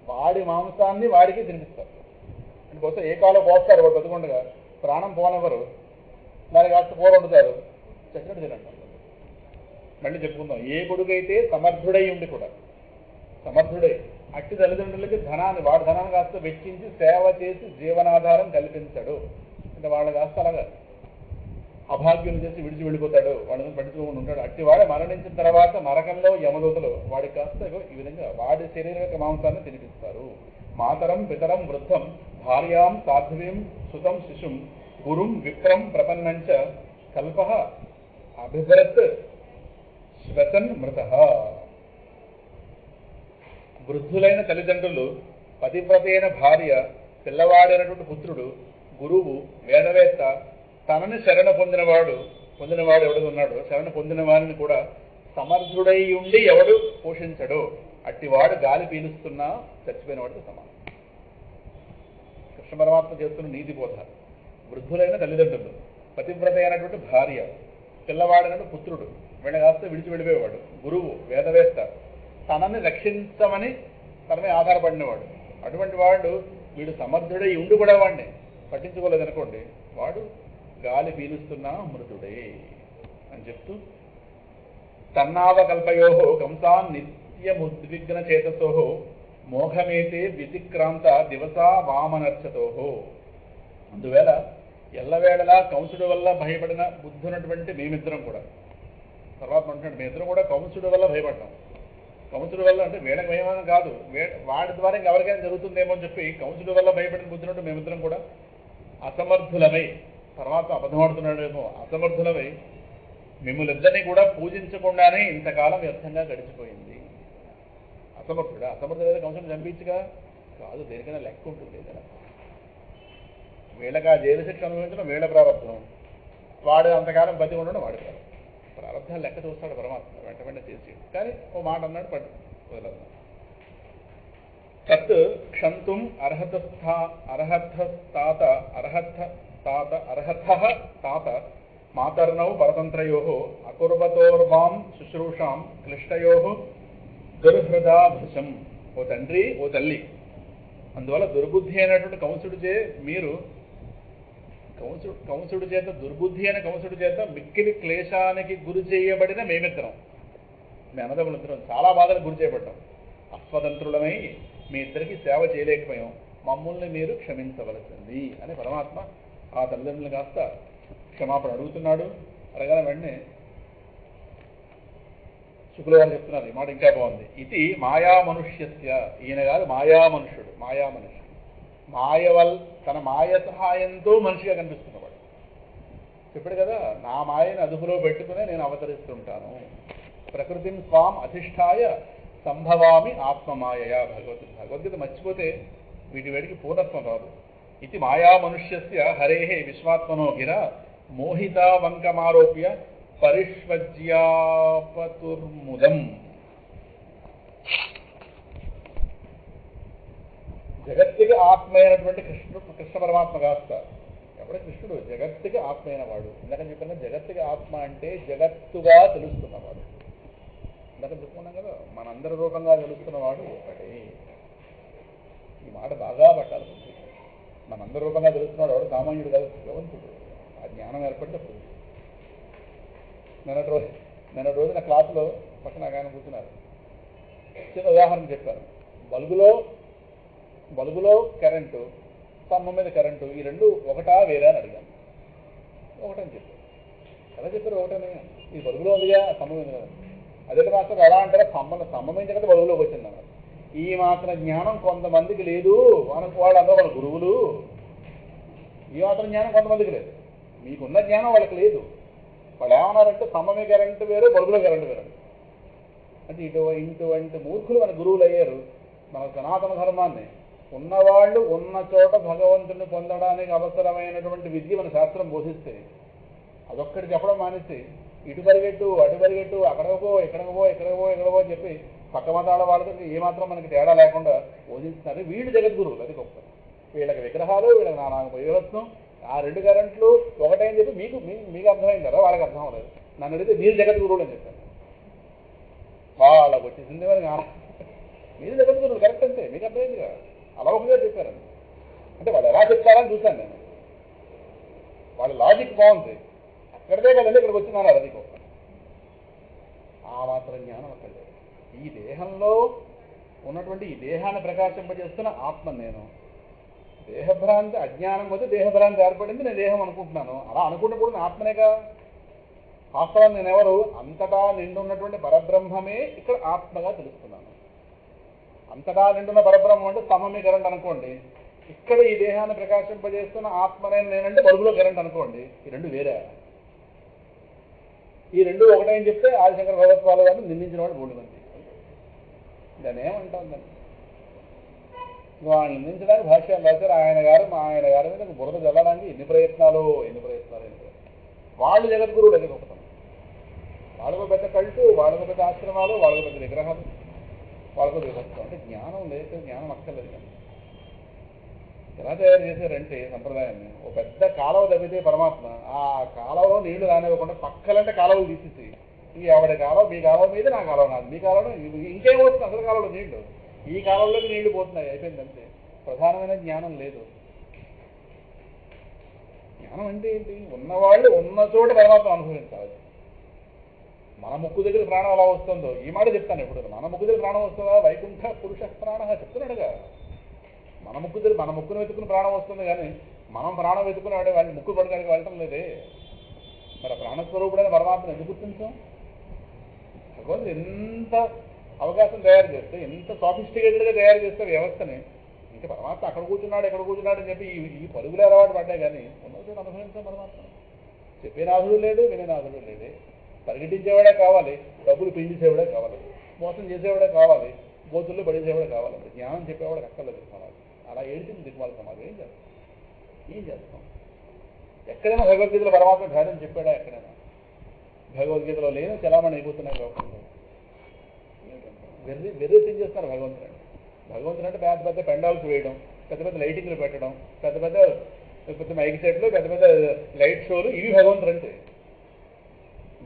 వాడి మాంసాన్ని వాడికి తినిపిస్తారు. అంటే బహుశా ఏ కాలో పోస్తారు వాడు బతుకుండగా, ప్రాణం పోనెవరు, దానికి కాస్త కూర వండుతారు, చచ్చినట్టు తినంటారు. మళ్ళీ చెప్పుకుందాం. ఏ కొడుకైతే సమర్థుడై ఉండి కూడా సమర్థుడై అట్టి తల్లిదండ్రులకి ధనాన్ని వాడి ధనాన్ని కాస్త వెచ్చించి సేవ చేసి జీవనాధారం కల్పించాడు అంటే వాళ్ళ కాస్త అలాగా అభాగ్యం చేసి విడిచి వెళ్ళిపోతాడు, వాళ్ళని పట్టించుకోకుండా ఉంటాడు. అట్టి వాడే మరణించిన తర్వాత నరకంలో యమదూతలు వాడికి కాస్త ఈ విధంగా వాడి శరీర యొక్క మాంసాన్ని తినిపిస్తారు. మాతరం పితరం వృద్ధం భార్యాం సాధ్వీం సుతం శిశుం గురుం విప్రం ప్రపన్నంచ కల్ప అభిభరత్ శ్వసన్ మృత. వృద్ధులైన తల్లిదండ్రులు, పతివ్రతైన భార్య, పిల్లవాడైనటువంటి పుత్రుడు, గురువు, వేదవేత్త, తనని శరణ పొందినవాడు ఎవడు ఉన్నాడో శరణ పొందిన వారిని కూడా సమర్థుడై ఉండి ఎవడు పోషించడో అట్టివాడు గాలి పీలుస్తున్నా చచ్చిపోయిన వాడితో సమానం. కృష్ణ పరమాత్మ చేస్తున్న నీతి బోధ. వృద్ధులైన తల్లిదండ్రులు, పతివ్రత అయినటువంటి భార్య, పిల్లవాడైనటువంటి పుత్రుడు, వీళ్ళ కాస్త విడిచి వెళ్ళిపోయేవాడు, గురువు, వేదవేత్త, తనని రక్షించమని తనమే ఆధారపడినవాడు. అటువంటి వాడు వీడు సమర్థుడై ఉండి కూడా వాడిని పట్టించుకోలేదనుకోండి, వాడు గాలి పీలుస్తున్నా మృతుడే అని చెప్తూ తన్నావకల్పయో కంసాన్ నిత్యముద్విగ్న చేతసో మోఘమేతే వ్యతిక్రాంత దివసా వామనర్చతో. అందువేళ ఎల్లవేళలా కంసుడు వల్ల భయపడిన బుద్ధున్నటువంటి మేమిద్దరం కూడా, తర్వాత అంటున్నాడు మేమిద్దరం కూడా కంసుడు వల్ల భయపడ్డాం. కంసుడు వల్ల అంటే వీళ్ళకి భయమని కాదు, వాడి ద్వారా ఇంకెవరికైనా జరుగుతుందేమో అని చెప్పి కంసుడు వల్ల భయపడిన బుద్ధున్నట్టు మేమిద్దరం కూడా అసమర్థులమై, తర్వాత అబద్ధమాడుతున్నాడేమో, అసమర్థులమై మిమ్మల్ని ఇద్దరిని కూడా పూజించకుండానే ఇంతకాలం వ్యర్థంగా గడిచిపోయింది. అసమర్థుడా? అసమర్థుడు ఏదో కంసుని చంపించగా కాదు, దేనికైనా లెక్క ఉంటుంది కదా. వీళ్ళకి ఆ జైలు శిక్ష అనుభవించడం వీళ్ళ ప్రారంభం, వాడు అంతకాలం బతి ఉండడం వాడి ప్రారంభాలు లెక్క చూస్తాడు పరమాత్మ, వెంట వెంట చేసి. కానీ ఓ మాట అన్నాడు, పట్టు వదలదు. తత్ క్షంతుం అర్హత మాతర్నౌ పరతంత్రయో అకుర్వతోర్వాం శుశ్రూషాం క్లిష్టయో దుర్హృదా భృశం. ఓ తండ్రి, ఓ తల్లి, అందువల్ల దుర్బుద్ధి అయినటువంటి కంసుడిచే మీరు కంసుడి చేత, దుర్బుద్ధి అయిన కంసుడి చేత మిక్కిలి క్లేశానికి గురి చేయబడిన మేమిద్దరం, మీ అన్నదమ్ములిద్దరం చాలా బాధలకు గురి చేయబడ్డాం. అస్వతంత్రులమై మీ ఇద్దరికి సేవ చేయలేకపోయాం, మమ్మల్ని మీరు క్షమించవలసింది అని పరమాత్మ ఆ తల్లిదండ్రులు కాస్త క్షమాపణ అడుగుతున్నాడు. అడగానే వెంటనే శుకుల వారు చెప్తున్నారు, ఈ మాట ఇంకా బాగుంది. ఇది మాయా మనుష్యస్య, ఈయన కాదు మాయా మనుష్యుడు, మాయా మనుష్యుడు. తన మాయ సహాయంతో మనిషిగా కనిపిస్తున్నవాడు. చెప్పాడు కదా, నా మాయను అదుపులో పెట్టుకునే నేను అవతరిస్తుంటాను. ప్రకృతిం స్వాం అధిష్టాయ సంభవామి ఆత్మమాయయా. భగవద్గీత మర్చిపోతే వీటి వేడికి పూర్ణత్వం రాదు. ఇది మాయా మనుష్యస్య హరేహే విశ్వాత్మనో గిర మోహిత వంకమారోప్య పరిష్వజ్యాపతుర్ముదం. జగత్తుకి ఆత్మ అయినటువంటి కృష్ణ పరమాత్మ కాస్త ఎవడే కృష్ణుడు? జగత్తుకి ఆత్మ అయిన వాడు. ఇందాక చెప్పిన జగత్తుకి ఆత్మ అంటే జగత్తుగా తెలుస్తున్నవాడు. ఇందాక చెప్పుకున్నాం కదా, మనందరి రూపంగా తెలుస్తున్నవాడు ఒకటే. ఈ మాట బాగా పట్టాలి. మనందరి రూపంగా తెలుస్తున్నాడు వాడు సామాన్యుడు కాదు, భగవంతుడు. ఆ జ్ఞానం ఏర్పడితే నిన్నటి రోజు నా క్లాసులో పక్కన ఆయన కూర్చున్నారు. చిన్న ఉదాహరణ చెప్పారు. బల్బులో కరెంటు, స్తంభం మీద కరెంటు, ఈ రెండు ఒకటా వేరే అని అడిగాను. ఒకటని చెప్పారు. ఎలా చెప్పారు? ఒకటనే. ఈ బల్బులో ఉందిగా, స్తంభం ఉంది కదా. అదే మాత్రం ఎలా అంటారా, స్తంభం మీద కదా బల్బులోకి వచ్చింది అన్నారు. ఈ మాత్రం జ్ఞానం కొంతమందికి లేదు, వాళ్ళు అందరూ వాళ్ళ గురువులు. ఈ మాత్రం జ్ఞానం కొంతమందికి లేదు, మీకున్న జ్ఞానం వాళ్ళకి లేదు. వాళ్ళు ఏమన్నారంటే స్తంభమే కరెంటు వేరు, బల్బులో కరెంటు వేరు. అంటే ఇటువంటి మూర్ఖులు మన గురువులు అయ్యారు. మన సనాతన ధర్మాన్ని ఉన్నవాళ్ళు ఉన్న చోట భగవంతుని పొందడానికి అవసరమైనటువంటి విద్య మన శాస్త్రం బోధిస్తే అదొక్కటి చెప్పడం మానేసి ఇటు పరిగెట్టు, అటు పరిగెట్టు, అక్కడికి పో, ఇక్కడికి పో అని చెప్పి పక్క మతాల వాళ్ళతో ఏమాత్రం మనకి తేడా లేకుండా బోధిస్తున్నారు. వీళ్ళు జగద్గురువులు, అది గొప్ప. వీళ్ళకి విగ్రహాలు, వీళ్ళకి నానా వైవత్వం, ఆ రెండు కరెంట్లు ఒకటే అని చెప్పి మీకు అర్థమైంది కదా, వాళ్ళకి అర్థం అవ్వలేదు. నన్ను అడిగితే మీరు జగద్గురువులు అని చెప్పాను. వాళ్ళకు వచ్చేసింది మరి మీరు జగద్గురువులు కరెక్ట్ అంతే, మీకు అర్థమైంది కదా, అలవకగా చెప్పారండి. అంటే వాళ్ళు ఎలా చెప్తారని చూశాను నేను. వాళ్ళ లాజిక్ బాగుంది, అక్కడిదే కదండి ఇక్కడికి వచ్చినారు, అది గొప్ప. ఆ మాత్రం జ్ఞానం అక్కడ లేదు. ఈ దేహంలో ఉన్నటువంటి ఈ దేహాన్ని ప్రకాశింపజేస్తున్న ఆత్మ నేను. దేహభ్రాంతి అజ్ఞానం వద్ద దేహభ్రాంతి ఏర్పడింది, నేను దేహం అనుకుంటున్నాను. అలా అనుకున్నప్పుడు నేను ఆత్మనేగా. వాస్తవాన్ని నేనెవరు? అంతటా నిండున్నటువంటి పరబ్రహ్మమే ఇక్కడ ఆత్మగా తెలుస్తున్నాను. అంతటా నిండున్న పరబ్రహ్మం అంటే స్తంభమే కరెంట్ అనుకోండి, ఇక్కడ ఈ దేహాన్ని ప్రకాశింపజేస్తున్న ఆత్మనే నేనంటే బల్బులో కరెంట్ అనుకోండి. ఈ రెండు వేరే. ఈ రెండు ఒకటే అని చెప్తే ఆదిశంకర భగవత్పాలు గారిని నిందించిన వాడు బోల్డ్ మంది. దాన్ని ఏమంటాం? దాన్ని వాళ్ళని నిందించడానికి భాష్యాలు రాశారు. ఆయన గారు మీద బురద జల్లడానికి ఎన్ని ప్రయత్నాలు. వాళ్ళు జగద్గురువులు, అది గొప్పతనం. వాళ్ళకు పెద్ద కల్టు, వాళ్ళకు పెద్ద ఆశ్రమాలు, వాళ్ళకు పెద్ద విగ్రహాలు, వాళ్ళకు విభక్తం. అంటే జ్ఞానం లేక జ్ఞానం అక్కర్లేదు. కానీ ఎలా తయారు చేశారంటే సంప్రదాయాన్ని, ఒక పెద్ద కాలువ తవ్వితే పరమాత్మ ఆ కాలువలో నీళ్లు రానివ్వకుండా పక్కలంటే కాలువలు తీసేసి, ఈ ఆవిడ కాలువ, మీ కాలువ మీద నా కాలువ నాది, మీ కాలువలో ఇంకేమవుతుంది? అసలు కాలువలో నీళ్లు, ఈ కాలంలోకి నీళ్లు పోతున్నాయి, అయిపోయింది అంతే. ప్రధానమైన జ్ఞానం లేదు. జ్ఞానం అంటే ఏంటి? ఉన్నవాళ్ళు ఉన్న చోట పరమాత్మ అనుభవించాలి. మన ముక్కు దగ్గర ప్రాణం ఎలా వస్తుందో ఈ మాట చెప్తాను ఎప్పుడు. మన ముక్కు దగ్గర ప్రాణం వస్తుందా? వైకుంఠ పురుష ప్రాణ చెప్తున్నాడుగా. మన ముక్కును వెతుకుని ప్రాణం వస్తుంది, కానీ మనం ప్రాణం వెతుకుని వాడే వాళ్ళని ముక్కు పడడానికి వెళ్ళటం లేదే. మరి ప్రాణస్వరూపుడైన పరమాత్మను ఎందుకు గుర్తించాం? భగవంతుడు ఎంత అవకాశం తయారు చేస్తే, ఎంత సాఫిస్టికేటెడ్గా తయారు చేస్తే వ్యవస్థని, ఇంకా పరమాత్మ అక్కడ కూర్చున్నాడు అని చెప్పి ఈ పరుగులు అలవాటు పడ్డాయి. కానీ ఉన్నది అనుభవించాం పరమాత్మ. చెప్పే నాథుడు లేడు, వినే నాథుడు లేదే. పరిగెట్టించేవాడే కావాలి, డబ్బులు పిండిచేవాడే కావాలి, మోసం చేసేవాడే కావాలి, గోతుల్లో పడేసేవాడే కావాలి. జ్ఞానం చెప్పేవాడు అక్కర్లేదు కావాలి. అలా ఏడిచింది దిగ్మాల సమాజం. ఏం చేస్తాం? ఎక్కడైనా భగవద్గీతలో పరమాత్మ ధైర్యం చెప్పాడా? ఎక్కడైనా భగవద్గీతలో లేని చలామణి అయిపోతున్నాయి లోకంలో. వెర్రి చేస్తున్నారు భగవంతుడు. భగవంతుడు అంటే పెద్ద పెద్ద పెండాల్స్ వేయడం, పెద్ద పెద్ద లైటింగ్లు పెట్టడం, పెద్ద పెద్ద మైక్ సెట్లు, పెద్ద పెద్ద లైట్ షోలు, ఇవి భగవంతుడు అంటే.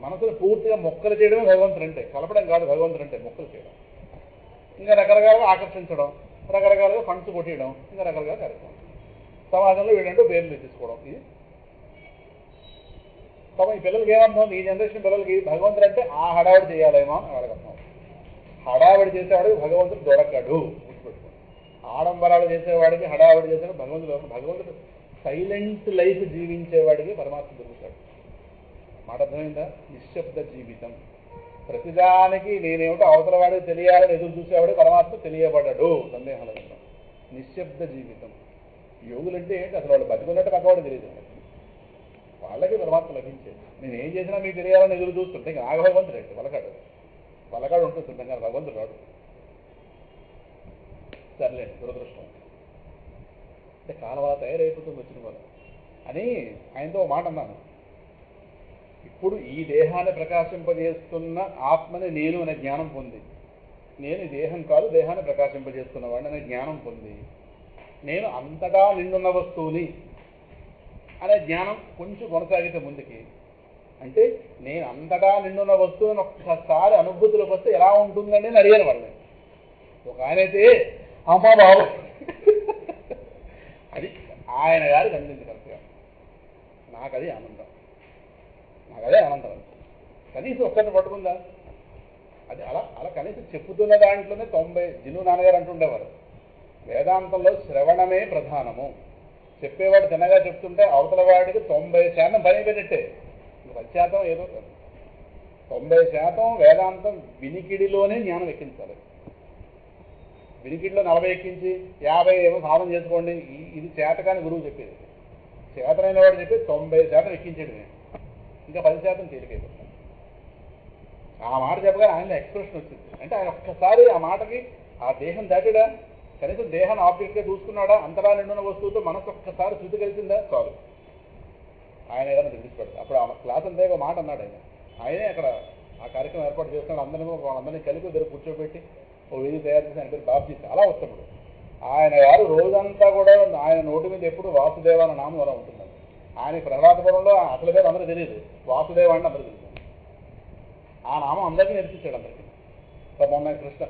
మనసును పూర్తిగా మొక్కలు చేయడమే భగవంతుడు అంటే, కలపడం కాదు భగవంతుడు అంటే, మొక్కలు చేయడం. ఇంకా రకరకాలుగా ఆకర్షించడం, రకరకాలుగా ఫండ్స్ కొట్టేయడం, ఇంకా రకరకాల కార్యక్రమం. సమాజంలో వీళ్ళంటూ పేర్లు తీసుకోవడం. ఇది ఈ పిల్లలకి ఏమర్థం? ఈ జనరేషన్ పిల్లలకి భగవంతుడు అంటే ఆ హడావిడి చేయాలేమో అని వాళ్ళకి అర్థం. హడావిడి చేసేవాడికి భగవంతుడు దొరకడు. గుర్తుపెట్టుకోండి. ఆడంబరాలు చేసేవాడికి, హడావిడి చేసేవాడు భగవంతుడు సైలెంట్ లైఫ్ జీవించేవాడికి పరమాత్మ దొరుకుతాడు. మాట అర్థమైందా? నిశ్శబ్ద జీవితం. ప్రతిదానికి నేనేమిటో అవతల వాడికి తెలియాలని ఎదురు చూసేవాడికి పరమాత్మ తెలియబడ్డాడు. సందేహం లేదు. నిశ్శబ్ద జీవితం. యోగులంటే ఏంటి? అసలు వాళ్ళు బతికున్నట్టు పక్కవాడు తెలియదు. వాళ్ళకి పరమాత్మ లభించేది. నేను ఏం చేసినా మీకు తెలియాలని ఎదురు చూస్తుంటే ఇంకా నాకు భగవంతుడు అంటే పలకాడు ఉంటుంది కానీ భగవంతుడు రాడు. సర్లేండి, దురదృష్టం అంటే కాలం అలా తయారైపోతుంది వచ్చిన వాళ్ళు అని ఆయనతో మాట అన్నాను. ఇప్పుడు ఈ దేహాన్ని ప్రకాశింపజేస్తున్న ఆత్మని నేను అనే జ్ఞానం పొంది, నేను ఈ దేహం కాదు దేహాన్ని ప్రకాశింపజేస్తున్నవాడిని అనే జ్ఞానం పొంది, నేను అంతటా నిండున్న వస్తువుని అనే జ్ఞానం కొంచెం కొనసాగితే ముందుకి, అంటే నేను అంతటా నిండున్న వస్తువుని ఒక్కసారి అనుభూతిలోకి వస్తే ఎలా ఉంటుందని నేను అడిగాను వాళ్ళని. ఒక ఆయనైతే అమ్మా బాబు అది ఆయన గారికి అందింది కరెక్ట్గా. నాకదే ఆనందం. కనీసం ఒక్కరిని పట్టుకుందా? అది అలా కనీసం చెప్పుతున్న దాంట్లోనే 90 జిను నాన్నగారు అంటుండేవారు, వేదాంతంలో శ్రవణమే ప్రధానము. చెప్పేవాడు తిన్నగా చెప్తుంటే అవతల వాడికి 90% పని అయిపోయినట్టే. 10% ఏదో 90% వేదాంతం వినికిడిలోనే జ్ఞానం ఎక్కించాలి. వినికిడిలో 40 ఎక్కించి 50 ఏమో సాధన చేసుకోండి, ఇది చేతకాని గురువు చెప్పేది. చేతనైన వాడు చెప్పి 90% ఎక్కించేది, ఇంకా 10% తేలికైపోతుంది. ఆ మాట చెప్పగానే ఆయన ఎక్స్ప్రెషన్ వచ్చింది. అంటే ఆయన ఒక్కసారి ఆ మాటకి ఆ దేహం దాటిడా, కనీసం దేహాన్ని ఆబ్జెక్ట్గా చూసుకున్నాడా, అంతలా నిండున్న వస్తువుతో మనసు ఒక్కసారి శృతి కలిసిందా చాలు, ఆయన ఏదైనా తెలిసిపెడతాడు. అప్పుడు ఆ క్లాస్ అంతే ఒక మాట అన్నాడు ఆయనే అక్కడ ఆ కార్యక్రమం ఏర్పాటు చేస్తున్నాడు. వాళ్ళందరినీ కలిపి దగ్గర కూర్చోబెట్టి ఓ వీధి తయారు చేసి ఆయన పేరు బాప్జీ, చాలా ఉత్తముడు. ఆయన గారు రోజంతా కూడా ఆయన నోటి మీద ఎప్పుడు వాసుదేవ అన్న నామం అలా ఉంటుందండి. ఆయన ప్రహ్లాదపురంలో అసలు పేరు అందరూ తెలియదు, వాసుదేవ అంటే అందరూ తెలుసు. ఆ నామం అందరికీ నేర్పించాడు అందరికీ. మొన్న కృష్ణ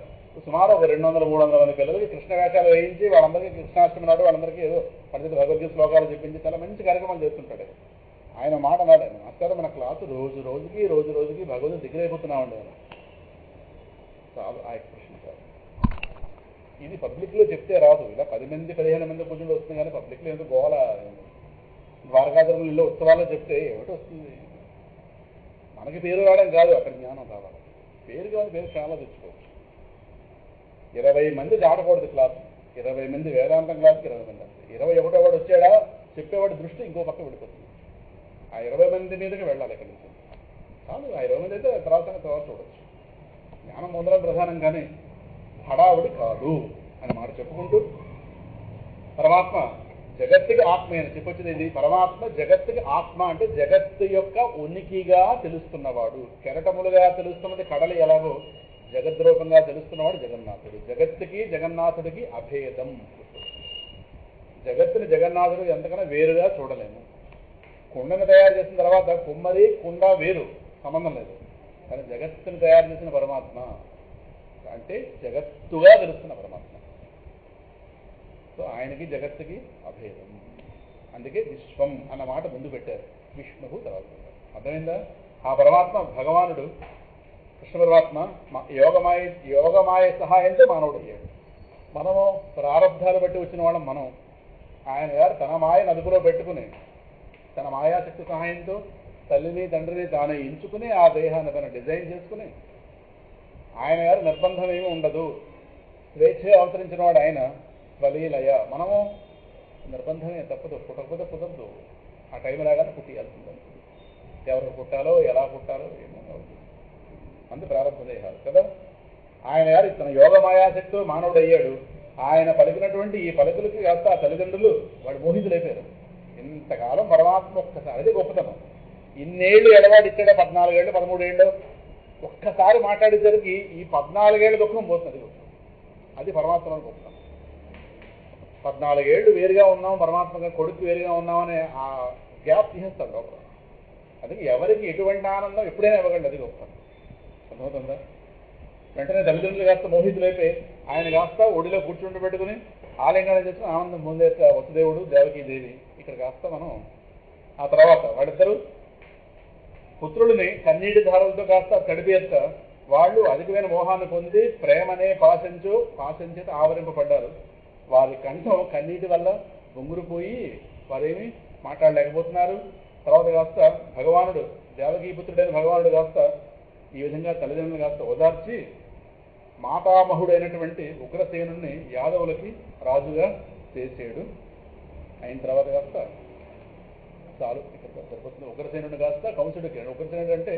సుమారు ఒక 200-300 మంది పిల్లలకి కృష్ణ వేషాలు వేయించి వాళ్ళందరికీ కృష్ణాష్టమి నాడు వాళ్ళందరికీ ఏదో పండిత భగవద్గీత శ్లోకాలు చెప్పించి చాలా మంచి కార్యక్రమాలు చేస్తుంటాడు. ఆయన మాట అన్నాడు, మాస్టర్ మన క్లాసు రోజు రోజుకి భగవద్గీత దగ్గరైపోతున్నామండి ఆయన. చాలు ఆ ఎక్స్ప్రెషన్ చాలు. ఇది పబ్లిక్లో చెప్తే రాదు, ఇలా 10 మంది 15 మంది కూర్చుంటే వస్తుంది. కానీ పబ్లిక్లో ఎందుకు గోల, ద్వారకాధర్మంలో ఉత్సవాల్లో చెప్తే ఏమిటి వస్తుంది? మనకి పేరు రావడం కాదు, అక్కడ జ్ఞానం రావాలి. పేరు కాదు, పేరు చాలా తెచ్చుకోవచ్చు. 20 మంది దాటకూడదు క్లాసు. 20 మంది వేదాంతం క్లాసుకి 20 మంది అంతే. 21వ వాడు వచ్చాడా చెప్పేవాడి దృష్టి ఇంకో పక్క వెళ్ళిపోతుంది. ఆ 20 మంది మీదకి వెళ్ళాలి ఇక్కడి నుంచి. చాలు, ఆ 20 మంది అయితే తర్వాత చూడవచ్చు. జ్ఞానం పొందడం ప్రధానం, కానీ హడావుడి కాదు అని మాట చెప్పుకుంటూ, పరమాత్మ జగత్తుకి ఆత్మ అని చెప్పొచ్చింది. ఇది పరమాత్మ జగత్తుకి ఆత్మ అంటే జగత్తు యొక్క ఉనికిగా తెలుస్తున్నవాడు. కెరటములుగా తెలుస్తున్నది కడలి ఎలాగో జగద్రూపంగా తెలుస్తున్నవాడు జగన్నాథుడు. జగత్తుకి జగన్నాథుడికి అభేదం. జగత్తుని జగన్నాథుడు ఎంతకన్నా వేరుగా చూడలేము. కుండను తయారు చేసిన తర్వాత కుమ్మరి కుండ వేరు, సంబంధం లేదు. కానీ జగత్తుని తయారు చేసిన పరమాత్మ అంటే జగత్తుగా తెలుస్తున్న పరమాత్మ. సో ఆయనకి జగత్తుకి అభేదం. అందుకే విశ్వం అన్న మాట ముందు పెట్టారు, విష్ణువు తర్వాత. అర్థమైందా? ఆ పరమాత్మ భగవానుడు కృష్ణ పరమాత్మ యోగమాయ సహాయంతో మానవుడు అయ్యాడు. మనము ప్రారంధాలు బట్టి వచ్చిన వాళ్ళం మనం. ఆయన గారు తన మాయను అదుపులో పెట్టుకుని తన మాయాశక్తి సహాయంతో తల్లిని తండ్రిని తానే ఎంచుకుని ఆ దేహాన్ని తను డిజైన్ చేసుకుని, ఆయన గారు నిర్బంధం ఏమీ ఉండదు, స్వేచ్ఛగా అవతరించిన వాడు ఆయన. స్వలీలయ. మనము నిర్బంధమే, తప్పదు, పుట్టకపోతే కుదరదు. ఆ టైం రాగానే పుట్టియాల్సిందని. ఎవరు పుట్టాలో ఎలా పుట్టాలో ఏమో అందు ప్రారంభ దేహాలు కదా. ఆయన గారు తన యోగ మాయాశక్తితో మానవుడు అయ్యాడు. ఆయన పలికినటువంటి ఈ పలుకులకి కాస్త ఆ తల్లిదండ్రులు వాడు మోహితులైపోయారు. ఇంతకాలం పరమాత్మ ఒక్కసారి, అదే గొప్పతనం. ఇన్నేళ్ళు ఎడవాడిచ్చాడో 14 ఏళ్ళు 13 ఏళ్ళు ఒక్కసారి మాట్లాడేసరికి ఈ 14 ఏళ్ళ దుఃఖం పోతుంది. అది పరమాత్మ గొప్పతనం. 14 ఏళ్ళు వేరుగా ఉన్నాం, పరమాత్మగా కొడుకు వేరుగా ఉన్నామనే ఆ గ్యాప్ తీసేస్తాడు లోపల. అది ఎవరికి ఎటువంటి ఆనందం ఎప్పుడైనా ఇవ్వగలడు. అది గొప్ప అర్థమవుతుందా. వెంటనే తల్లిదండ్రులు కాస్త మోహితులైపోయి ఆయన కాస్త ఒడిలో కూర్చుండి పెట్టుకుని ఆలింగనం చేసుకుని ఆనందం పొందేట వసుదేవుడు దేవకీదేవి. ఇక్కడ కాస్త మనం ఆ తర్వాత వాళ్ళిద్దరూ పుత్రుడిని కన్నీటి ధారలతో కాస్త తడిపేస్త వాళ్ళు అధికమైన మోహాన్ని పొంది ప్రేమనే పాశంచేత ఆవరింపబడ్డారు. వారి కంఠం కన్నీటి వల్ల బొంగురుపోయి వారేమి మాట్లాడలేకపోతున్నారు. తర్వాత కాస్త భగవానుడు దేవకీపుత్రుడైన భగవానుడు కాస్త ఈ విధంగా తల్లిదండ్రులు కాస్త ఓదార్చి మాతామహుడైనటువంటి ఉగ్రసేనుని యాదవులకి రాజుగా చేసాడు. అయిన తర్వాత కాస్త చాలు ఇక్కడ సరిపోతుంది. ఉగ్రసేనుని కాస్త కంసుడికి, ఉగ్రసేనుడు అంటే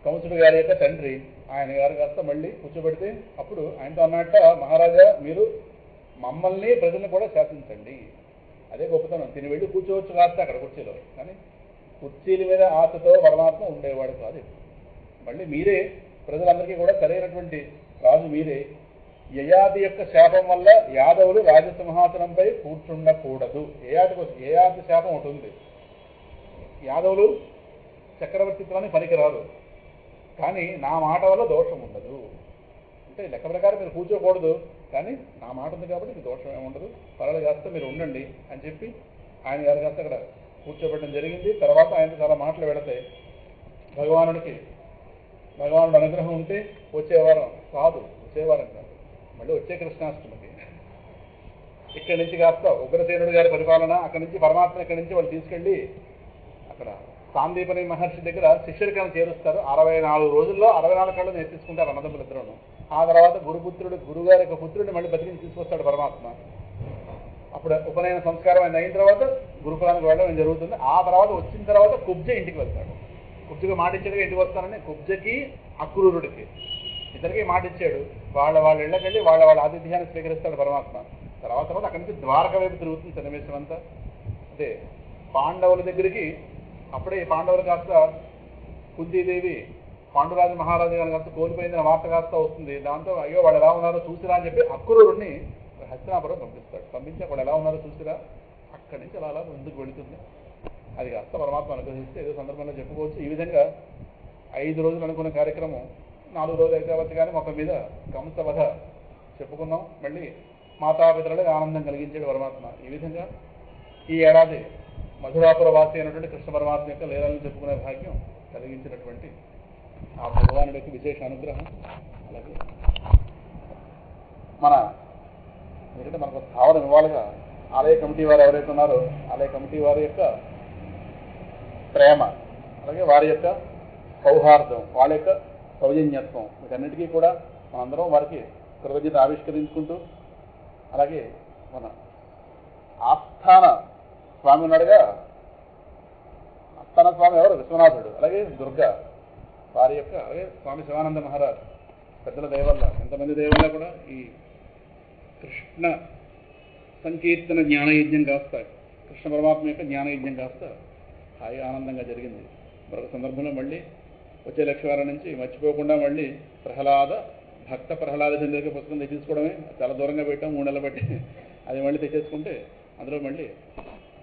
కంసుడు గారి యొక్క తండ్రి, ఆయన గారు కాస్త మళ్ళీ కూర్చోబెడితే అప్పుడు ఆయనతో అన్నట్ట, మహారాజా మీరు మమ్మల్ని ప్రజల్ని కూడా శాసించండి. అదే గొప్పతనం. తిని వెళ్ళి కూర్చోవచ్చు కాస్త అక్కడ కుర్చీలో, కానీ కుర్చీల మీద ఆశతో పరమాత్మ ఉండేవాడు కాదు. మళ్ళీ మీరే ప్రజలందరికీ కూడా సరైనటువంటి రాజు మీరే. యయాతి యొక్క శాపం వల్ల యాదవులు రాజసింహాసనంపై కూర్చుండకూడదు. యయాతి శాపం ఒకటి ఉంది. యాదవులు చక్రవర్తిత్వాన్ని పనికిరాదు, కానీ నా మాట వల్ల దోషం ఉండదు. అంటే లెక్క ప్రకారం మీరు కూర్చోకూడదు, కానీ నా మాట ఉంది కాబట్టి మీకు దోషం ఏమి ఉండదు, పర్వాలేదు కాస్త మీరు ఉండండి అని చెప్పి ఆయన గారు కాస్త అక్కడ కూర్చోబెట్టడం జరిగింది. తర్వాత ఆయనకు చాలా మాటలు వెళతాయి. భగవానుడు అనుగ్రహం ఉంటే వచ్చేవారం కాదు, మళ్ళీ వచ్చే కృష్ణాష్టమికి ఇక్కడి నుంచి కాస్త ఉగ్రసేనుడు గారి పరిపాలన, అక్కడి నుంచి పరమాత్మ ఇక్కడి నుంచి వాళ్ళు తీసుకెళ్ళి అక్కడ సాందీపని మహర్షి దగ్గర శిష్యుడికైనా చేరుస్తారు. 64 రోజుల్లో 64 కళ్ళు నేర్పించుకుంటారు అన్నదమ్ములు ఇద్దరును. ఆ తర్వాత గురుగారి యొక్క పుత్రుడిని మళ్ళీ బతికించి తీసుకొస్తాడు పరమాత్మ. అప్పుడు ఉపనయన సంస్కారం అయిన తర్వాత గురుకులానికి వెళ్ళడం జరుగుతుంది. ఆ తర్వాత వచ్చిన తర్వాత కుబ్జ ఇంటికి వెళ్తాడు. కుబ్జకి మాట ఇచ్చాడుగా ఇంటికి వస్తానని. కుబ్జకి అక్రూరుడికి ఇద్దరికి మాట ఇచ్చాడు. వాళ్ళ ఇళ్ళకెళ్ళి వాళ్ళ ఆతిథ్యాన్ని స్వీకరిస్తాడు పరమాత్మ. తర్వాత అక్కడి నుంచి ద్వారక వైపు తిరుగుతుంది సన్నివేశం అంతా. అంటే పాండవుల దగ్గరికి అప్పుడే పాండవులు కాస్త కుంతీదేవి పాండురాజు మహారాజు గారిని కాస్త కోల్పోయిందని వార్త కాస్త వస్తుంది. దాంతో అయ్యో వాళ్ళు ఎలా ఉన్నారో చూసిరా అని చెప్పి అక్రూరుడిని హస్తినాపురం పంపించి వాళ్ళు ఎలా ఉన్నారో చూసిరా. అక్కడి నుంచి అలా ముందుకు వెళుతుంది. అది కాస్త పరమాత్మ అనుగ్రహిస్తే ఏదో సందర్భంలో చెప్పుకోవచ్చు. ఈ విధంగా 5 రోజులు అనుకున్న కార్యక్రమం 4 రోజులు అయితే అవ్వచ్చు, కానీ మొత్తం మీద కంసవధ చెప్పుకున్నాం. మళ్ళీ మాతాపితరులకు ఆనందం కలిగించాడు పరమాత్మ. ఈ విధంగా ఈ ఏడాది మధురాపుర వాసి అయినటువంటి కృష్ణ పరమాత్మ యొక్క లీలలను చెప్పుకునే భాగ్యం కలిగించినటువంటి ఆ భగవానుడి యొక్క విశేష అనుగ్రహం. అలాగే ఎందుకంటే మనకు భావన ఇవ్వాలిగా ఆలయ కమిటీ వారు ఎవరైతే ఉన్నారో ఆలయ కమిటీ వారి యొక్క ప్రేమ, అలాగే వారి యొక్క సౌహార్దం, వాళ్ళ యొక్క సౌజన్యత్వం, వీటన్నిటికీ కూడా మనందరం వారికి కృతజ్ఞత ఆవిష్కరించుకుంటూ, అలాగే మన ఆస్థాన స్వామి ఉన్నాడుగా, ఆస్థాన స్వామి ఎవరు? విశ్వనాథుడు. అలాగే దుర్గా వారి యొక్క, అలాగే స్వామి శివానంద మహారాజ్ పెద్దల దయవల్ల, ఎంతమంది దయవల్ల కూడా ఈ కృష్ణ సంకీర్తన జ్ఞానయజ్ఞం కాస్త, కృష్ణ పరమాత్మ యొక్క జ్ఞానయజ్ఞం కాస్త హాయి ఆనందంగా జరిగింది. మరొక సందర్భంలో మళ్ళీ వచ్చే లక్షవారం నుంచి మర్చిపోకుండా మళ్ళీ భక్త ప్రహ్లాద చంద్రిక పుస్తకం తెచ్చేసుకోవడమే. చాలా దూరంగా పెట్టాం, 3 నెలలు బట్టి అది మళ్ళీ తెచ్చేసుకుంటే అందులో మళ్ళీ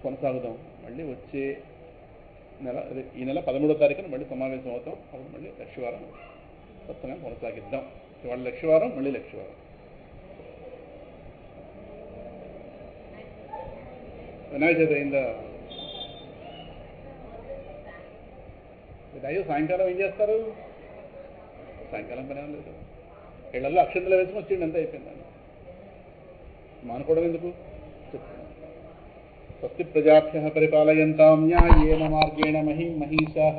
కొనసాగుదాం. మళ్ళీ వచ్చే నెల, ఈ నెల 13వ తారీఖున మళ్ళీ సమావేశం అవుతాం. అప్పుడు మళ్ళీ లక్షవారం సత్సంగం కొనసాగిద్దాం. ఇవాళ లక్షవారం, మళ్ళీ లక్షవారం. వినాయక చవితి అయిందా? అయ్యో సాయంకాలం ఏం చేస్తారు? సాయంకాలం పని ఏం లేదు. ఇళ్లలో అక్షంతలు వేసుకుని వచ్చిండి, అంతా అయిపోయిందండి. మానుకోవడం ఎందుకు? చెప్తాను. స్వస్తి ప్రజాభ్యః పరిపాలయంతాం న్యాయేన మార్గేణ మహీం మహీషాః